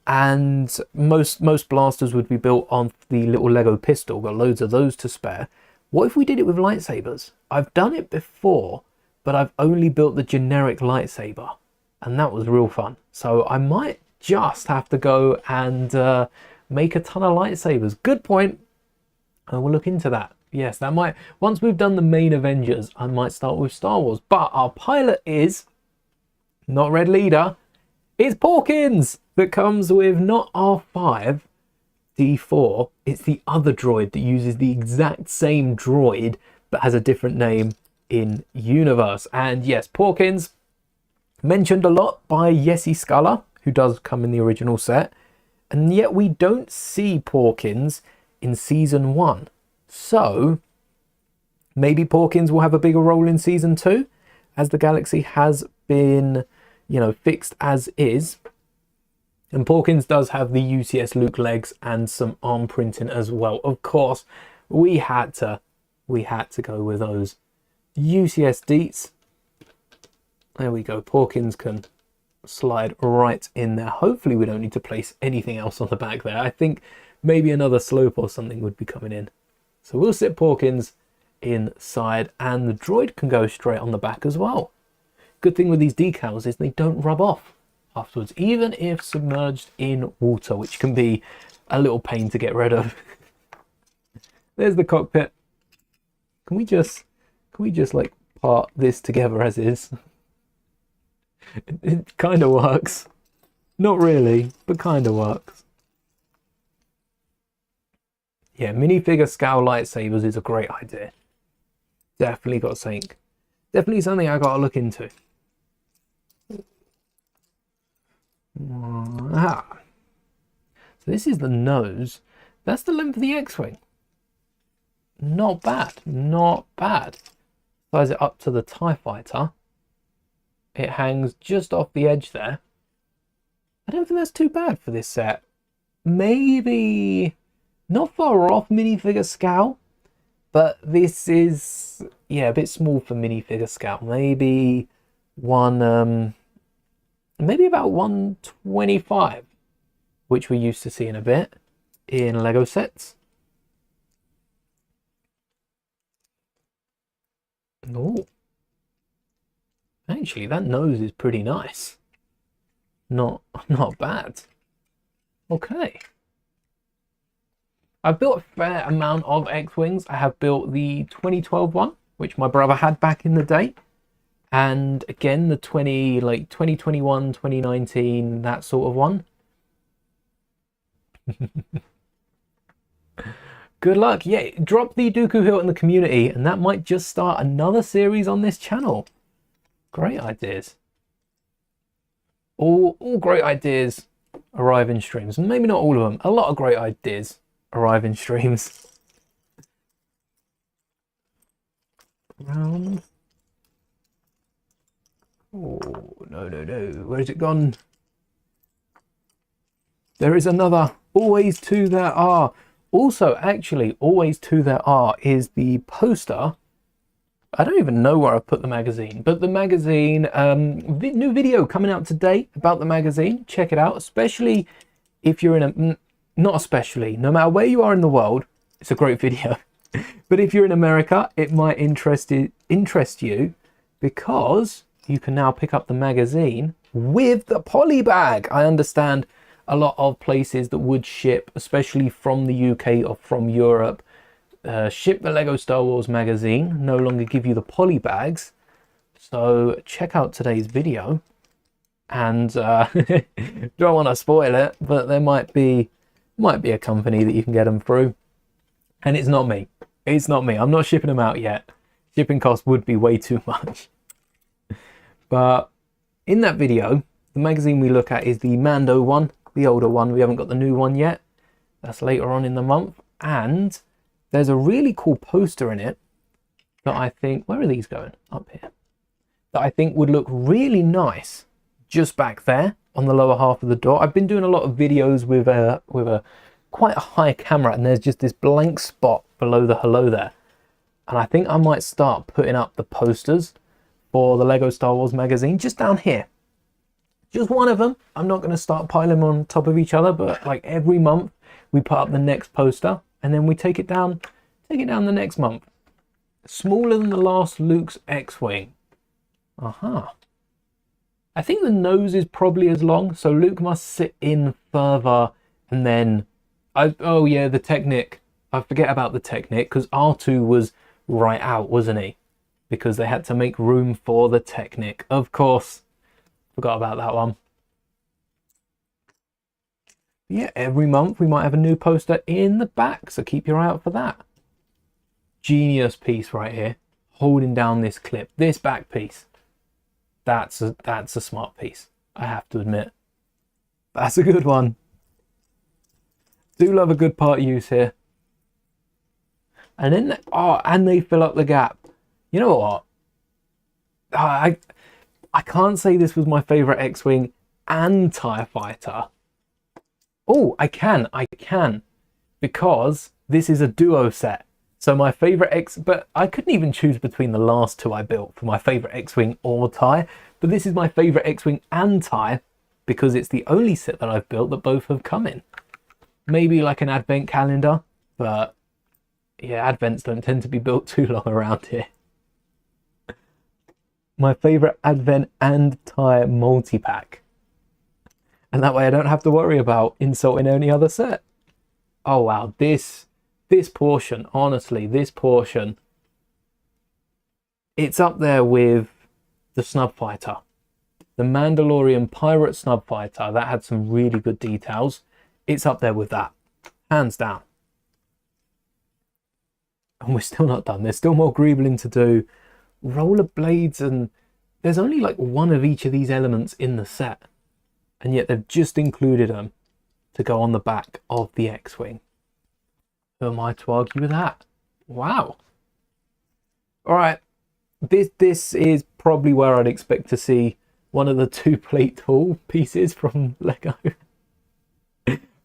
and most blasters would be built on the little Lego pistol. Got loads of those to spare. What if we did it with lightsabers? I've done it before, but I've only built the generic lightsaber, and that was real fun. So I might just have to go and make a ton of lightsabers. Good point. I will look into that. Yes, that might, once we've done the main Avengers, I might start with Star Wars. But our pilot is not Red Leader. It's Porkins, that comes with not R5 D4. It's the other droid that uses the exact same droid but has a different name in universe. And yes, Porkins, mentioned a lot by Yesy Sculler, who does come in the original set, and yet we don't see Porkins in season 1. So maybe Porkins will have a bigger role in season 2, as the galaxy has been, you know, fixed as is. And Porkins does have the UCS Luke legs and some arm printing as well. Of course, we had to go with those UCS deets. There we go. Porkins can slide right in there. Hopefully we don't need to place anything else on the back there. I think maybe another slope or something would be coming in. So we'll sit Porkins inside, and the droid can go straight on the back as well. Good thing with these decals is they don't rub off afterwards, even if submerged in water, which can be a little pain to get rid of. There's the cockpit. Can we just like part this together as is? It kind of works. Not really, but kind of works. Yeah, minifigure scale lightsabers is a great idea. Definitely got something. Definitely something I got to look into. Ah. So this is the nose. That's the length of the X-Wing. Not bad, not bad. Size it up to the TIE Fighter. It hangs just off the edge there. I don't think that's too bad for this set. Maybe not far off minifigure scale, But this is, yeah, a bit small for minifigure scale. Maybe maybe about 125, which we're used to seeing a bit in Lego sets. Oh, actually, that nose is pretty nice. Not bad. Okay. I've built a fair amount of X-Wings. I have built the 2012 one, which my brother had back in the day. And again, the 2021, 2019, that sort of one. Good luck. Yeah, drop the Dooku Hill in the community, and that might just start another series on this channel. Great ideas. All great ideas arrive in streams. Maybe not all of them. A lot of great ideas arrive in streams. Round. Oh, no. Where's it gone? There is another. Always two there are. Also, actually, always two there are is the poster. I don't even know where I put the magazine, but the magazine, new video coming out today about the magazine. Check it out, especially if you're in a, not especially, no matter where you are in the world, it's a great video. But if you're in America, it might interest you because you can now pick up the magazine with the poly bag. I understand a lot of places that would ship, especially from the UK or from Europe, ship the Lego Star Wars magazine, no longer give you the poly bags. So check out today's video. And don't want to spoil it, but there might be a company that you can get them through. And it's not me. It's not me. I'm not shipping them out yet. Shipping costs would be way too much. But in that video, the magazine we look at is the Mando one, the older one. We haven't got the new one yet. That's later on in the month. And there's a really cool poster in it that I think, where are these going? Up here. That I think would look really nice just back there on the lower half of the door. I've been doing a lot of videos with a quite a high camera, and there's just this blank spot below the hello there. And I think I might start putting up the posters for the Lego Star Wars magazine just down here. Just one of them. I'm not going to start piling them on top of each other, but like every month we put up the next poster and then we take it down the next month. Smaller than the last Luke's X-Wing. Aha. I think the nose is probably as long, so Luke must sit in further, and then oh yeah, the Technic. I forget about the Technic because R2 was right out, wasn't he? Because they had to make room for the Technic. Of course. Forgot about that one. Yeah, every month we might have a new poster in the back, so keep your eye out for that. Genius piece right here, holding down this clip, this back piece. That's a smart piece, I have to admit. That's a good one. Do love a good part use here. And then, and they fill up the gap. You know what? I can't say this was my favorite X-Wing and TIE Fighter. Oh, I can, because this is a duo set. So my favorite but I couldn't even choose between the last two I built for my favorite X-Wing or TIE, but this is my favorite X-Wing and TIE because it's the only set that I've built that both have come in. Maybe like an advent calendar, but yeah, advents don't tend to be built too long around here. My favorite advent and TIE multi-pack. And that way I don't have to worry about insulting any other set. Oh wow, this portion, honestly, this portion, it's up there with the Snub Fighter. The Mandalorian Pirate Snub Fighter, that had some really good details. It's up there with that, hands down. And we're still not done. There's still more greebling to do. Rollerblades, and there's only like one of each of these elements in the set. And yet they've just included them to go on the back of the X-Wing. Who am I to argue with that? Wow. All right. This is probably where I'd expect to see one of the two plate tool pieces from Lego.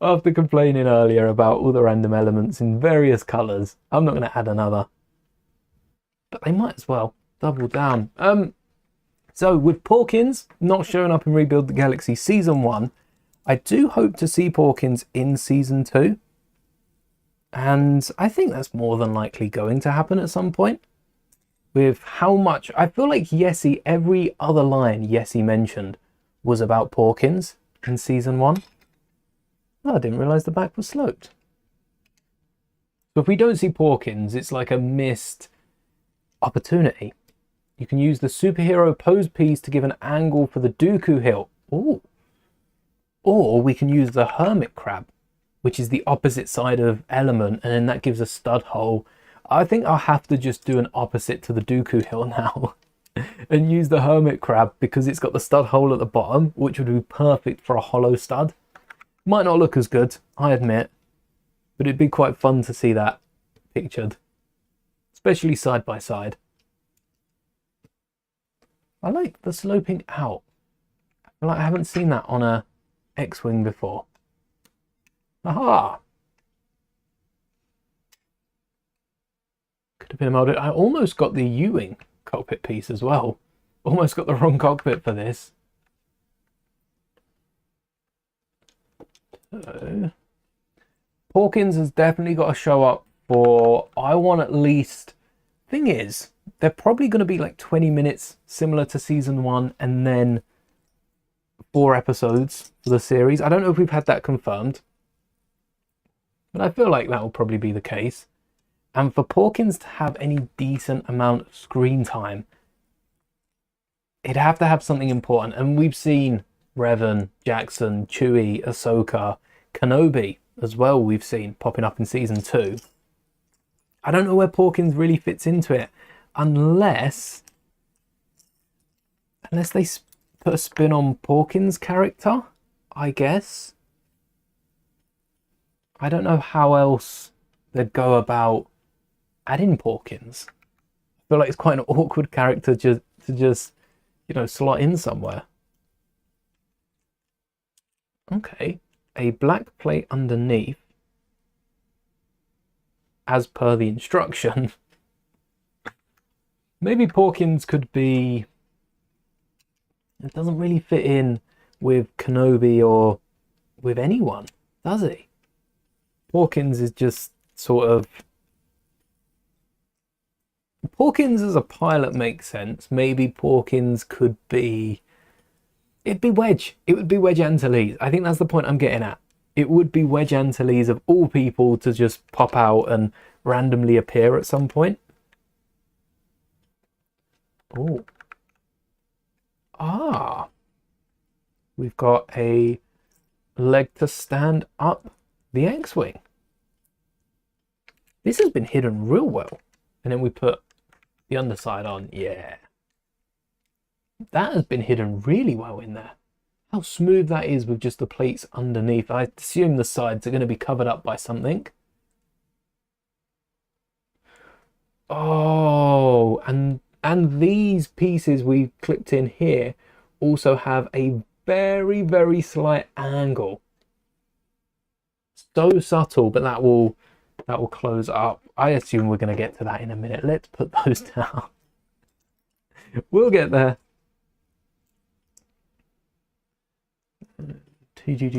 After complaining earlier about all the random elements in various colours, I'm not going to add another. but they might as well double down. So with Porkins not showing up in Rebuild the Galaxy Season 1, I do hope to see Porkins in Season 2. And I think that's more than likely going to happen at some point. With how much... I feel like Yessie, every other line Yessie mentioned was about Porkins in Season 1. Oh, I didn't realise the back was sloped. So if we don't see Porkins, it's like a missed opportunity. You can use the superhero pose piece to give an angle for the Dooku hilt. Ooh. Or we can use the hermit crab, which is the opposite side of element, and then that gives a stud hole. I think I'll have to just do an opposite to the Dooku hilt now and use the hermit crab because it's got the stud hole at the bottom, which would be perfect for a hollow stud. Might not look as good, I admit, but it'd be quite fun to see that pictured, especially side by side. I like the sloping out. I feel like I haven't seen that on a X-Wing before. Aha! Could have been a molded. I almost got the U-Wing cockpit piece as well. Almost got the wrong cockpit for this. So, Porkins has definitely got to show up for, I want at least, thing is, they're probably going to be like 20 minutes similar to Season 1 and then 4 episodes for the series. I don't know if we've had that confirmed, but I feel like that will probably be the case. And for Porkins to have any decent amount of screen time, it'd have to have something important. And we've seen Revan, Jackson, Chewie, Ahsoka, Kenobi as well, we've seen popping up in Season 2. I don't know where Porkins really fits into it, unless they put a spin on Porkins' character, I guess. I don't know how else they'd go about adding Porkins. I feel like it's quite an awkward character to just, you know, slot in somewhere. Okay, a black plate underneath, as per the instruction. Maybe Porkins could be... It doesn't really fit in with Kenobi or with anyone, does he? Porkins is just sort of... Porkins as a pilot makes sense. Maybe Porkins could be... It'd be Wedge. It would be Wedge Antilles. I think that's the point I'm getting at. It would be Wedge Antilles of all people to just pop out and randomly appear at some point. Oh. Ah. We've got a leg to stand up the X-Wing. This has been hidden real well. And then we put the underside on. Yeah. That has been hidden really well in there. How smooth that is with just the plates underneath. I assume the sides are going to be covered up by something. Oh, and these pieces we clipped in here also have a very, very slight angle. So subtle, but that will close up. I assume we're going to get to that in a minute. Let's put those down. We'll get there. If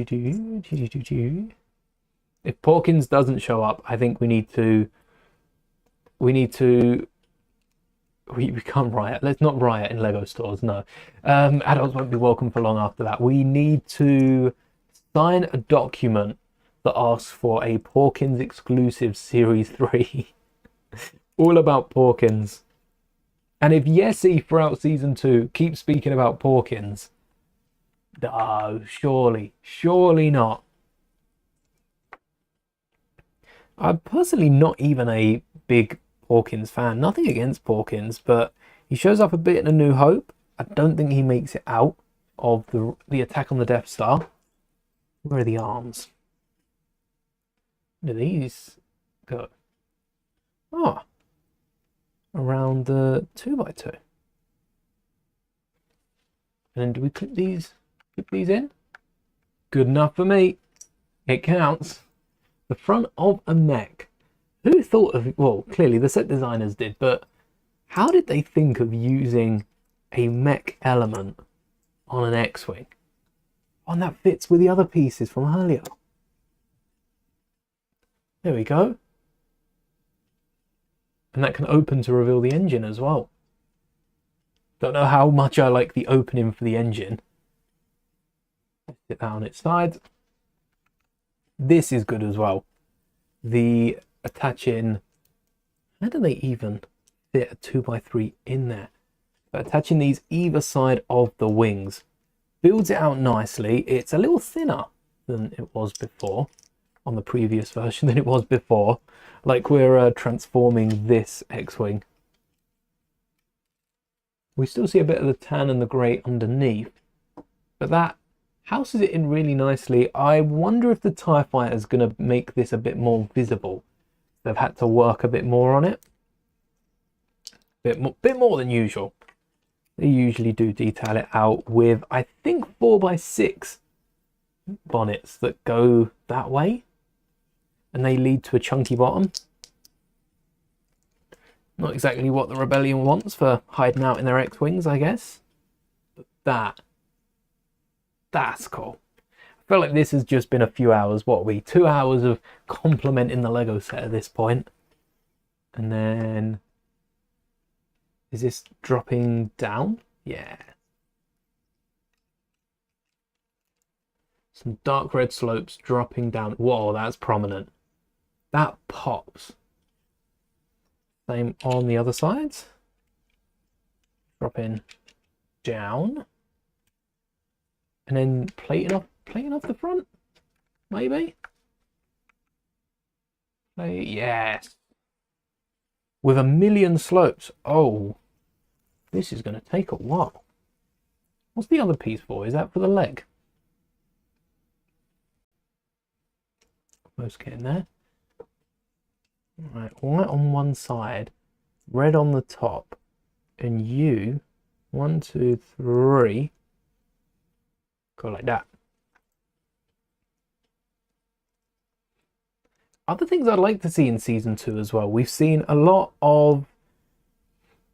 Porkins doesn't show up, I think we can't riot. Let's not riot in Lego stores, no. Adults won't be welcome for long after that. We need to sign a document that asks for a Porkins exclusive Series 3. All about Porkins. And if Yessie throughout Season 2 keeps speaking about Porkins, no, surely not. I'm personally not even a big Porkins fan. Nothing against Porkins, but he shows up a bit in A New Hope. I don't think he makes it out of the attack on the Death Star. Where are the arms? Where do these go? Ah, around the 2x2. And then do we clip these in? Good enough for me. It counts. The front of a mech. Who thought of it? Well, clearly the set designers did, but How did they think of using a mech element on an X-Wing? And that fits with the other pieces from earlier. There we go. And that can open to reveal the engine as well. Don't know how much I like the opening for the engine. Let's sit that on its side. This is good as well. The attaching... How do they even fit a 2x3 in there? But attaching these either side of the wings builds it out nicely. It's a little thinner than it was before, on the previous version than it was before. Like we're transforming this X-Wing. We still see a bit of the tan and the grey underneath, but that houses it in really nicely. I wonder if the TIE Fighter is going to make this a bit more visible. They've had to work a bit more on it. Bit more than usual. They usually do detail it out with, I think, 4x6 bonnets that go that way. And they lead to a chunky bottom. Not exactly what the Rebellion wants for hiding out in their X-Wings, I guess. But that's cool. I feel like this has just been a few hours. What are we? 2 hours of complimenting the Lego set at this point. And then... Is this dropping down? Yeah. Some dark red slopes dropping down. Whoa, that's prominent. That pops. Same on the other sides. Dropping down. And then plating off the front. Maybe. Yes. With a million slopes. Oh, this is going to take a while. What's the other piece for? Is that for the leg? Almost getting there. Right, white on one side, red on the top, and you, 1, 2, 3, go like that. Other things I'd like to see in season 2 as well. We've seen the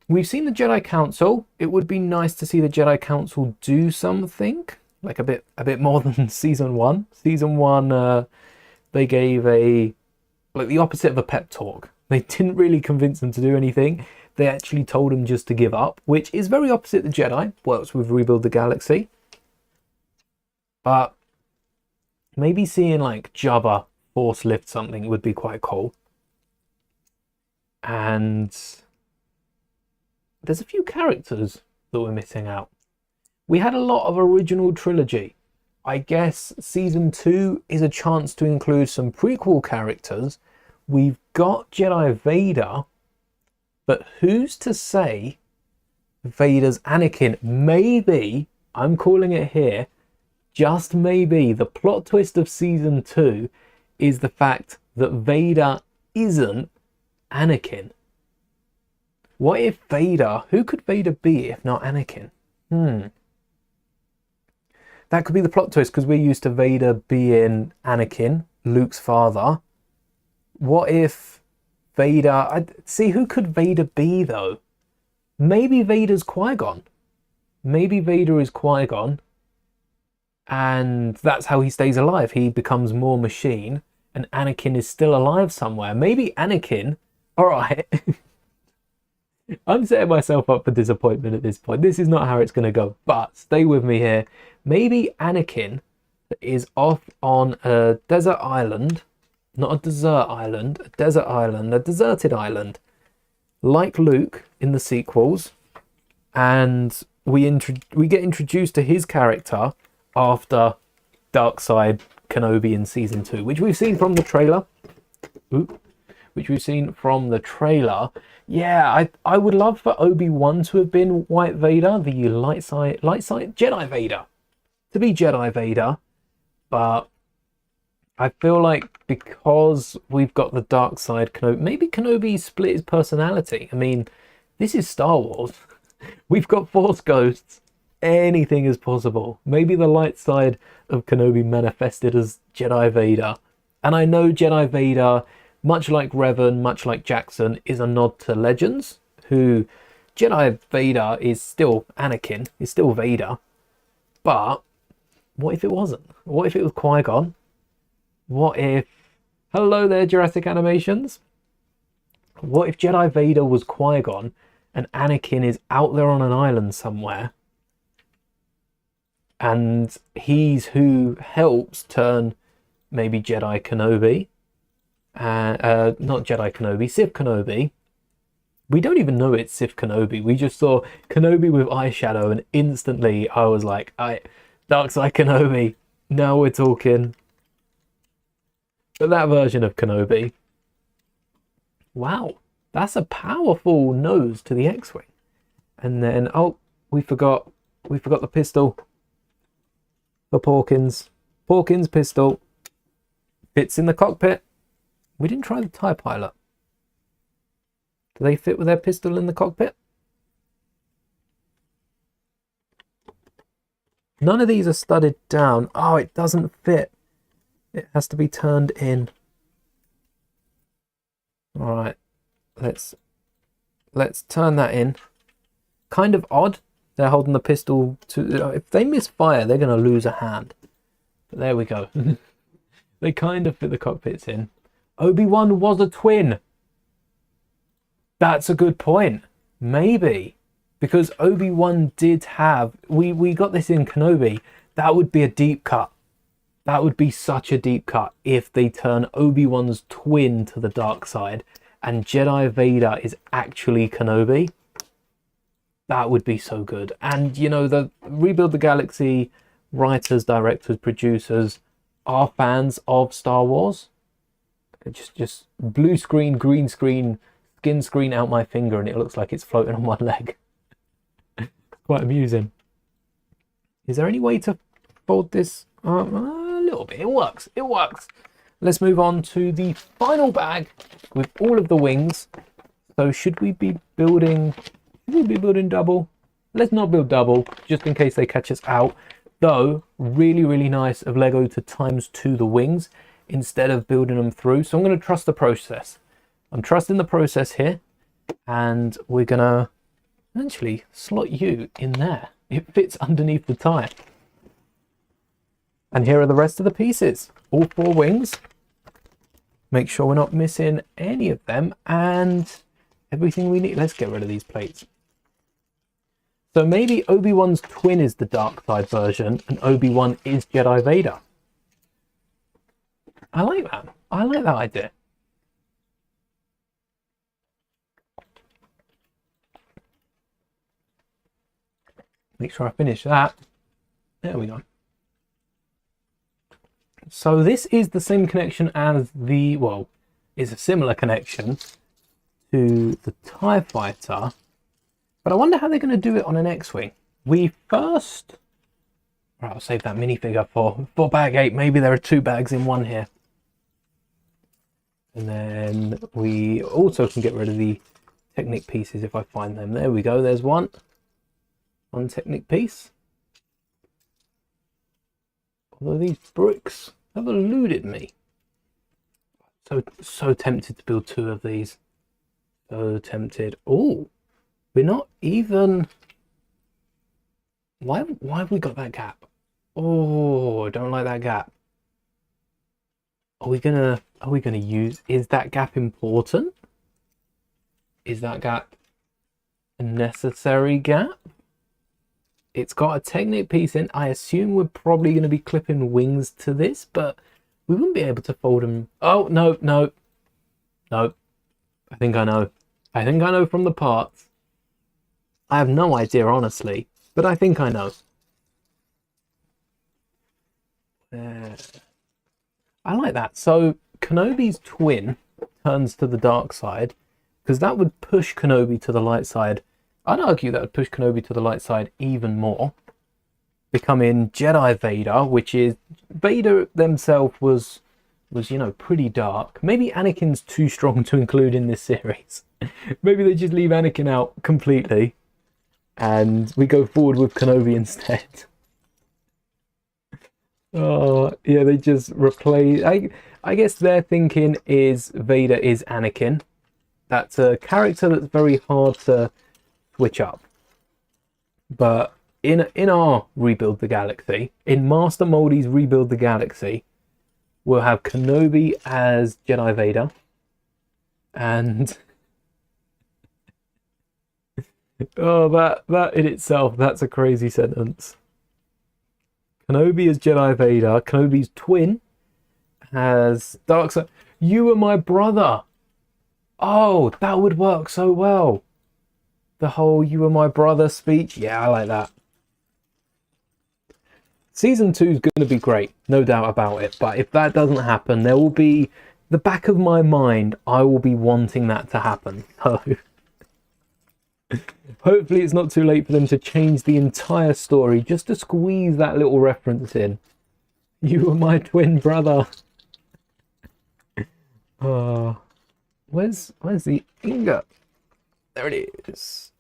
Jedi Council. It would be nice to see the Jedi Council do something like a bit more than season 1. Season 1, they gave like the opposite of a pep talk. They didn't really convince them to do anything. They actually told them just to give up, which is very opposite the Jedi. Works with Rebuild the Galaxy. But maybe seeing like Jabba force lift something would be quite cool. And there's a few characters that we're missing out. We had a lot of original trilogy. I guess season 2 is a chance to include some prequel characters. We've got Jedi Vader, but who's to say Vader's Anakin? Maybe, I'm calling it here, just maybe the plot twist of season 2 is the fact that Vader isn't Anakin. What if Vader, who could Vader be if not Anakin? That could be the plot twist, because we're used to Vader being Anakin, Luke's father. What if Vader... See, who could Vader be, though? Maybe Vader's Qui-Gon. Maybe Vader is Qui-Gon, and that's how he stays alive. He becomes more machine, and Anakin is still alive somewhere. Maybe Anakin... Alright. I'm setting myself up for disappointment at this point. This is not how it's going to go, but stay with me here. Maybe Anakin is off on a desert island, not a desert island, a desert island, a deserted island, like Luke in the sequels, and we get introduced to his character after Darkside Kenobi in season 2, which we've seen from the trailer. Yeah, I would love for Obi-Wan to have been White Vader, the light side Jedi Vader, to be Jedi Vader, but I feel like because we've got the dark side Kenobi, maybe Kenobi split his personality. I mean, this is Star Wars. We've got Force ghosts. Anything is possible. Maybe the light side of Kenobi manifested as Jedi Vader. And I know Jedi Vader, much like Revan, much like Jackson, is a nod to Legends, who Jedi Vader is still Anakin, is still Vader, but what if it wasn't? What if it was Qui-Gon? What if... Hello there, Jurassic Animations. What if Jedi Vader was Qui-Gon and Anakin is out there on an island somewhere and he's who helps turn maybe Jedi Kenobi, not Jedi Kenobi, Sith Kenobi. We don't even know it's Sith Kenobi. We just saw Kenobi with eyeshadow and instantly I was like, Dark Side Kenobi, now we're talking. But that version of Kenobi, wow, that's a powerful nose to the X-Wing. And then, oh, we forgot the pistol for Porkins. Porkins pistol fits in the cockpit. We didn't try the TIE Pilot. Do they fit with their pistol in the cockpit? None of these are studded down. Oh, it doesn't fit. It has to be turned in. All right, let's turn that in. Kind of odd. They're holding the pistol to... If they misfire, they're going to lose a hand. But there we go. They kind of fit the cockpits in. Obi-Wan was a twin. That's a good point. Maybe. Because Obi-Wan did have... We got this in Kenobi. That would be a deep cut. That would be such a deep cut if they turn Obi-Wan's twin to the dark side and Jedi Vader is actually Kenobi. That would be so good. And, you know, the Rebuild the Galaxy writers, directors, producers are fans of Star Wars. Just blue screen, green screen, skin screen out my finger and it looks like it's floating on one leg. Quite amusing. Is there any way to fold this up? A little bit. It works. It works. Let's move on to the final bag with all of the wings. So should we be building double? Let's not build double just in case they catch us out. Though really, really nice of Lego to ×2 the wings instead of building them through. So I'm going to trust the process. I'm trusting the process here, and we're going to actually slot you in there. It fits underneath the tire. And here are the rest of the pieces. All 4 wings. Make sure we're not missing any of them and everything we need. Let's get rid of these plates. So maybe Obi-Wan's twin is the dark side version and Obi-Wan is Jedi Vader. I like that. I like that idea. Make sure I finish that. There we go. So this is the same connection as the, well, it's a similar connection to the TIE Fighter. But I wonder how they're going to do it on an X-Wing. We first... Right, I'll save that minifigure for bag 8. Maybe there are 2 bags in one here. And then we also can get rid of the Technic pieces if I find them. There we go. There's one. One Technic piece. Although these bricks have eluded me. So tempted to build 2 of these. So tempted. Oh, we're not even... Why have we got that gap? Oh, I don't like that gap. Are we gonna use... Is that gap important? Is that gap a necessary gap? It's got a Technic piece in. I assume we're probably going to be clipping wings to this, but we wouldn't be able to fold them. Oh, no. I think I know. I think I know from the parts. I have no idea, honestly, but I think I know. I like that. So Kenobi's twin turns to the dark side because that would push Kenobi to the light side. I'd argue that would push Kenobi to the light side even more, becoming Jedi Vader, which is... Vader themselves was you know, pretty dark. Maybe Anakin's too strong to include in this series. Maybe they just leave Anakin out completely and we go forward with Kenobi instead. Oh, yeah, they just replace... I guess their thinking is Vader is Anakin. That's a character that's very hard to switch up. But in our Rebuild the Galaxy, in Master Mouldie's Rebuild the Galaxy, we'll have Kenobi as Jedi Vader. And oh, that in itself, that's a crazy sentence. Kenobi as Jedi Vader. Kenobi's twin has Darkseid. You were my brother. Oh, that would work so well. The whole "you were my brother" speech. Yeah, I like that. Season 2 is going to be great, no doubt about it. But if that doesn't happen, there will be the back of my mind. I will be wanting that to happen. So hopefully, it's not too late for them to change the entire story just to squeeze that little reference in. You were my twin brother. Where's the ingot? There it is.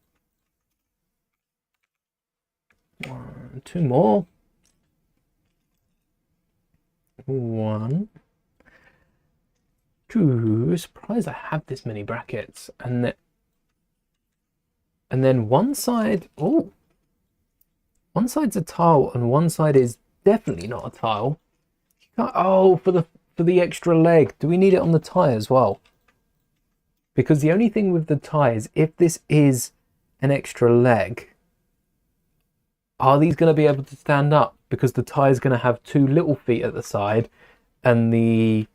1, 2 more. 1, 2. Surprised I have this many brackets. And then one side. Oh, one side's a tile, and one side is definitely not a tile. Oh, for the extra leg. Do we need it on the tie as well? Because the only thing with the tie is, if this is an extra leg, are these going to be able to stand up? Because the tie is going to have 2 little feet at the side, and the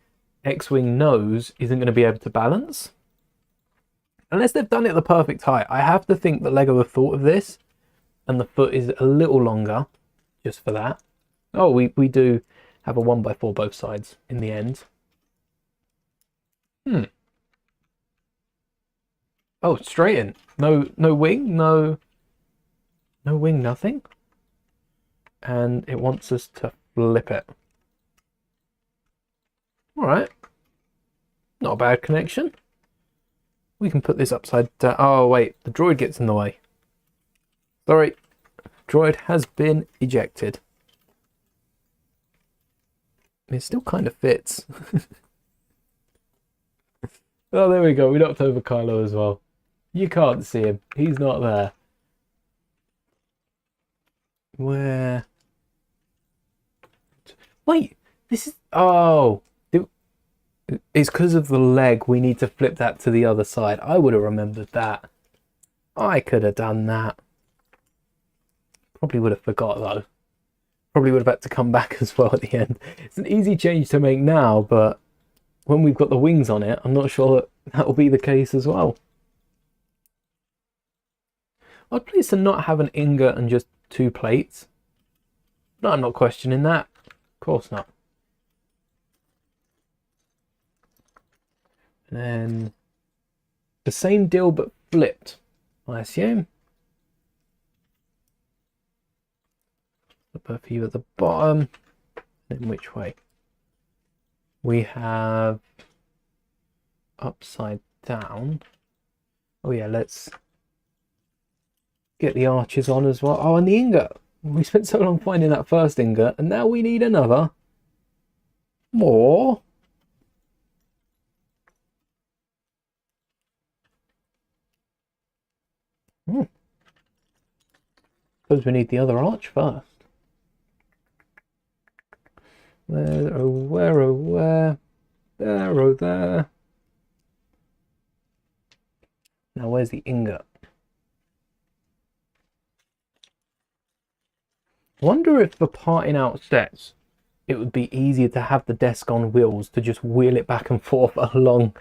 X-Wing nose isn't going to be able to balance. Unless they've done it the perfect height. I have to think that LEGO have thought of this, and the foot is a little longer, just for that. Oh, we do have a 1x4 both sides in the end. Oh, straight in. No wing, no wing, nothing. And it wants us to flip it. All right. Not a bad connection. We can put this upside down. Oh, wait. The droid gets in the way. Sorry. Droid has been ejected. It still kind of fits. Oh, there we go. We knocked over Kylo as well. You can't see him. He's not there. Where? Wait. This is... Oh. It's because of the leg. We need to flip that to the other side. I would have remembered that. I could have done that. Probably would have forgot though. Probably would have had to come back as well at the end. It's an easy change to make now, but when we've got the wings on it, I'm not sure that will be the case as well. I'd pleased to not have an ingot and just 2 plates. No, I'm not questioning that. Of course not. And then the same deal but flipped, I assume. Put both of you at the bottom. Then which way? We have upside down. Oh yeah, let's get the arches on as well. Oh, and the ingot. We spent so long finding that first ingot, and now we need another. More. Suppose we need the other arch first. Where, oh where, oh where. There, oh there. Now where's the ingot? I wonder if for parting out sets, it would be easier to have the desk on wheels to just wheel it back and forth along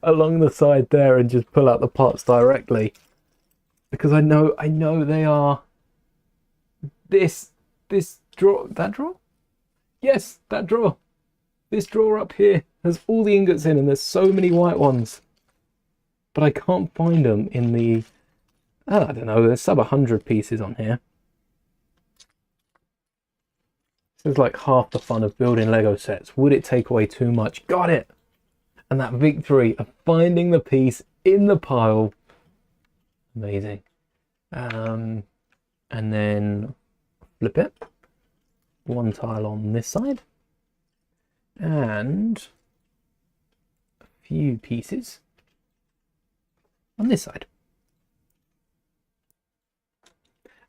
along the side there and just pull out the parts directly. Because I know they are this drawer, that drawer? Yes, that drawer. This drawer up here has all the ingots in, and there's so many white ones. But I can't find them in the, I don't know, there's sub 100 pieces on here. This is like half the fun of building Lego sets. Would it take away too much? Got it! And that victory of finding the piece in the pile. Amazing. And then flip it. 1 tile on this side. And a few pieces on this side.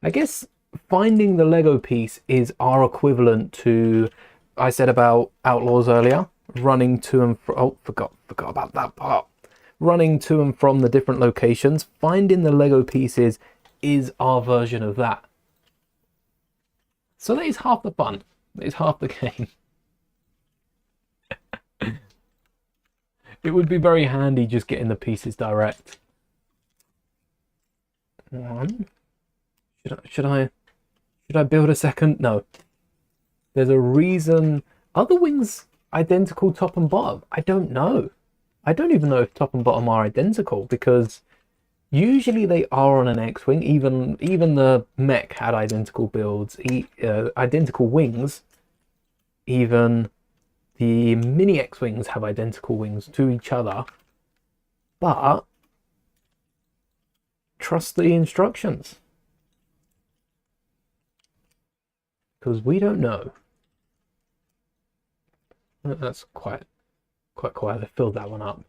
I guess finding the Lego piece is our equivalent to, I said about Outlaws earlier, running to and from, oh, forgot about that part. Running to and from the different locations, finding the Lego pieces is our version of that. So that is half the fun. That is half the game. It would be very handy just getting the pieces direct. One. Should I build a second? No. There's a reason. Are the wings identical top and bottom? I don't know. I don't even know if top and bottom are identical, because usually they are on an X-wing. Even the mech had identical builds, identical wings. Even the mini X-wings have identical wings to each other. But trust the instructions, because we don't know. That's quite quiet. I filled that one up.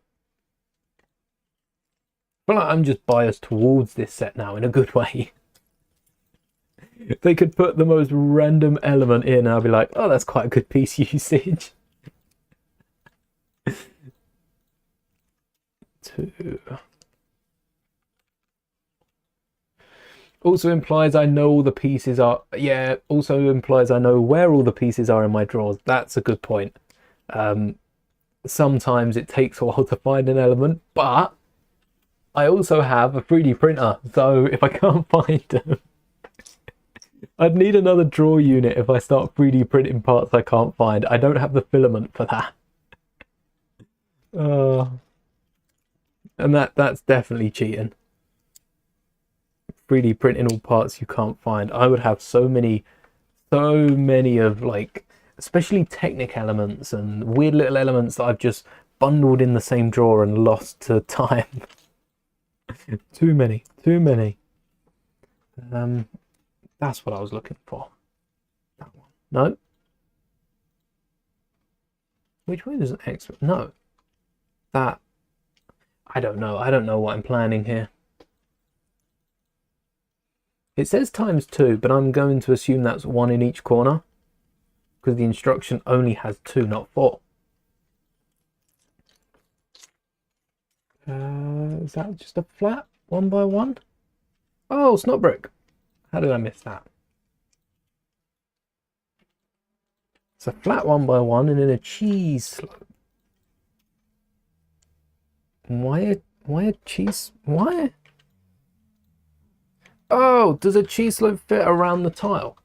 But I'm just biased towards this set now in a good way. If they could put the most random element in, I'll be like, oh, that's quite a good piece usage. 2. Also implies I know all the pieces are. Yeah, also implies I know where all the pieces are in my drawers. That's a good point. Sometimes it takes a while to find an element, but I also have a 3D printer, so if I can't find them, I'd need another drawer unit if I start 3D printing parts I can't find. I don't have the filament for that. And that's definitely cheating. 3D printing all parts you can't find. I would have so many of, like, especially Technic elements and weird little elements that I've just bundled in the same drawer and lost to time. Too many. That's what I was looking for. That one. No. Which way does an X? No. That. I don't know. I don't know what I'm planning here. It says ×2, but I'm going to assume that's 1 in each corner, because the instruction only has 2, not 4. Is that just a flat 1x1? Oh, snot brick. How did I miss that? It's a flat 1x1 and then a cheese slope. Why a cheese? Why? Oh, does a cheese slope fit around the tile?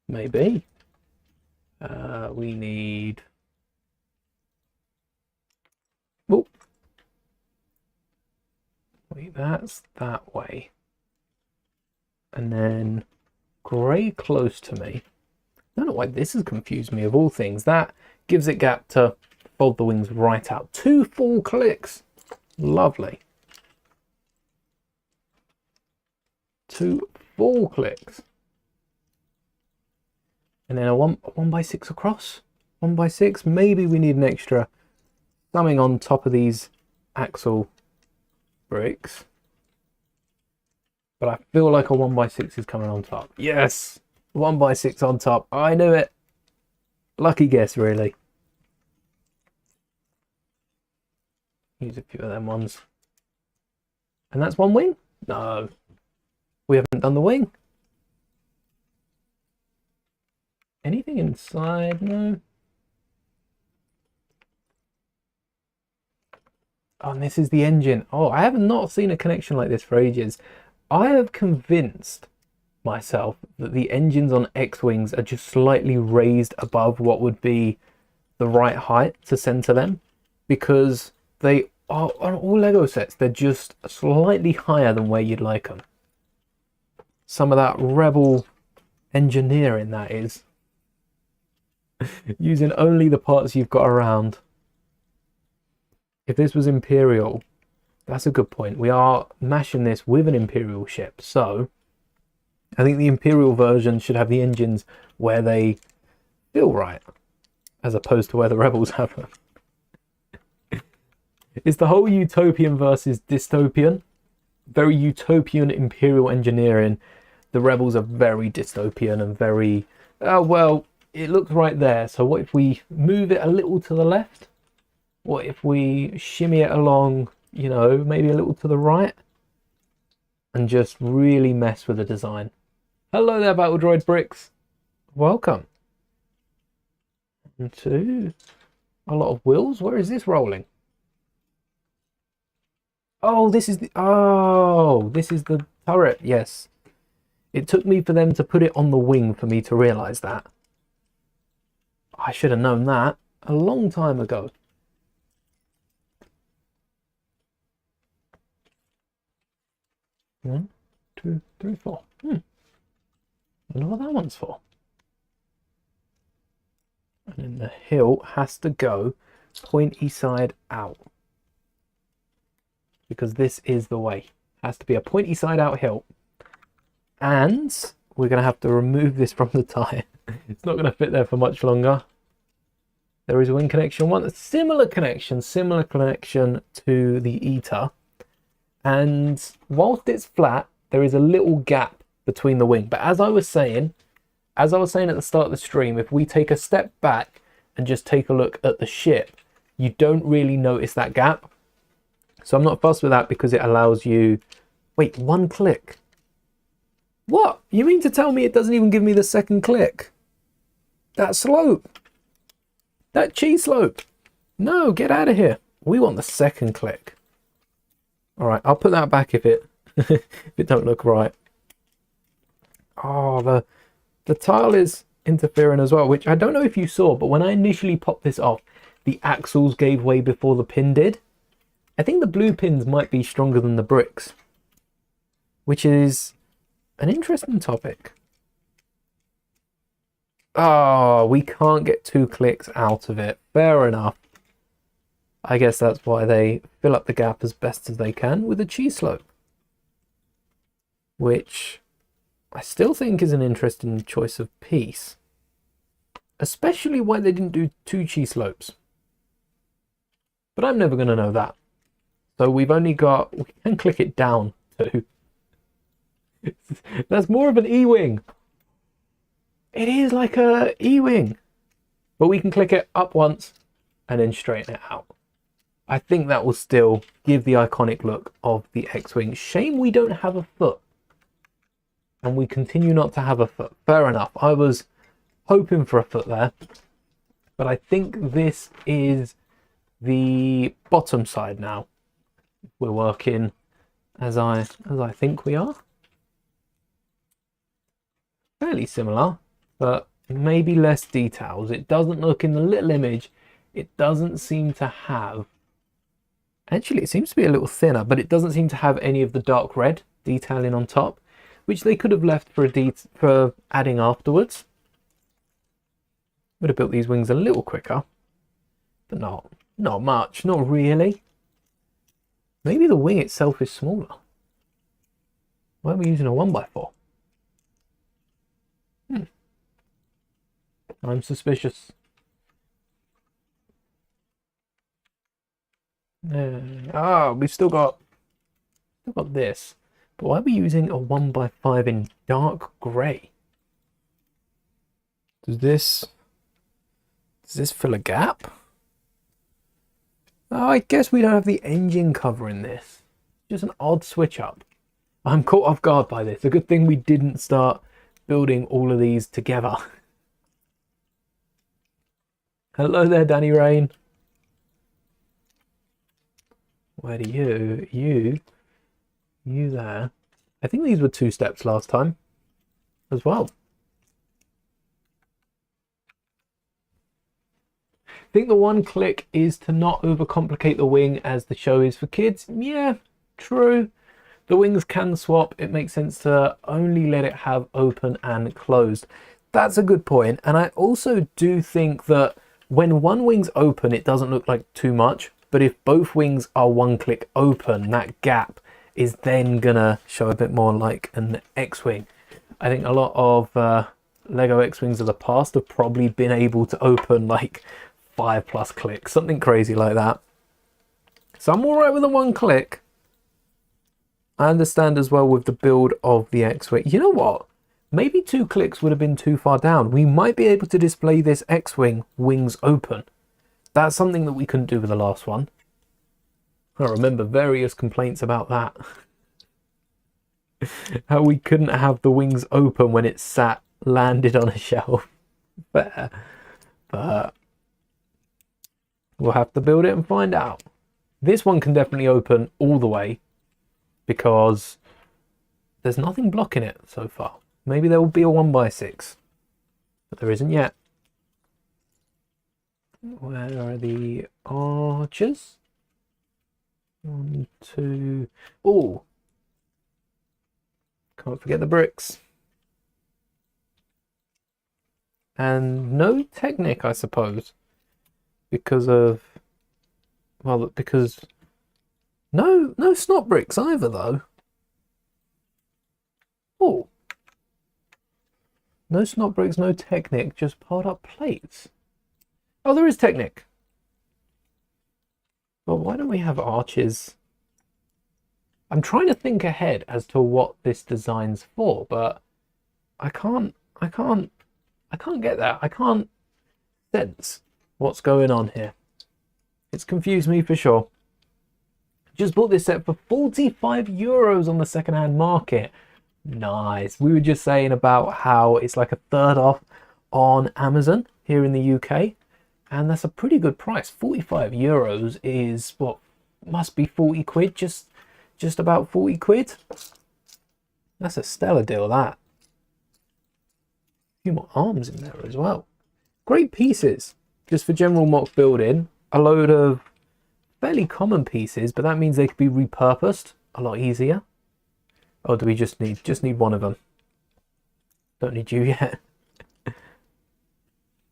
Maybe. We need. Oh. Wait, that's that way. And then grey close to me. I don't know why this has confused me of all things. That gives it gap to fold the wings right out. 2 full clicks. Lovely. 2 full clicks. And then a 1x6 across. 1x6. Maybe we need an extra something on top of these axle bricks. But I feel like a 1x6 is coming on top. Yes! 1x6 on top. I knew it. Lucky guess, really. Use a few of them ones. And that's 1 wing? No. We haven't done the wing. Anything inside? No. Oh, and this is the engine. Oh, I have not seen a connection like this for ages. I have convinced myself that the engines on X-Wings are just slightly raised above what would be the right height to center them, because they are on all Lego sets. They're just slightly higher than where you'd like them. Some of that rebel engineering, that is. Using only the parts you've got around. If this was Imperial, that's a good point. We are mashing this with an Imperial ship, so I think the Imperial version should have the engines where they feel right, as opposed to where the Rebels have them. It's the whole utopian versus dystopian. very utopian imperial engineering. The rebels are very dystopian and very, well, it looks right there. So what if we move it a little to the left? What if we shimmy it along, you know, maybe a little to the right? And just really mess with the design. Hello there, Battle Droid Bricks. Welcome. To a lot of wheels. Where is this rolling? Oh, this is the turret. Yes. It took me for them to put it on the wing for me to realize that. I should have known that a long time ago. One, two, three, four. I wonder what that one's for. And then the hilt has to go pointy side out. Because this is the way. It has to be a pointy side out hilt. And we're going to have to remove this from the tyre. It's not going to fit there for much longer. There is a wing connection one. A similar connection to the Eater. And whilst it's flat, there is a little gap between the wing. But as I was saying at the start of the stream, if we take a step back and just take a look at the ship, you don't really notice that gap. So I'm not fussed with that because it allows you... Wait, one click. What? You mean to tell me it doesn't even give me the second click? That slope. That cheese slope. No, get out of here. We want the second click. All right, I'll put that back if it if it don't look right. Oh, the tile is interfering as well, which I don't know if you saw, but when I initially popped this off, the axles gave way before the pin did. I think the blue pins might be stronger than the bricks, which is an interesting topic. Oh, we can't get 2 clicks out of it. Fair enough. I guess that's why they fill up the gap as best as they can with a cheese slope, which I still think is an interesting choice of piece, especially why they didn't do 2 cheese slopes. But I'm never going to know that. So we've only got, we can click it down too. That's more of an E-wing. It is like a E-wing, but we can click it up once and then straighten it out. I think that will still give the iconic look of the X-Wing. Shame we don't have a foot. And we continue not to have a foot. Fair enough. I was hoping for a foot there. But I think this is the bottom side now. We're working as I think we are. Fairly similar, but maybe less details. It doesn't look, in the little image, it doesn't seem to have... Actually, it seems to be a little thinner, but it doesn't seem to have any of the dark red detailing on top, which they could have left for adding afterwards. Would have built these wings a little quicker, but not much, not really. Maybe the wing itself is smaller. Why are we using a 1x4? I'm suspicious. We've still got this. But why are we using a 1x5 in dark grey? Does this fill a gap? Oh, I guess we don't have the engine cover in this. Just an odd switch up. I'm caught off guard by this. A good thing we didn't start building all of these together. Hello there, Danny Rain. Where do you there? I think these were 2 steps last time as well. I think the one click is to not overcomplicate the wing as the show is for kids. Yeah, true. The wings can swap. It makes sense to only let it have open and closed. That's a good point. And I also do think that when one wing's open, it doesn't look like too much. But if both wings are 1 click open, that gap is then gonna show a bit more like an X-Wing. I think a lot of Lego X-Wings of the past have probably been able to open like 5+ clicks, something crazy like that. So I'm all right with a 1 click. I understand as well with the build of the X-Wing. You know what? Maybe 2 clicks would have been too far down. We might be able to display this X-Wing wings open. That's something that we couldn't do with the last one. I remember various complaints about that. How we couldn't have the wings open when it sat landed on a shelf. But we'll have to build it and find out. This one can definitely open all the way because there's nothing blocking it so far. Maybe there will be a 1x6, but there isn't yet. Where are the archers? 1, 2. Oh, can't forget the bricks. And no Technic, I suppose, because of, well, because no snot bricks either though. Oh, no snot bricks, no Technic, just piled up plates. Oh, there is Technic. Well, why don't we have arches? I'm trying to think ahead as to what this design's for, but I can't get that. I can't sense what's going on here. It's confused me for sure. Just bought this set for €45 on the secondhand market. Nice. We were just saying about how it's like a third off on Amazon here in the UK, and that's a pretty good price. €45 is what must be 40 quid, just about 40 quid. That's a stellar deal, that. A few more arms in there as well. Great pieces, just for general mock building. A load of fairly common pieces, but that means they could be repurposed a lot easier. Oh, do we just need one of them? Don't need you yet.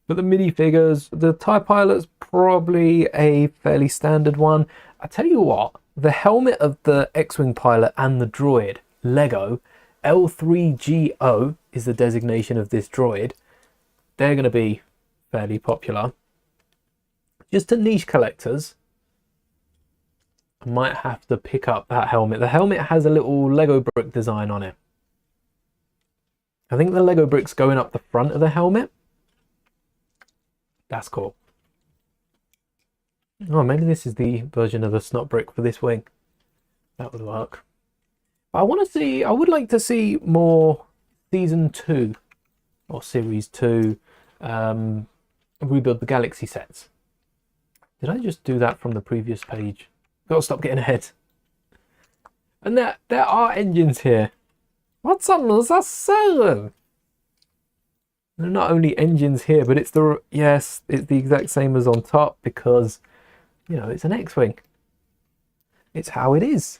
But the minifigures, the TIE Pilot's probably a fairly standard one. I tell you what, the helmet of the X-Wing pilot and the droid, Lego, L3GO is the designation of this droid. They're going to be fairly popular. Just to niche collectors, I might have to pick up that helmet. The helmet has a little Lego brick design on it. I think the Lego brick's going up the front of the helmet. That's cool. Oh, maybe this is the version of the snot brick for this wing. That would work. But I would like to see more Season 2 or Series 2 Rebuild the Galaxy sets. Did I just do that from the previous page? Gotta stop getting ahead. And there are engines here. What's up, Mouldie? There are not only engines here, but it's the exact same as on top because, you know, it's an X-Wing. It's how it is.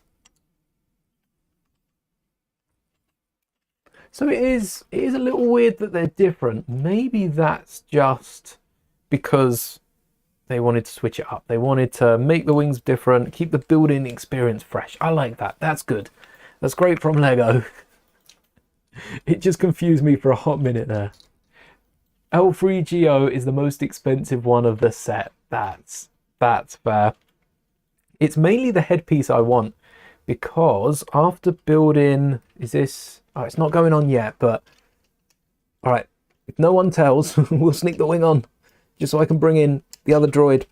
So it is a little weird that they're different. Maybe that's just because they wanted to switch it up. They wanted to make the wings different, keep the building experience fresh. I like that. That's good. That's great from Lego. It just confused me for a hot minute there. L3GO is the most expensive one of the set. That's fair. It's mainly the headpiece I want because after building, it's not going on yet, but all right, if no one tells, we'll sneak the wing on just so I can bring in the other droid.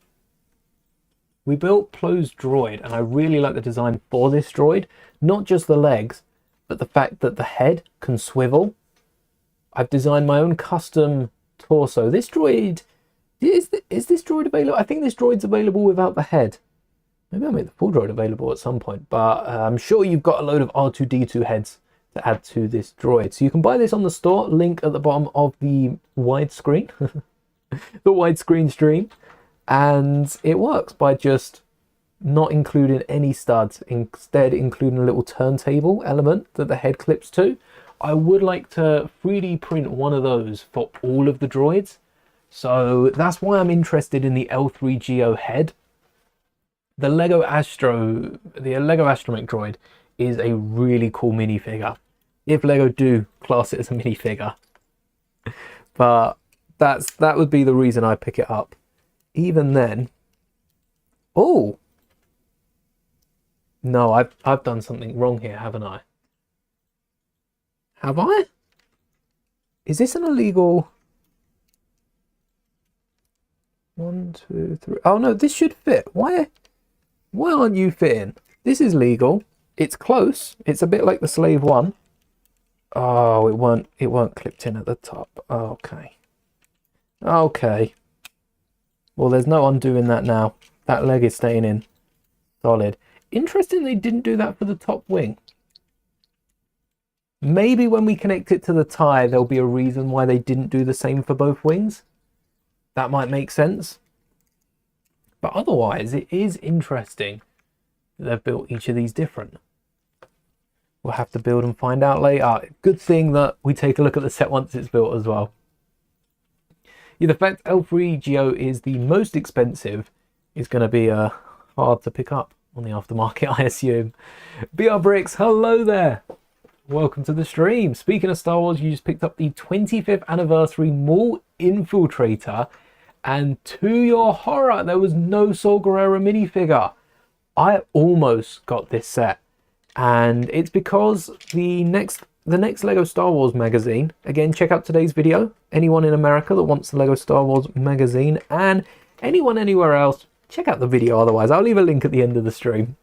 We built Plo's droid and I really like the design for this droid, not just the legs, but the fact that the head can swivel. I've designed my own custom torso. This droid, is this droid available? I think this droid's available without the head. Maybe I'll make the full droid available at some point, but I'm sure you've got a load of R2-D2 heads to add to this droid. So you can buy this on the store, link at the bottom of the widescreen, the widescreen stream, and it works by just not including any studs, instead including a little turntable element that the head clips to. I would like to 3D print one of those for all of the droids. So that's why I'm interested in the L3GO head. The Lego Astromech droid is a really cool minifigure. If Lego do class it as a minifigure. But that would be the reason I pick it up. Even then, oh, No, I've done something wrong here, haven't I? Have I? Is this an illegal? 1, 2, 3. Oh no, this should fit. Why aren't you fitting? This is legal. It's close. It's a bit like the Slave one. Oh, it weren't clipped in at the top. Okay. Okay. Well, there's no undoing that now. That leg is staying in. Solid. Interesting they didn't do that for the top wing. Maybe when we connect it to the tie, there'll be a reason why they didn't do the same for both wings. That might make sense. But otherwise, it is interesting that they've built each of these different. We'll have to build and find out later. Good thing that we take a look at the set once it's built as well. Yeah, the fact L3 Geo is the most expensive is going to be hard to pick up on the aftermarket, I assume. BR Bricks, hello there. Welcome to the stream. Speaking of Star Wars, you just picked up the 25th anniversary Maul Infiltrator, and to your horror, there was no Saw Gerrera minifigure. I almost got this set, and it's because the next Lego Star Wars magazine, again, check out today's video. Anyone in America that wants the Lego Star Wars magazine, and anyone anywhere else, check out the video otherwise. I'll leave a link at the end of the stream.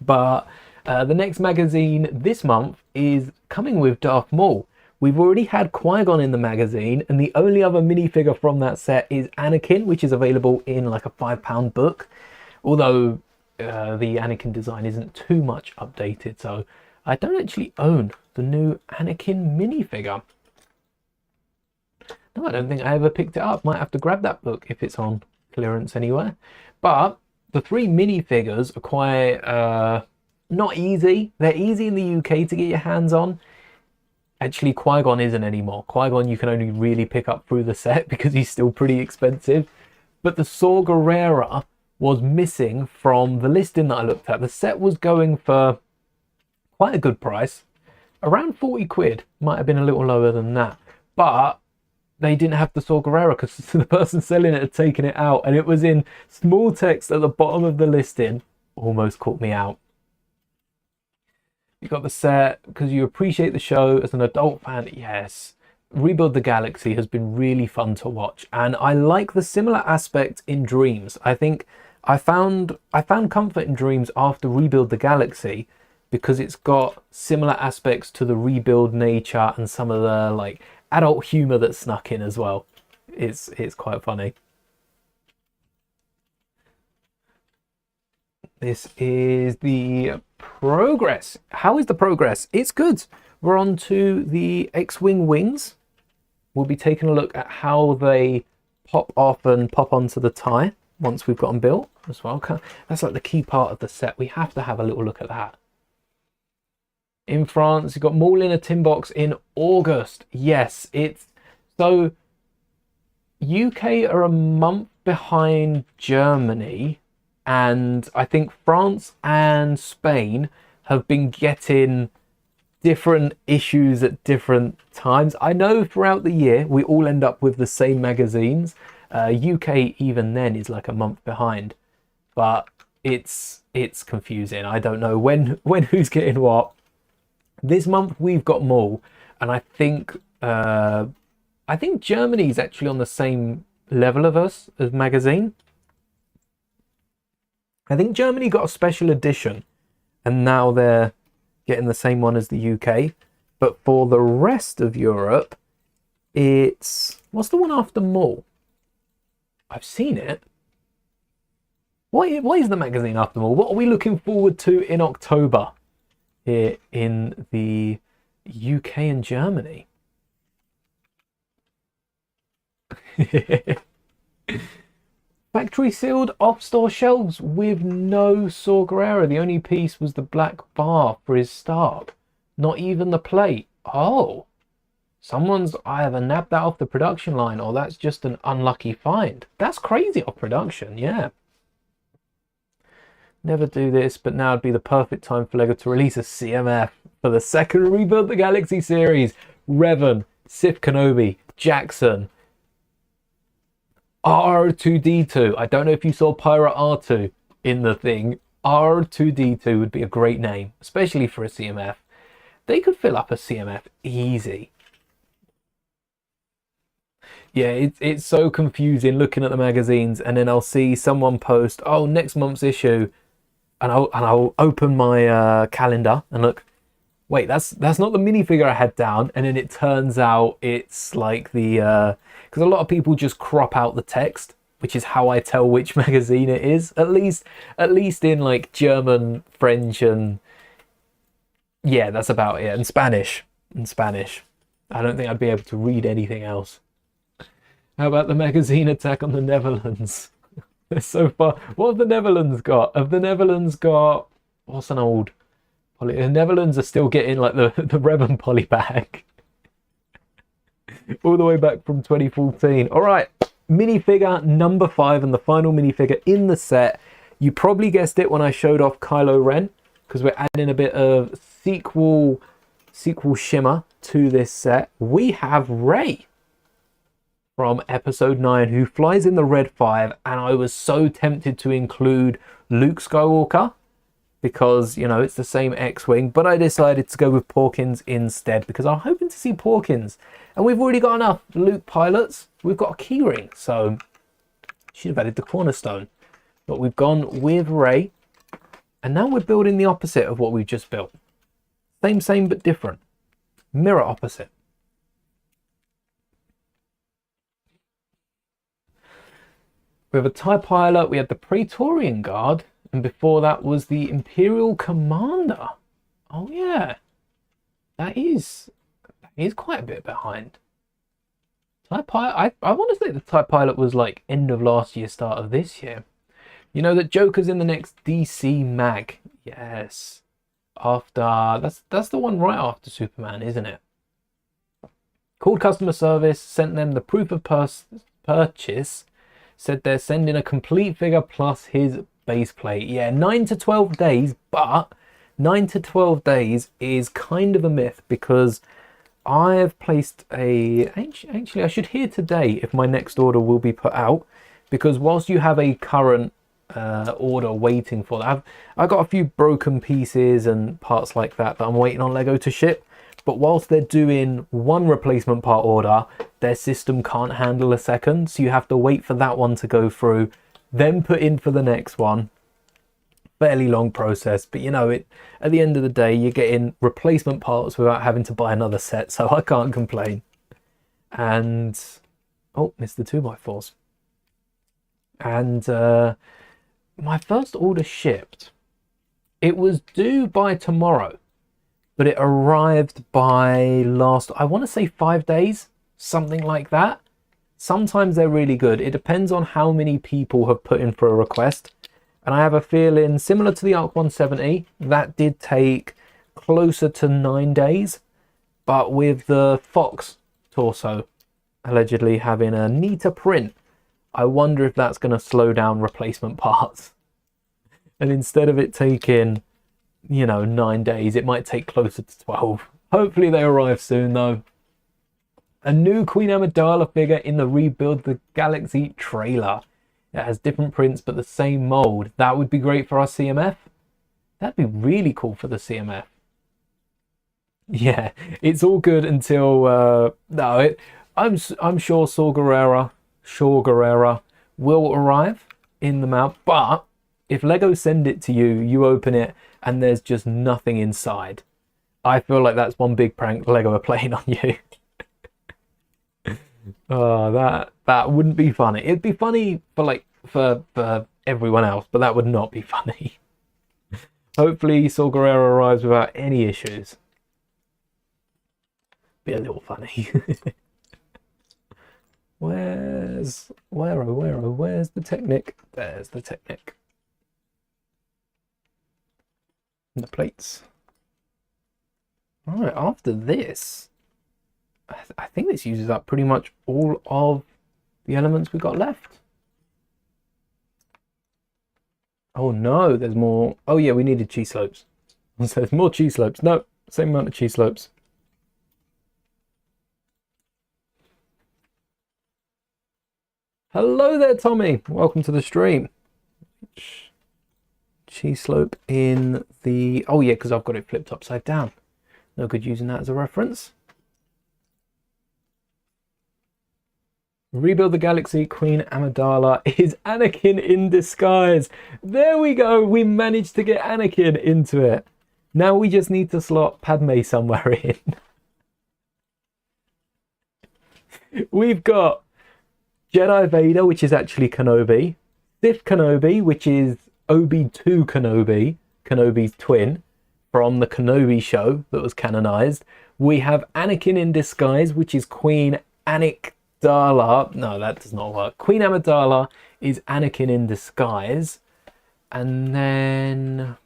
But the next magazine this month is coming with Darth Maul. We've already had Qui-Gon in the magazine, and the only other minifigure from that set is Anakin, which is available in like a £5 book. Although the Anakin design isn't too much updated, so I don't actually own the new Anakin minifigure. No, I don't think I ever picked it up. Might have to grab that book if it's on clearance anywhere. But the 3 minifigures are quite not easy. They're easy in the UK to get your hands on. Actually, Qui-Gon isn't anymore. Qui-Gon you can only really pick up through the set because he's still pretty expensive. But the Saw Gerrera was missing from the listing that I looked at. The set was going for quite a good price. Around 40 quid. Might have been a little lower than that. But they didn't have the Saw Gerrera because the person selling it had taken it out. And it was in small text at the bottom of the listing. Almost caught me out. You got the set because you appreciate the show as an adult fan. Yes, Rebuild the Galaxy has been really fun to watch, and I like the similar aspect in Dreams. I think I found comfort in Dreams after Rebuild the Galaxy because it's got similar aspects to the Rebuild nature and some of the like adult humor that's snuck in as well. It's quite funny. This is the progress. How is the progress? It's good. We're on to the X-Wing wings. We'll be taking a look at how they pop off and pop onto the tie once we've got them built as well. That's like the key part of the set. We have to have a little look at that. In France, you've got Maul in a tin box in August. Yes, it's so UK are a month behind Germany. And I think France and Spain have been getting different issues at different times. I know throughout the year we all end up with the same magazines. UK even then is like a month behind, but it's confusing. I don't know when who's getting what. This month we've got Maul, and I think Germany's actually on the same level of us as magazine. I think Germany got a special edition and now they're getting the same one as the UK. But for the rest of Europe, it's... What's the one after Maul? I've seen it. What is the magazine after Maul? What are we looking forward to in October here in the UK and Germany? Factory sealed off-store shelves with no Saw Gerrera. The only piece was the black bar for his start. Not even the plate. Oh. Someone's either nabbed that off the production line or that's just an unlucky find. That's crazy off production, yeah. Never do this, but now would be the perfect time for LEGO to release a CMF for the second Rebuild the Galaxy series. Revan, Sith Kenobi, Jackson, R2D2. I don't know if you saw Pirate R2 in the thing. R2D2 would be a great name, especially for a CMF. They could fill up a CMF easy. Yeah, it's so confusing looking at the magazines, and then I'll see someone post, oh, next month's issue, and I'll open my calendar and look, wait, that's not the minifigure I had down, and then it turns out it's like the because a lot of people just crop out the text, which is how I tell which magazine it is. At least in like German, French, and yeah, that's about it. And Spanish. I don't think I'd be able to read anything else. How about the magazine attack on the Netherlands? So far, what have the Netherlands got? Have the Netherlands got what's an old poly? The Netherlands are still getting like the Revan poly bag. All the way back from 2014. All right, minifigure number 5 and the final minifigure in the set. You probably guessed it when I showed off Kylo Ren, because we're adding a bit of sequel shimmer to this set. We have Rey from episode 9, who flies in the Red 5, and I was so tempted to include Luke Skywalker because, you know, it's the same X-Wing, but I decided to go with Porkins instead because I'm hoping to see Porkins, and we've already got enough Luke pilots. We've got a keyring, so should have added the cornerstone, but we've gone with Rey, and now we're building the opposite of what we've just built. Same but different. Mirror opposite. We have a TIE pilot, we had the Praetorian Guard, and before that was the Imperial Commander. Oh yeah, that is quite a bit behind. TIE pilot, I want to say the TIE pilot was like end of last year, start of this year. You know that Joker's in the next DC mag. Yes, after that's the one right after Superman, isn't it? Called customer service, sent them the proof of purchase. Said they're sending a complete figure plus his base plate. Yeah, 9 to 12 days, but 9 to 12 days is kind of a myth because I have placed actually I should hear today if my next order will be put out, because whilst you have a current order waiting for that, I've got a few broken pieces and parts like that I'm waiting on Lego to ship. But whilst they're doing one replacement part order, their system can't handle a second. So you have to wait for that one to go through, then put in for the next one. Fairly long process. But you know, at the end of the day, you're getting replacement parts without having to buy another set. So I can't complain. And, oh, missed the 2x4s. And my first order shipped. It was due by tomorrow, but it arrived by I want to say 5 days, something like that. Sometimes they're really good. It depends on how many people have put in for a request. And I have a feeling similar to the Arc 170, that did take closer to 9 days. But with the Fox torso allegedly having a neater print, I wonder if that's going to slow down replacement parts. And instead of it taking, you know, 9 days, it might take closer to 12. Hopefully they arrive soon though. A new Queen Amidala figure in the Rebuild the Galaxy trailer. It has different prints but the same mold. That would be great for our CMF. That'd be really cool for the CMF. Yeah, it's all good until I'm sure Saw Gerrera will arrive in the mouth, but if Lego send it to you, you open it and there's just nothing inside. I feel like that's one big prank Lego are playing on you. Oh, that wouldn't be funny. It'd be funny for everyone else, but that would not be funny. Hopefully Saw Gerrera arrives without any issues. Be a little funny. Where's the Technic? There's the Technic. And the plates. Alright, after this, I think this uses up pretty much all of the elements we've got left. Oh no, there's more. Oh yeah, we needed cheese slopes. So there's more cheese slopes. No, same amount of cheese slopes. Hello there, Tommy. Welcome to the stream. cheese slope in the... Oh yeah, because I've got it flipped upside down. No good using that as a reference. Rebuild the Galaxy, Queen Amidala is Anakin in disguise. There we go. We managed to get Anakin into it. Now we just need to slot Padme somewhere in. We've got Jedi Vader, which is actually Kenobi. Sith Kenobi, which is Obi-2 Kenobi, Kenobi's twin, from the Kenobi show that was canonized. We have Anakin in disguise, which is Queen Amidala. No, that does not work. Queen Amidala is Anakin in disguise. And then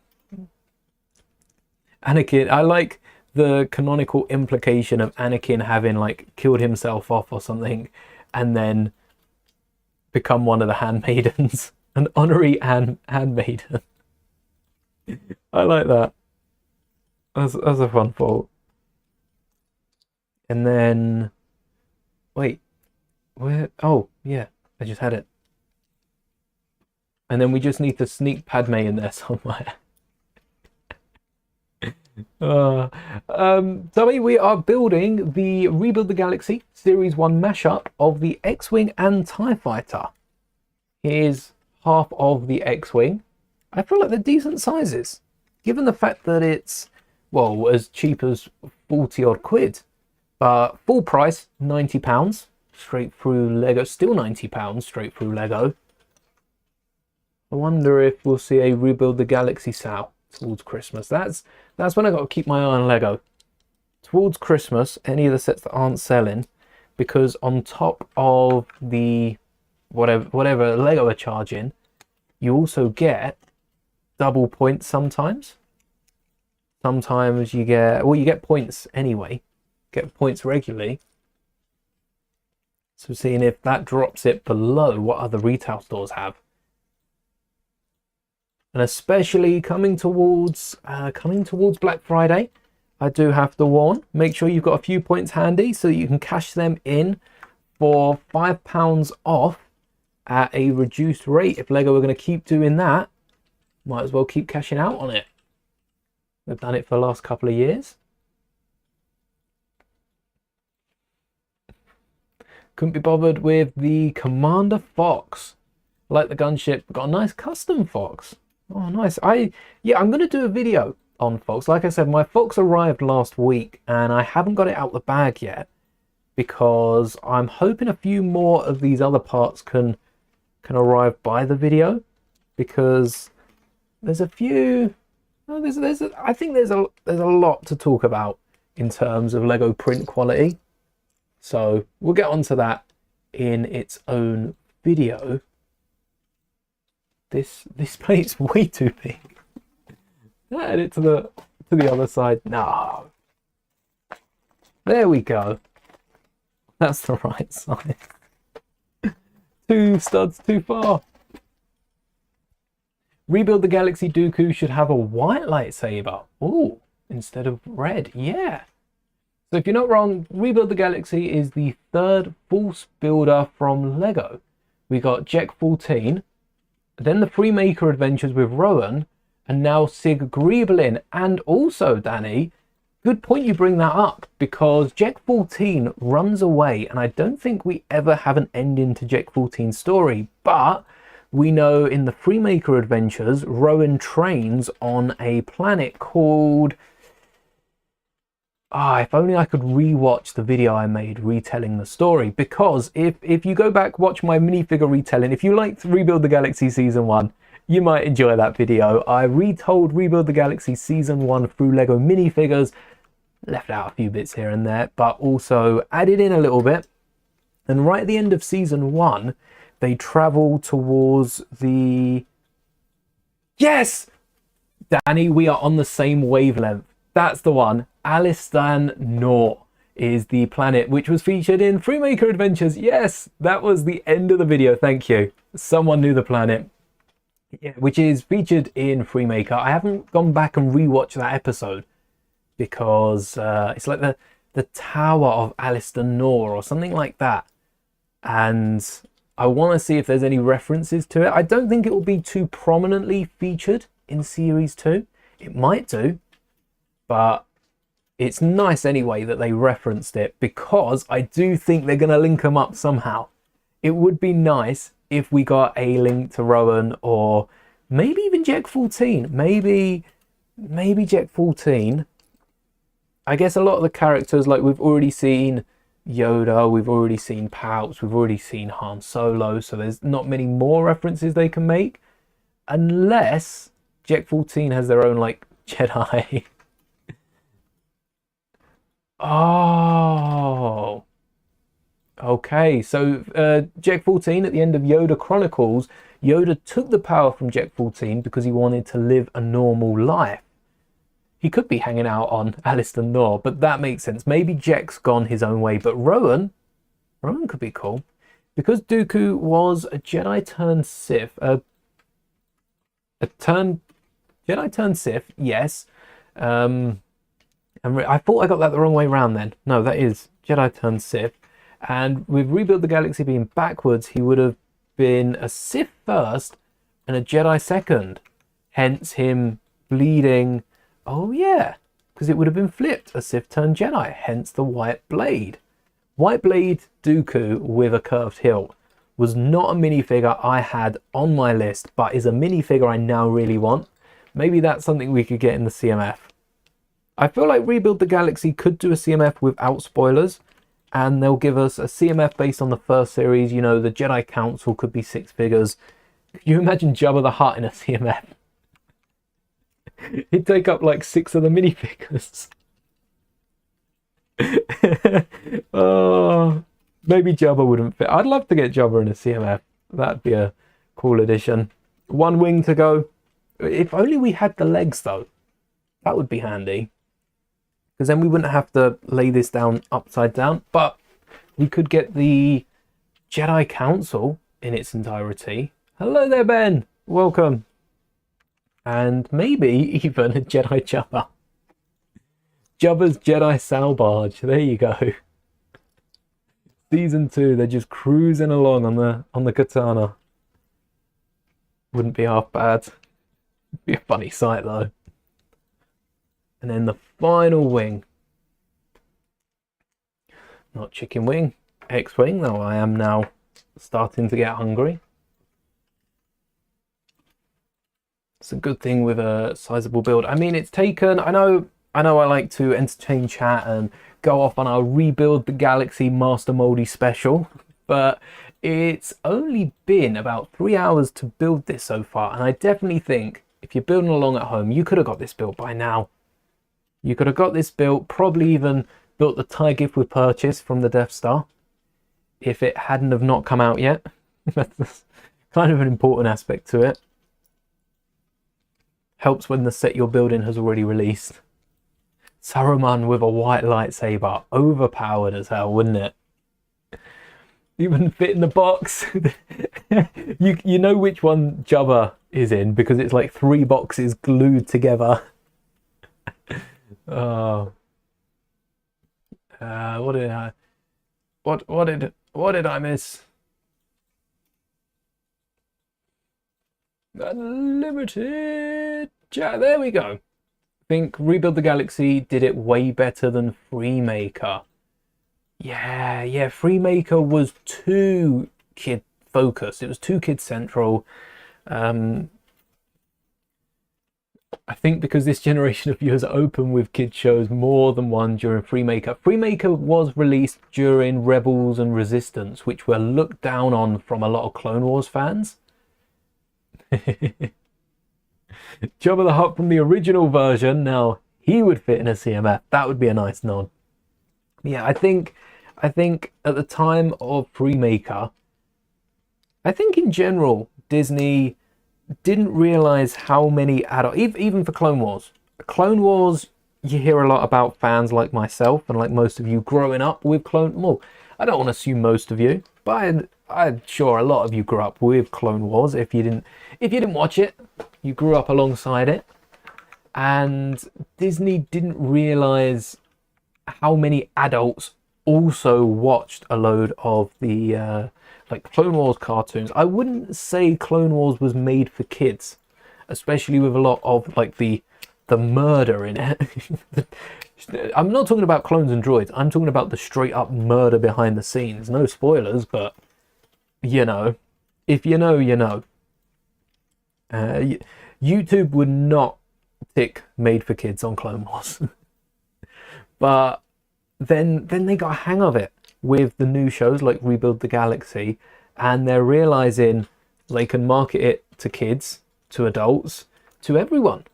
Anakin, I like the canonical implication of Anakin having like killed himself off or something and then become one of the handmaidens, an honorary handmaiden. I like that. That's a fun thought. And then, wait, where? Oh, yeah, I just had it. And then we just need to sneak Padme in there somewhere. Tommy, we are building the Rebuild the Galaxy Series 1 mashup of the X-Wing and TIE Fighter. Here's half of the X-Wing. I feel like they're decent sizes, given the fact that it's, well, as cheap as 40 odd quid. But full price, £90, straight through Lego, still £90 straight through Lego. I wonder if we'll see a Rebuild the Galaxy sale towards Christmas. That's when I got to keep my eye on Lego. Towards Christmas, any of the sets that aren't selling, because on top of the whatever Lego are charging, you also get double points sometimes. Sometimes you get, well, you get points anyway. Get points regularly. So seeing if that drops it below what other retail stores have. And especially coming towards Black Friday, I do have to warn, make sure you've got a few points handy so that you can cash them in for £5 off at a reduced rate. If Lego are going to keep doing that, might as well keep cashing out on it. They've done it for the last couple of years. Couldn't be bothered with the Commander Fox. Like the gunship, got a nice custom Fox. Oh, nice. I'm going to do a video on Fox. Like I said, my Fox arrived last week and I haven't got it out the bag yet because I'm hoping a few more of these other parts can arrive by the video, because there's a few, I think there's a lot to talk about in terms of Lego print quality. So we'll get onto that in its own video. This plate's way too big. Add it to the other side. No. There we go. That's the right size. 2 studs too far. Rebuild the Galaxy Dooku should have a white lightsaber. Ooh, instead of red. Yeah. So if you're not wrong, Rebuild the Galaxy is the 3rd Force builder from Lego. We got Jack 14. Then the Freemaker Adventures with Rowan, and now Sig Greeblin. And also, Danny, good point you bring that up, because Jack 14 runs away, and I don't think we ever have an ending to Jack 14's story, but we know in the Freemaker Adventures, Rowan trains on a planet called... if only I could rewatch the video I made retelling the story, because if you go back, watch my minifigure retelling, if you liked Rebuild the Galaxy Season 1, you might enjoy that video. I retold Rebuild the Galaxy Season 1 through Lego minifigures, left out a few bits here and there, but also added in a little bit. And right at the end of Season 1, they travel towards the... Yes! Danny, we are on the same wavelength. That's the one. Alistan Nor is the planet which was featured in Freemaker Adventures. Yes, that was the end of the video. Thank you. Someone knew the planet. Yeah, which is featured in Freemaker. I haven't gone back and rewatched that episode because it's like the Tower of Alistan Nor or something like that. And I want to see if there's any references to it. I don't think it will be too prominently featured in Series 2. It might do, but it's nice anyway that they referenced it, because I do think they're going to link them up somehow. It would be nice if we got a link to Rowan, or maybe even Jack 14. Maybe Jack 14. I guess a lot of the characters, like we've already seen Yoda, we've already seen Palps, we've already seen Han Solo, so there's not many more references they can make, unless Jack 14 has their own like Jedi. Oh, okay. So Jack 14, at the end of Yoda Chronicles, Yoda took the power from Jack 14 because he wanted to live a normal life. He could be hanging out on Alistair Nor, but that makes sense. Maybe Jack's gone his own way, but Rowan could be cool. Because Dooku was a Jedi turned Sith, Jedi turned Sith, yes. And I thought I got that the wrong way around then. No, that is Jedi turned Sith. And with Rebuild the Galaxy being backwards, he would have been a Sith first and a Jedi second. Hence him bleeding. Oh yeah, because it would have been flipped, a Sith turned Jedi. Hence the White Blade. White Blade Dooku with a curved hilt was not a minifigure I had on my list, but is a minifigure I now really want. Maybe that's something we could get in the CMF. I feel like Rebuild the Galaxy could do a CMF without spoilers, and they'll give us a CMF based on the first series. You know, the Jedi Council could be 6 figures. Can you imagine Jabba the Hutt in a CMF? He'd take up like 6 of the minifigures. Oh, maybe Jabba wouldn't fit. I'd love to get Jabba in a CMF. That'd be a cool addition. 1 wing to go. If only we had the legs though. That would be handy. Because then we wouldn't have to lay this down upside down. But we could get the Jedi Council in its entirety. Hello there, Ben. Welcome. And maybe even a Jedi Jabba. Jabba's Jedi Sail Barge. There you go. Season 2, they're just cruising along on the katana. Wouldn't be half bad. Be a funny sight though. And then the final wing. Not chicken wing, X-wing, though I am now starting to get hungry. It's a good thing with a sizable build. I mean, it's taken, I know I like to entertain chat and go off on our Rebuild the Galaxy Master Mouldie special, but it's only been about 3 hours to build this so far, and I definitely think if you're building along at home, you could have got this built by now. You could have got this built, probably even built the TIE gift with purchase from the Death Star, if it hadn't have not come out yet. That's kind of an important aspect to it. Helps when the set you're building has already released. Saruman with a white lightsaber, overpowered as hell, wouldn't it? You wouldn't fit in the box. you know which one Jabba is in because it's like 3 boxes glued together. Oh. What did I miss? Unlimited chat. There we go. I think Rebuild the Galaxy did it way better than Freemaker. Yeah, Freemaker was too kid focused. It was too kid central. I think because this generation of viewers are open with kids shows more than one during Freemaker. Freemaker was released during Rebels and Resistance, which were looked down on from a lot of Clone Wars fans. Jabba the Hutt from the original version, now he would fit in a CMF. That would be a nice nod. Yeah, I think at the time of Freemaker, I think in general Disney didn't realize how many adults, even for Clone Wars, you hear a lot about fans like myself and like most of you growing up with well, I don't want to assume most of you, but I'm sure a lot of you grew up with Clone Wars. If you didn't watch it, you grew up alongside it. And Disney didn't realize how many adults also watched a load of the like Clone Wars cartoons. I wouldn't say Clone Wars was made for kids. especially with a lot of like the murder in it. I'm not talking about clones and droids. I'm talking about the straight up murder behind the scenes. No spoilers, but you know, if you know, you know. YouTube would not tick made for kids on Clone Wars. But then they got a hang of it with the new shows like Rebuild the Galaxy, and they're realizing they can market it to kids, to adults, to everyone.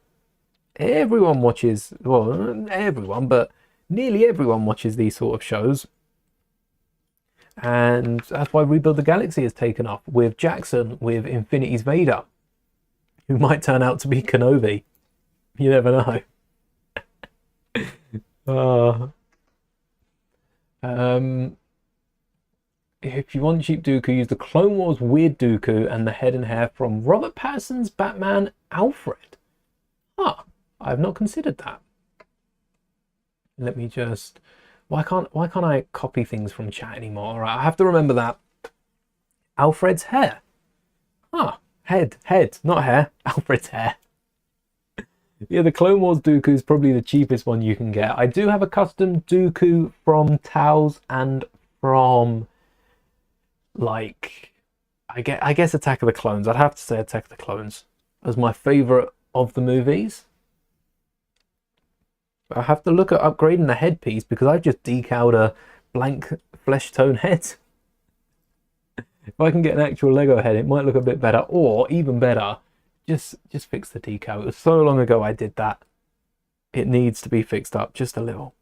Everyone watches, well, not everyone, but nearly everyone watches these sort of shows. And that's why Rebuild the Galaxy has taken off with Jackson, with Infinity's Vader, who might turn out to be Kenobi. You never know. If you want cheap Dooku, use the Clone Wars Weird Dooku and the head and hair from Robert Pattinson's Batman Alfred. Ah, I have not considered that. Let me just... Why can't I copy things from chat anymore? All right, I have to remember that. Alfred's hair. Ah, head, not hair. Alfred's hair. Yeah, the Clone Wars Dooku is probably the cheapest one you can get. I do have a custom Dooku from Taos and from, like, I guess Attack of the Clones. I'd have to say Attack of the Clones as my favourite of the movies. But I have to look at upgrading the headpiece because I've just decaled a blank flesh tone head. If I can get an actual Lego head, it might look a bit better, or even better, just fix the decal. It was so long ago I did that. It needs to be fixed up just a little.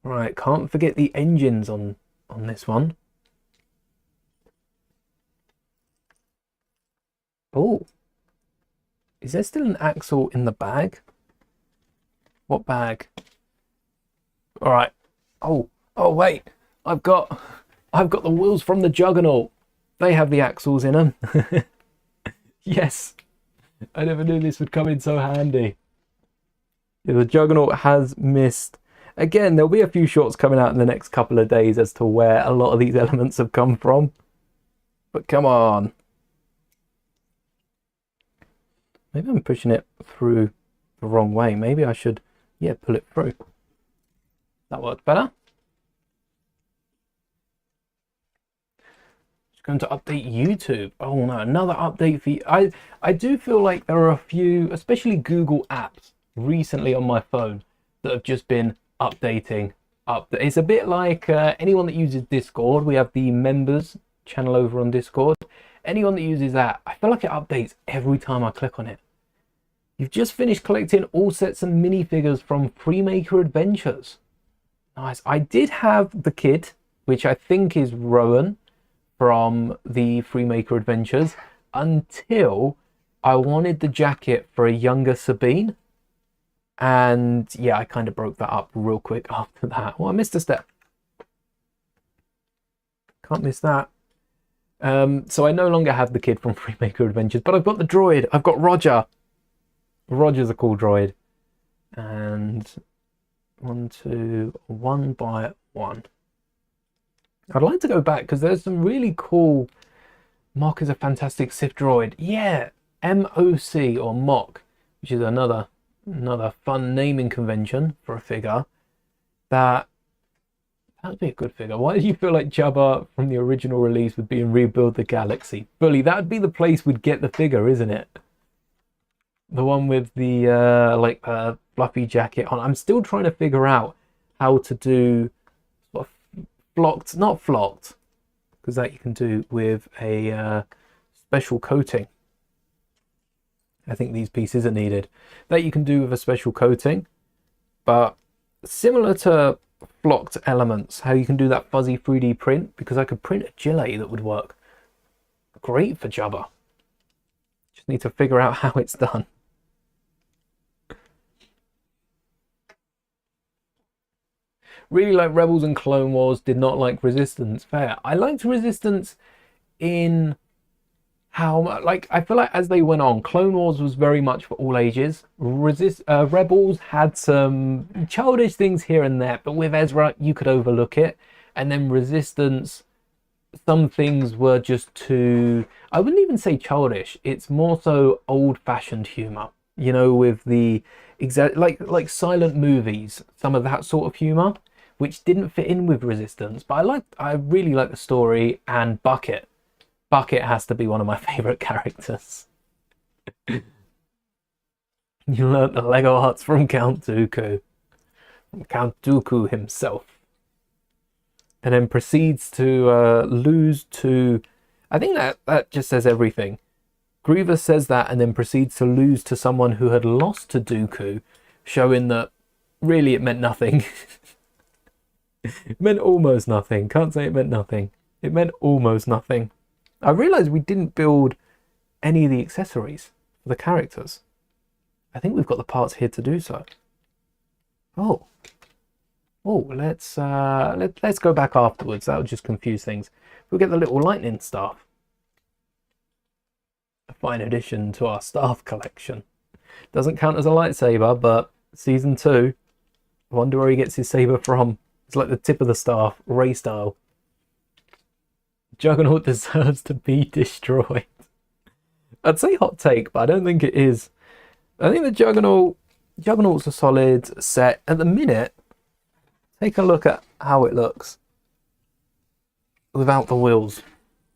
Right, can't forget the engines on this one. Oh, is there still an axle in the bag? What bag? All right. Oh wait, I've got the wheels from the Juggernaut. They have the axles in them. Yes, I never knew this would come in so handy. Yeah, the Juggernaut has missed. Again, there'll be a few shorts coming out in the next couple of days as to where a lot of these elements have come from. But come on. Maybe I'm pushing it through the wrong way. Maybe I should, yeah, pull it through. That worked better. Going to update YouTube. Oh no, another update for you. I do feel like there are a few, especially Google apps recently on my phone that have just been updating. It's a bit like anyone that uses Discord. We have the members channel over on Discord. Anyone that uses that, I feel like it updates every time I click on it. You've just finished collecting all sets and minifigures from Freemaker Adventures. Nice. I did have the kid, which I think is Rowan from the Freemaker Adventures, until I wanted the jacket for a younger Sabine. And yeah, I kind of broke that up real quick after that. Well, I missed a step. Can't miss that. So I no longer have the kid from Freemaker Adventures, but I've got the droid. I've got Roger. Roger's a cool droid. And one by one. I'd like to go back because there's some really cool. Mock is a fantastic Sith droid. Yeah, MOC or Mock, which is another fun naming convention for a figure. That would be a good figure. Why do you feel like Jabba from the original release would be in Rebuild the Galaxy? Bully, that would be the place we'd get the figure, isn't it? The one with the fluffy jacket on. I'm still trying to figure out how to do flocked, not flocked, because that you can do with a special coating. I think these pieces are needed. That you can do with a special coating, but similar to flocked elements, how you can do that fuzzy 3D print, because I could print a gilet that would work great for Jabba. Just need to figure out how it's done. Really like Rebels and Clone Wars, did not like Resistance. Fair. I liked Resistance in how, like, I feel like as they went on, Clone Wars was very much for all ages. Rebels had some childish things here and there, but with Ezra, you could overlook it. And then Resistance, some things were just too, I wouldn't even say childish. It's more so old-fashioned humor, you know, with the exact like silent movies, some of that sort of humor, which didn't fit in with Resistance. But I really like the story, and Bucket. Bucket has to be one of my favorite characters. You learnt the Lego arts from Count Dooku, from Count Dooku himself, and then proceeds to lose to. I think that just says everything. Grievous says that, and then proceeds to lose to someone who had lost to Dooku, showing that really it meant nothing. It meant almost nothing. Can't say it meant nothing. It meant almost nothing. I realised we didn't build any of the accessories for the characters. I think we've got the parts here to do so. Oh, let's go back afterwards. That would just confuse things. We'll get the little lightning staff. A fine addition to our staff collection. Doesn't count as a lightsaber, but season 2. I wonder where he gets his saber from. It's like the tip of the staff, Rey style. Juggernaut deserves to be destroyed. I'd say hot take, but I don't think it is. I think the Juggernaut's a solid set. At the minute, take a look at how it looks without the wheels.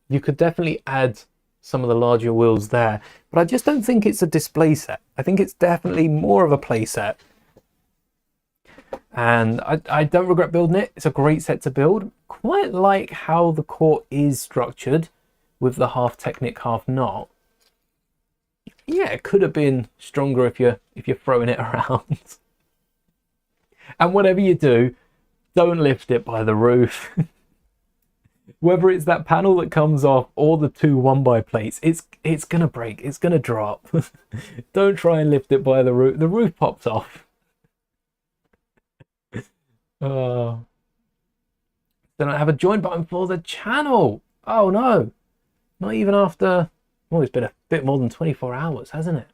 You could definitely add some of the larger wheels there, but I just don't think it's a display set. I think it's definitely more of a play set. And I don't regret building it. It's a great set to build. Quite like how the core is structured with the half Technic, half not. Yeah, it could have been stronger if you're throwing it around. And whatever you do, don't lift it by the roof. Whether it's that panel that comes off or the 2 1x plates, it's gonna break, it's gonna drop. Don't try and lift it by the roof. The roof pops off. Don't have a join button for the channel. Oh no, not even after. Oh, it's been a bit more than 24 hours, hasn't it?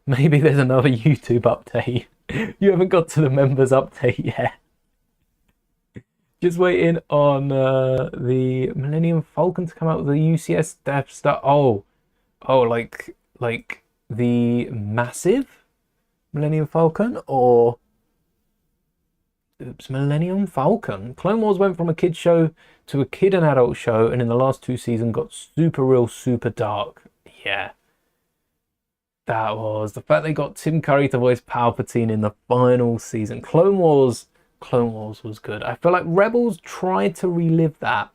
Maybe there's another YouTube update. You haven't got to the members update yet. Just waiting on the Millennium Falcon to come out with the UCS Death Star. Oh, like the massive Millennium Falcon, or oops, Millennium Falcon. Clone Wars went from a kid show to a kid and adult show, and in the last 2 seasons got super real, super dark. Yeah, that was the fact they got Tim Curry to voice Palpatine in the final season. Clone Wars was good. I feel like Rebels tried to relive that,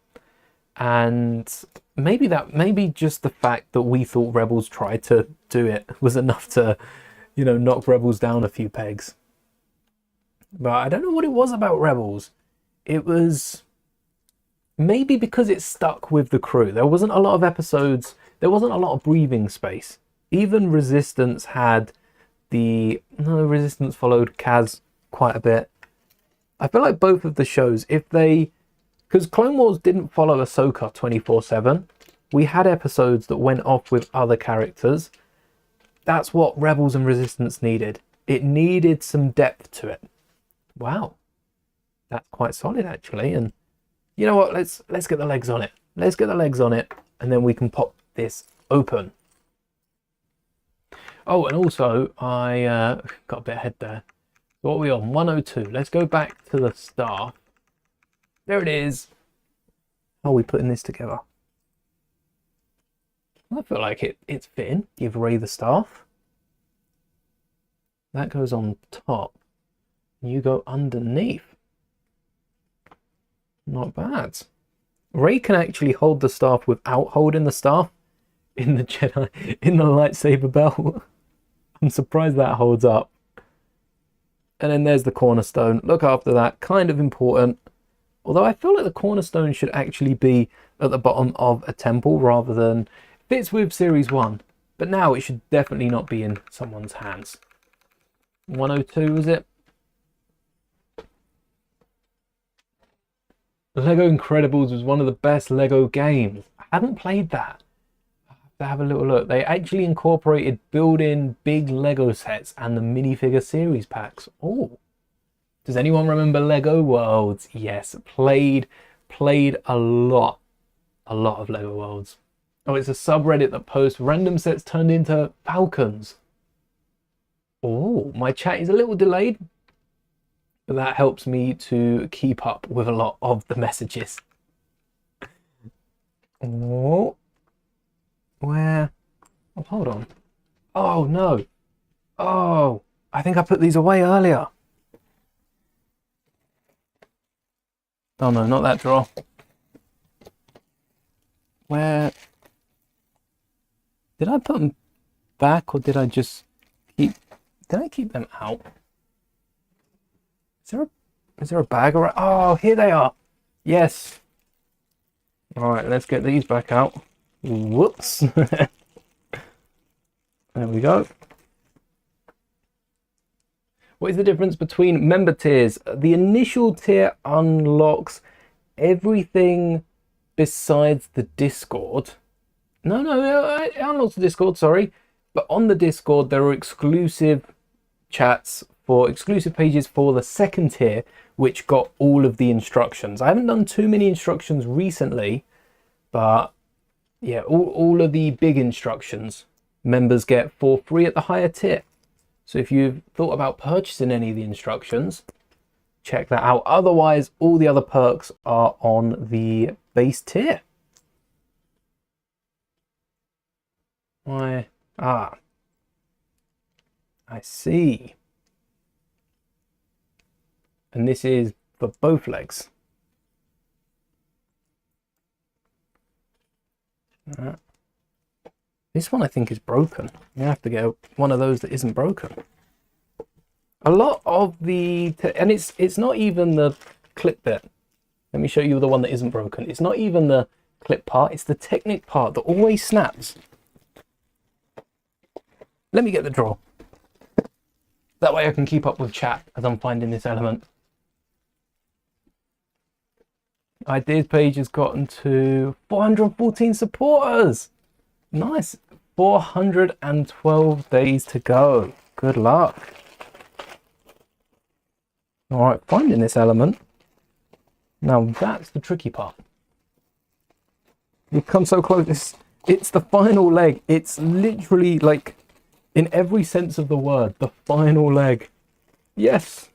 and maybe just the fact that we thought Rebels tried to do it was enough to, you know, knock Rebels down a few pegs. But I don't know what it was about Rebels. It was maybe because it stuck with the crew. There wasn't a lot of episodes. There wasn't a lot of breathing space. Even Resistance Resistance followed Kaz quite a bit. I feel like both of the shows, because Clone Wars didn't follow Ahsoka 24/7. We had episodes that went off with other characters. That's what Rebels and Resistance needed. It needed some depth to it. Wow, that's quite solid actually. And you know what? Let's get the legs on it. Let's get the legs on it, and then we can pop this open. Oh, and also I got a bit ahead there. So what are we on? 102. Let's go back to the staff. There it is. How are we putting this together? I feel like it's fitting. Give Rey the staff. That goes on top. You go underneath. Not bad. Rey can actually hold the staff without holding the staff in the lightsaber belt. I'm surprised that holds up. And then there's the cornerstone. Look after that. Kind of important. Although I feel like the cornerstone should actually be at the bottom of a temple rather than... Fits with Series 1. But now it should definitely not be in someone's hands. 102, was it? Lego Incredibles was one of the best Lego games. I haven't played that. I have to have a little look. They actually incorporated built-in big Lego sets and the minifigure series packs. Oh, Does anyone remember Lego Worlds? Yes, played a lot of Lego Worlds. Oh, it's a subreddit that posts random sets turned into falcons. Oh, my chat is a little delayed, but that helps me to keep up with a lot of the messages. Oh, where? Oh, hold on. Oh, no. Oh, I think I put these away earlier. Oh, no, not that drawer. Where? Did I put them back or did I just keep... Did I keep them out? Is there a bag around? Oh, here they are. Yes. All right, let's get these back out. Whoops. There we go. What is the difference between member tiers? The initial tier unlocks everything besides the Discord. No, it unlocks the Discord, sorry. But on the Discord, there are exclusive chats for exclusive pages for the second tier, which got all of the instructions. I haven't done too many instructions recently, but yeah, all of the big instructions members get for free at the higher tier. So if you've thought about purchasing any of the instructions, check that out. Otherwise, all the other perks are on the base tier. Why? Ah, I see. And this is for both legs. This one I think is broken. You have to get one of those that isn't broken. A lot of the, and it's not even the clip bit. Let me show you the one that isn't broken. It's not even the clip part, it's the Technic part that always snaps. Let me get the drawer. That way I can keep up with chat as I'm finding this element. Ideas page has gotten to 414 supporters. Nice. 412 days to go. Good luck. All right, finding this element. Now that's the tricky part. We've come so close. It's the final leg. It's literally like, in every sense of the word, the final leg. Yes.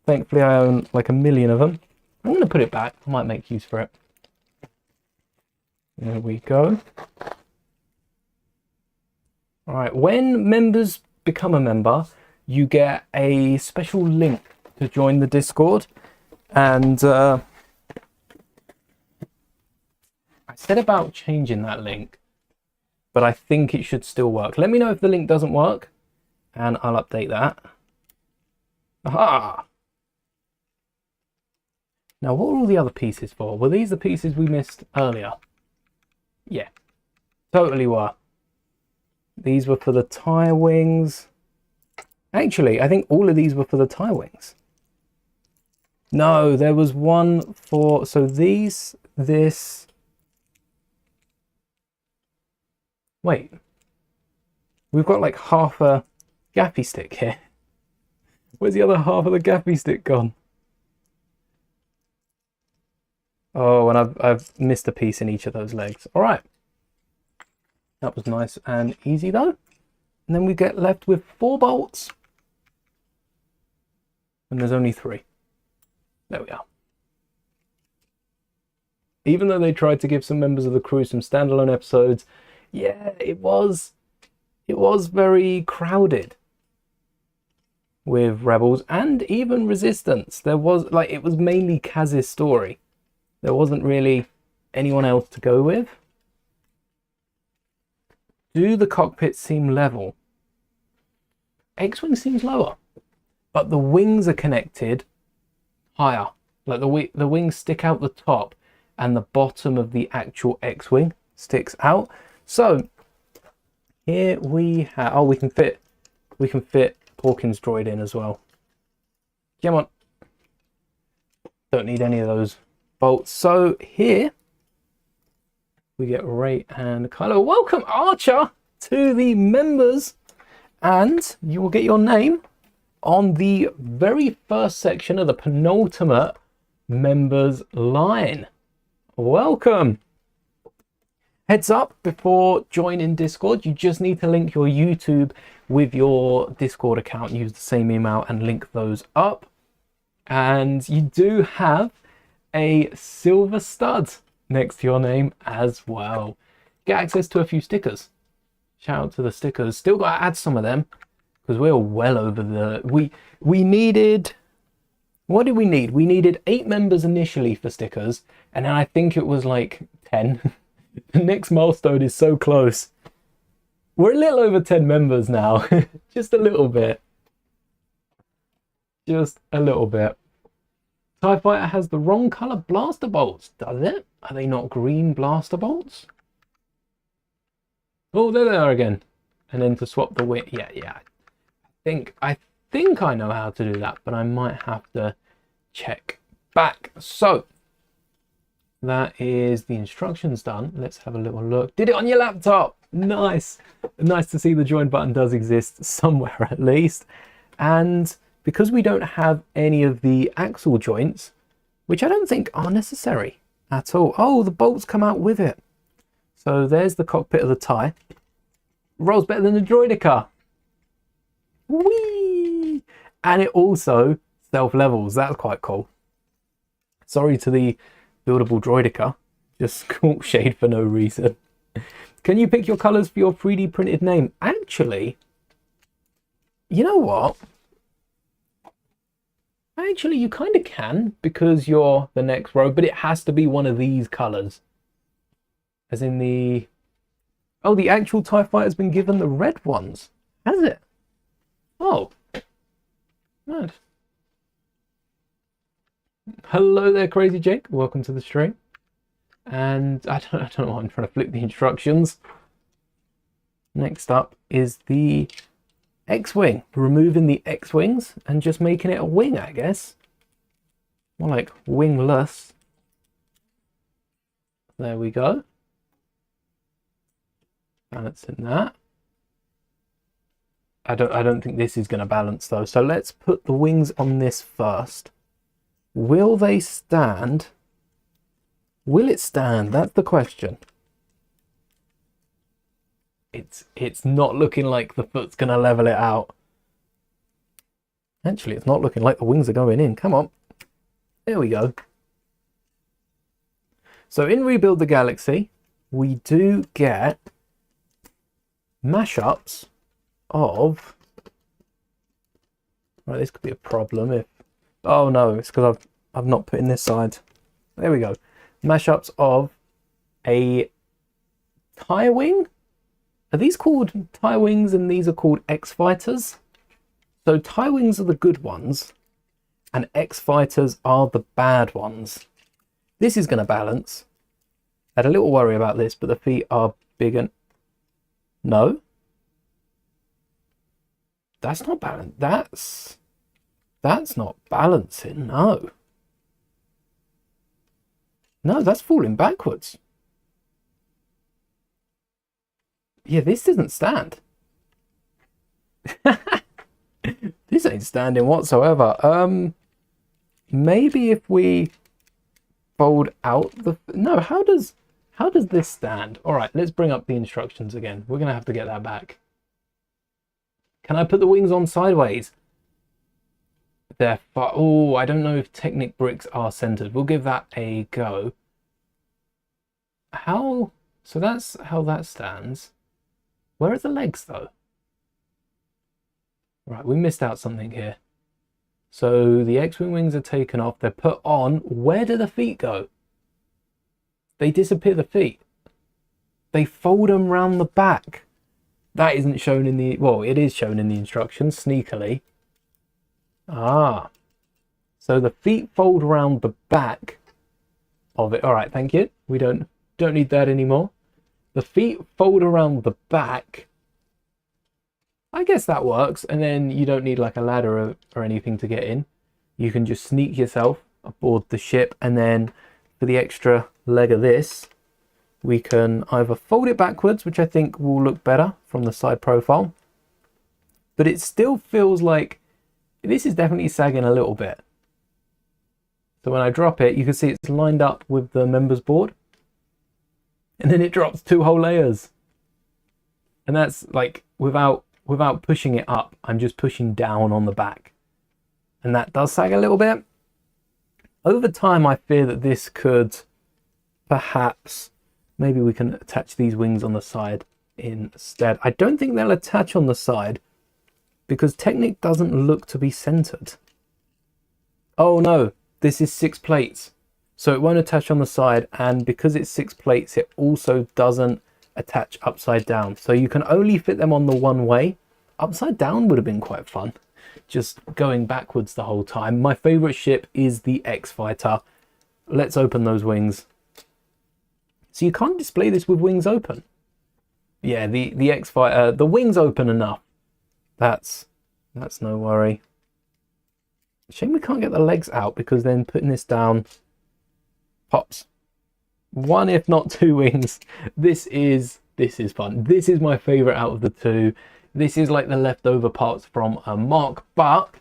Thankfully I own like 1 million of them. I'm going to put it back. I might make use for it. There we go. All right, when members become a member, you get a special link to join the Discord. And I said about changing that link, but I think it should still work. Let me know if the link doesn't work and I'll update that. Aha! Now, what were all the other pieces for? Were these the pieces we missed earlier? Yeah, totally were. These were for the tie wings. Actually, I think all of these were for the tie wings. No, there was one for, so these, this. Wait, we've got like half a gaffy stick here. Where's the other half of the gaffy stick gone? Oh, and I've missed a piece in each of those legs. All right. That was nice and easy though. And then we get left with 4 bolts. And there's only 3. There we are. Even though they tried to give some members of the crew some standalone episodes, yeah, it was very crowded with Rebels and even Resistance. There was, like, it was mainly Kaz's story. There wasn't really anyone else to go with. Do the cockpits seem level? X-Wing seems lower, but the wings are connected higher. Like the wings stick out the top and the bottom of the actual X-Wing sticks out. So here we have, oh, we can fit Porkins droid in as well. Come on. Don't need any of those bolts. So here we get Rey and Kylo. Welcome, Archer, to the members, and you will get your name on the very first section of the penultimate members line. Welcome. Heads up, before joining Discord, you just need to link your YouTube with your Discord account. Use the same email and link those up. And you do have a silver stud next to your name as well. Get access to a few stickers. Shout out to the stickers. Still got to add some of them because we're well over the... We needed... What did we need? We needed 8 members initially for stickers. And then I think it was like 10. The next milestone is so close. We're a little over 10 members now. Just a little bit. Just a little bit. TIE Fighter has the wrong colour blaster bolts, does it? Are they not green blaster bolts? Oh, there they are again. And then to swap the wing. Yeah. I think I know how to do that, but I might have to check back. So that is the instructions done. Let's have a little look. Did it on your laptop. Nice. Nice to see the join button does exist somewhere at least. And because we don't have any of the axle joints, which I don't think are necessary at all. Oh, the bolts come out with it. So there's the cockpit of the TIE. Rolls better than the Droidica. Whee! And it also self-levels. That's quite cool. Sorry to the buildable Droidica. Just sculpt shade for no reason. Can you pick your colours for your 3D printed name? Actually, you know what? Actually, you kind of can, because you're the next row, but it has to be one of these colours. As in the... Oh, the actual TIE Fighter's been given the red ones. Has it? Oh. Mad. Hello there, Crazy Jake. Welcome to the stream. And I don't know why I'm trying to flip the instructions. Next up is the X-Wing. Removing the X-Wings and just making it a wing, I guess. More like wingless. There we go. Balancing that. I don't think this is going to balance though. So let's put the wings on this first. Will they stand? Will it stand? That's the question. It's not looking like the foot's going to level it out. Actually, it's not looking like the wings are going in. Come on. There we go. So in Rebuild the Galaxy, we do get mashups of... Right, this could be a problem if... Oh no, it's because I've not put in this side. There we go. Mashups of a TIE wing. Are these called TIE wings and these are called X-Fighters? So TIE wings are the good ones and X-Fighters are the bad ones. This is going to balance. I had a little worry about this, but the feet are big and... No. That's not balanced. That's not balancing, no. No, that's falling backwards. Yeah, this doesn't stand. This ain't standing whatsoever. Maybe if we fold out the... No, how does this stand? All right, let's bring up the instructions again. We're going to have to get that back. Can I put the wings on sideways? They're far... Oh, I don't know if Technic bricks are centered. We'll give that a go. How... So that's how that stands. Where are the legs, though? Right, we missed out something here. So the X-Wing wings are taken off. They're put on. Where do the feet go? They disappear the feet. They fold them round the back. That isn't shown in the... Well, it is shown in the instructions, sneakily. Ah. So the feet fold around the back of it. All right, thank you. We don't need that anymore. The feet fold around the back. I guess that works. And then you don't need like a ladder or anything to get in. You can just sneak yourself aboard the ship. And then for the extra leg of this, we can either fold it backwards, which I think will look better from the side profile. But it still feels like This is definitely sagging a little bit. So when I drop it, you can see it's lined up with the members board. And then it drops 2 whole layers. And that's like without pushing it up, I'm just pushing down on the back. And that does sag a little bit. Over time, I fear that this could perhaps, maybe we can attach these wings on the side instead. I don't think they'll attach on the side because Technic doesn't look to be centered. Oh no, this is 6 plates. So it won't attach on the side, and because it's 6 plates, it also doesn't attach upside down. So you can only fit them on the one way. Upside down would have been quite fun, just going backwards the whole time. My favorite ship is the X-Fighter. Let's open those wings. So you can't display this with wings open. Yeah, the X-Fighter, the wings open enough. That's no worry. Shame we can't get the legs out, because then putting this down pops. 1 if not 2 wings. This is fun. This is my favorite out of the 2. This is like the leftover parts from a mock, but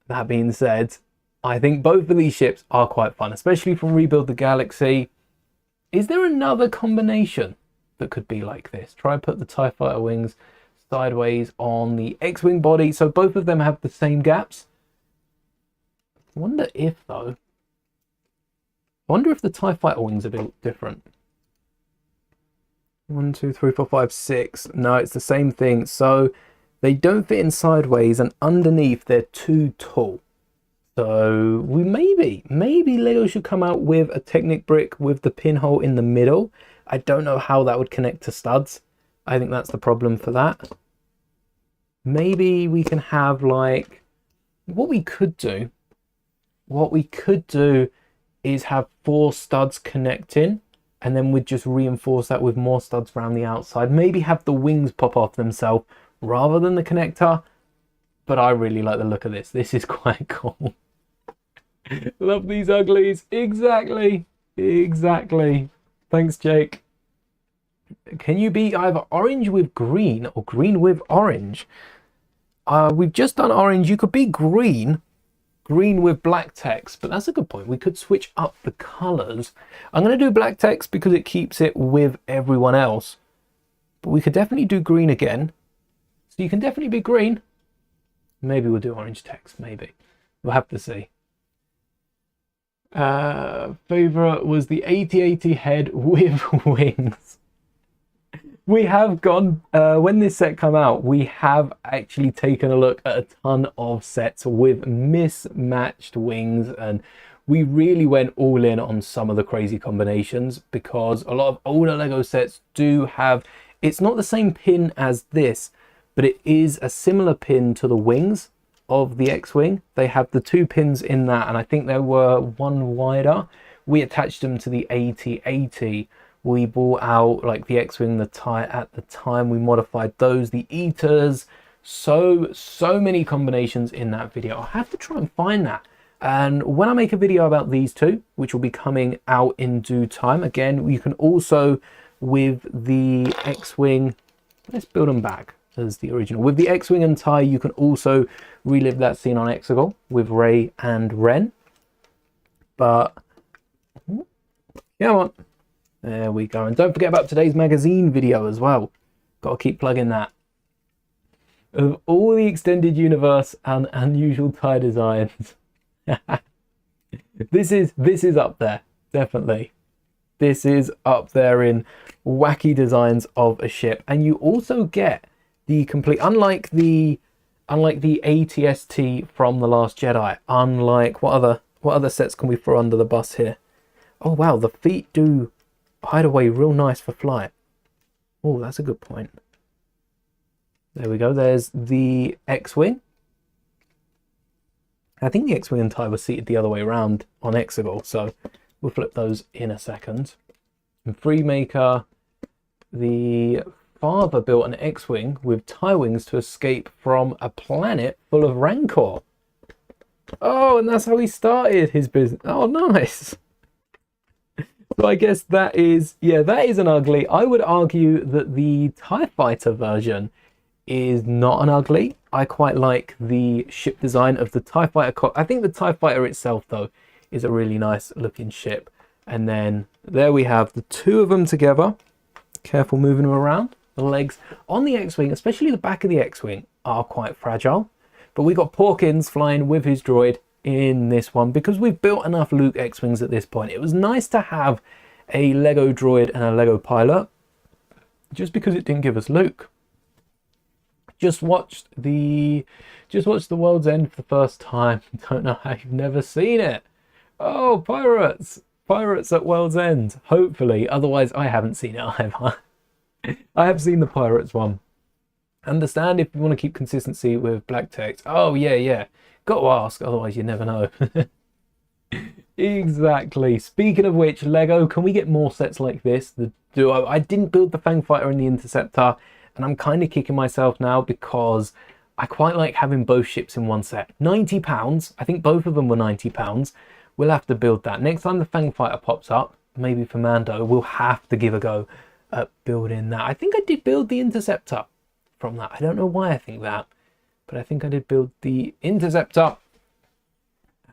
that being said, I think both of these ships are quite fun, especially from Rebuild the Galaxy. Is there another combination that could be like this? Try and put the TIE Fighter wings sideways on the X-Wing body, so both of them have the same gaps. I wonder if though. I wonder if the TIE Fighter wings are built different. 1, 2, 3, 4, 5, 6. No, it's the same thing. So they don't fit in sideways, and underneath they're too tall. So we maybe Lego should come out with a Technic brick with the pinhole in the middle. I don't know how that would connect to studs. I think that's the problem for that. Maybe we can have like, what we could do is have 4 studs connecting, and then we'd just reinforce that with more studs around the outside. Maybe have the wings pop off themselves rather than the connector. But I really like the look of this. This is quite cool. Love these uglies. Exactly. Thanks, Jake. Can you be either orange with green or green with orange? We've just done orange. You could be green with black text, but that's a good point. We could switch up the colors. I'm going to do black text because it keeps it with everyone else, but we could definitely do green again. So you can definitely be green. Maybe we'll do orange text. Maybe we'll have to see. Favorite was the 8080 head with wings. We have gone, when this set come out, we have actually taken a look at a ton of sets with mismatched wings, and we really went all in on some of the crazy combinations, because a lot of older Lego sets do have, it's not the same pin as this, but it is a similar pin to the wings of the X-Wing. They have the 2 pins in that, and I think there were 1 wider. We attached them to the 8080. We bought out like the X-Wing, the TIE at the time. We modified those, the Eaters. So many combinations in that video. I'll have to try and find that. And when I make a video about these 2, which will be coming out in due time, again, you can also, with the X-Wing, let's build them back as the original. With the X-Wing and TIE, you can also relive that scene on Exegol with Rey and Ren. But, come on. There we go. And don't forget about today's magazine video as well. Got to keep plugging that. Of all the extended universe and unusual TIE designs, this is up there, definitely. This is up there in wacky designs of a ship. And you also get the complete, unlike the ATST from The Last Jedi, unlike what other sets can we throw under the bus here? Oh wow, the feet do hide away real nice for flight. Oh, that's a good point. There we go. There's the X-Wing. I think the X-Wing and TIE were seated the other way around on Exegol, so we'll flip those in a second. And Freemaker, the father built an X-Wing with TIE wings to escape from a planet full of Rancor. Oh, and that's how he started his business. Oh, nice. So I guess that is an ugly. I would argue that the TIE Fighter version is not an ugly. I quite like the ship design of the TIE Fighter. I think the TIE Fighter itself, though, is a really nice looking ship. And then there we have the two of them together. Careful moving them around. The legs on the X-Wing, especially the back of the X-Wing, are quite fragile. But we got Porkins flying with his droid in this one because we've built enough Luke X-Wings at this point. It was nice to have a Lego droid and a Lego pilot just because it didn't give us Luke. Just watched the World's End for the first time. Don't know how you've never seen it. Oh, pirates at World's End, hopefully. Otherwise I haven't seen it either. I have seen the pirates one. Understand if you want to keep consistency with black text. Oh yeah, got to ask, otherwise you never know. Exactly. Speaking of which, Lego, can we get more sets like this? The Duo. I didn't build the Fang Fighter and the Interceptor, and I'm kind of kicking myself now because I quite like having both ships in one set. £90, I think both of them were £90. We'll have to build that. Next time the Fang Fighter pops up, maybe for Mando, we'll have to give a go at building that. I think I did build the Interceptor from that. I don't know why I think that, but I think I did build the Interceptor.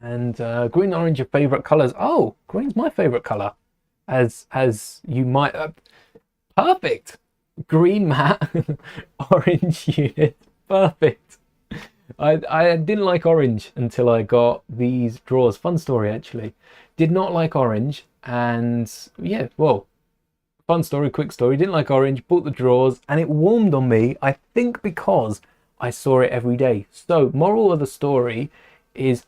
And green and orange are favourite colours. Oh, green's my favourite colour. As you might... perfect! Green matte, orange unit. Perfect. I didn't like orange until I got these drawers. Fun story, actually. Did not like orange. And yeah, well, fun story, quick story. Didn't like orange, bought the drawers, and it warmed on me, I think because I saw it every day. So, moral of the story is...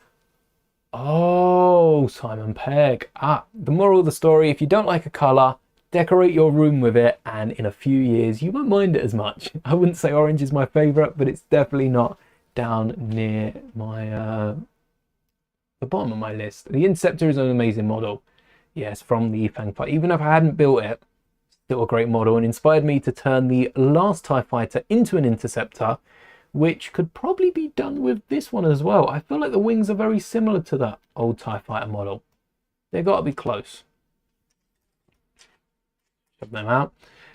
Oh, Simon Pegg. The moral of the story, if you don't like a colour, decorate your room with it, and in a few years, you won't mind it as much. I wouldn't say orange is my favourite, but it's definitely not down near my the bottom of my list. The Interceptor is an amazing model. Yes, from the Fang Fighter. Even if I hadn't built it, still a great model, and inspired me to turn the last TIE Fighter into an Interceptor, which could probably be done with this one as well. I feel like the wings are very similar to that old TIE Fighter model. They've got to be close. Check them out.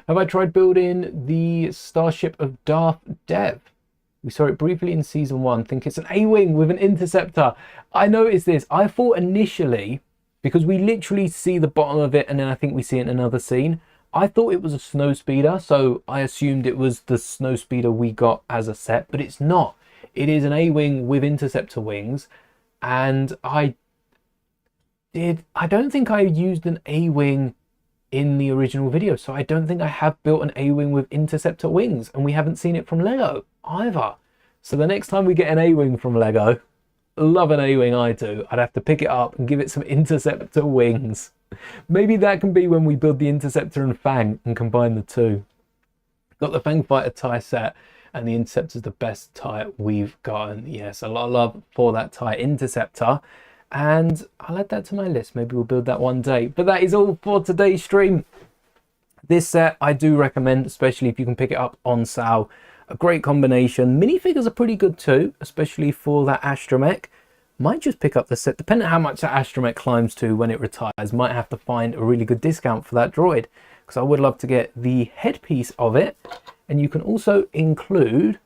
Have I tried building the Starship of Darth Dev? We saw it briefly in season 1. Think it's an A-Wing with an Interceptor. I noticed this. I thought initially, because we literally see the bottom of it and then I think we see it in another scene, I thought it was a snowspeeder, so I assumed it was the snowspeeder we got as a set, but it's not. It is an A-Wing with Interceptor wings, and I don't think I used an A-Wing in the original video, so I don't think I have built an A-Wing with Interceptor wings, and we haven't seen it from Lego either. So the next time we get an A-Wing from Lego, love an A-Wing I do, I'd have to pick it up and give it some Interceptor wings. Maybe that can be when we build the Interceptor and Fang and combine the two. Got the Fang Fighter TIE set, and the Interceptor's the best TIE we've gotten. Yes, a lot of love for that TIE Interceptor, and I'll add that to my list. Maybe we'll build that one day. But that is all for today's stream. This set I do recommend, especially if you can pick it up on sale. A great combination. Minifigures are pretty good too, especially for that astromech. Might just pick up the set, depending on how much that astromech climbs to when it retires. Might have to find a really good discount for that droid, because I would love to get the headpiece of it. And you can also include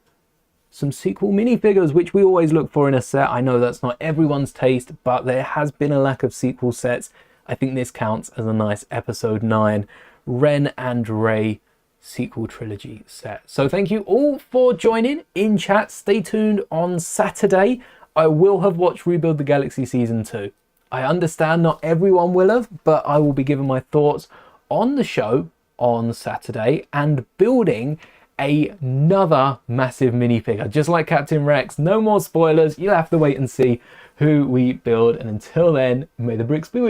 some sequel minifigures, which we always look for in a set. I know that's not everyone's taste, but there has been a lack of sequel sets. I think this counts as a nice episode 9 Ren and Rey sequel trilogy set. So thank you all for joining in chat. Stay tuned on Saturday. I will have watched Rebuild the Galaxy Season 2. I understand not everyone will have, but I will be giving my thoughts on the show on Saturday and building another massive minifigure. Just like Captain Rex, no more spoilers. You'll have to wait and see who we build. And until then, may the bricks be with you.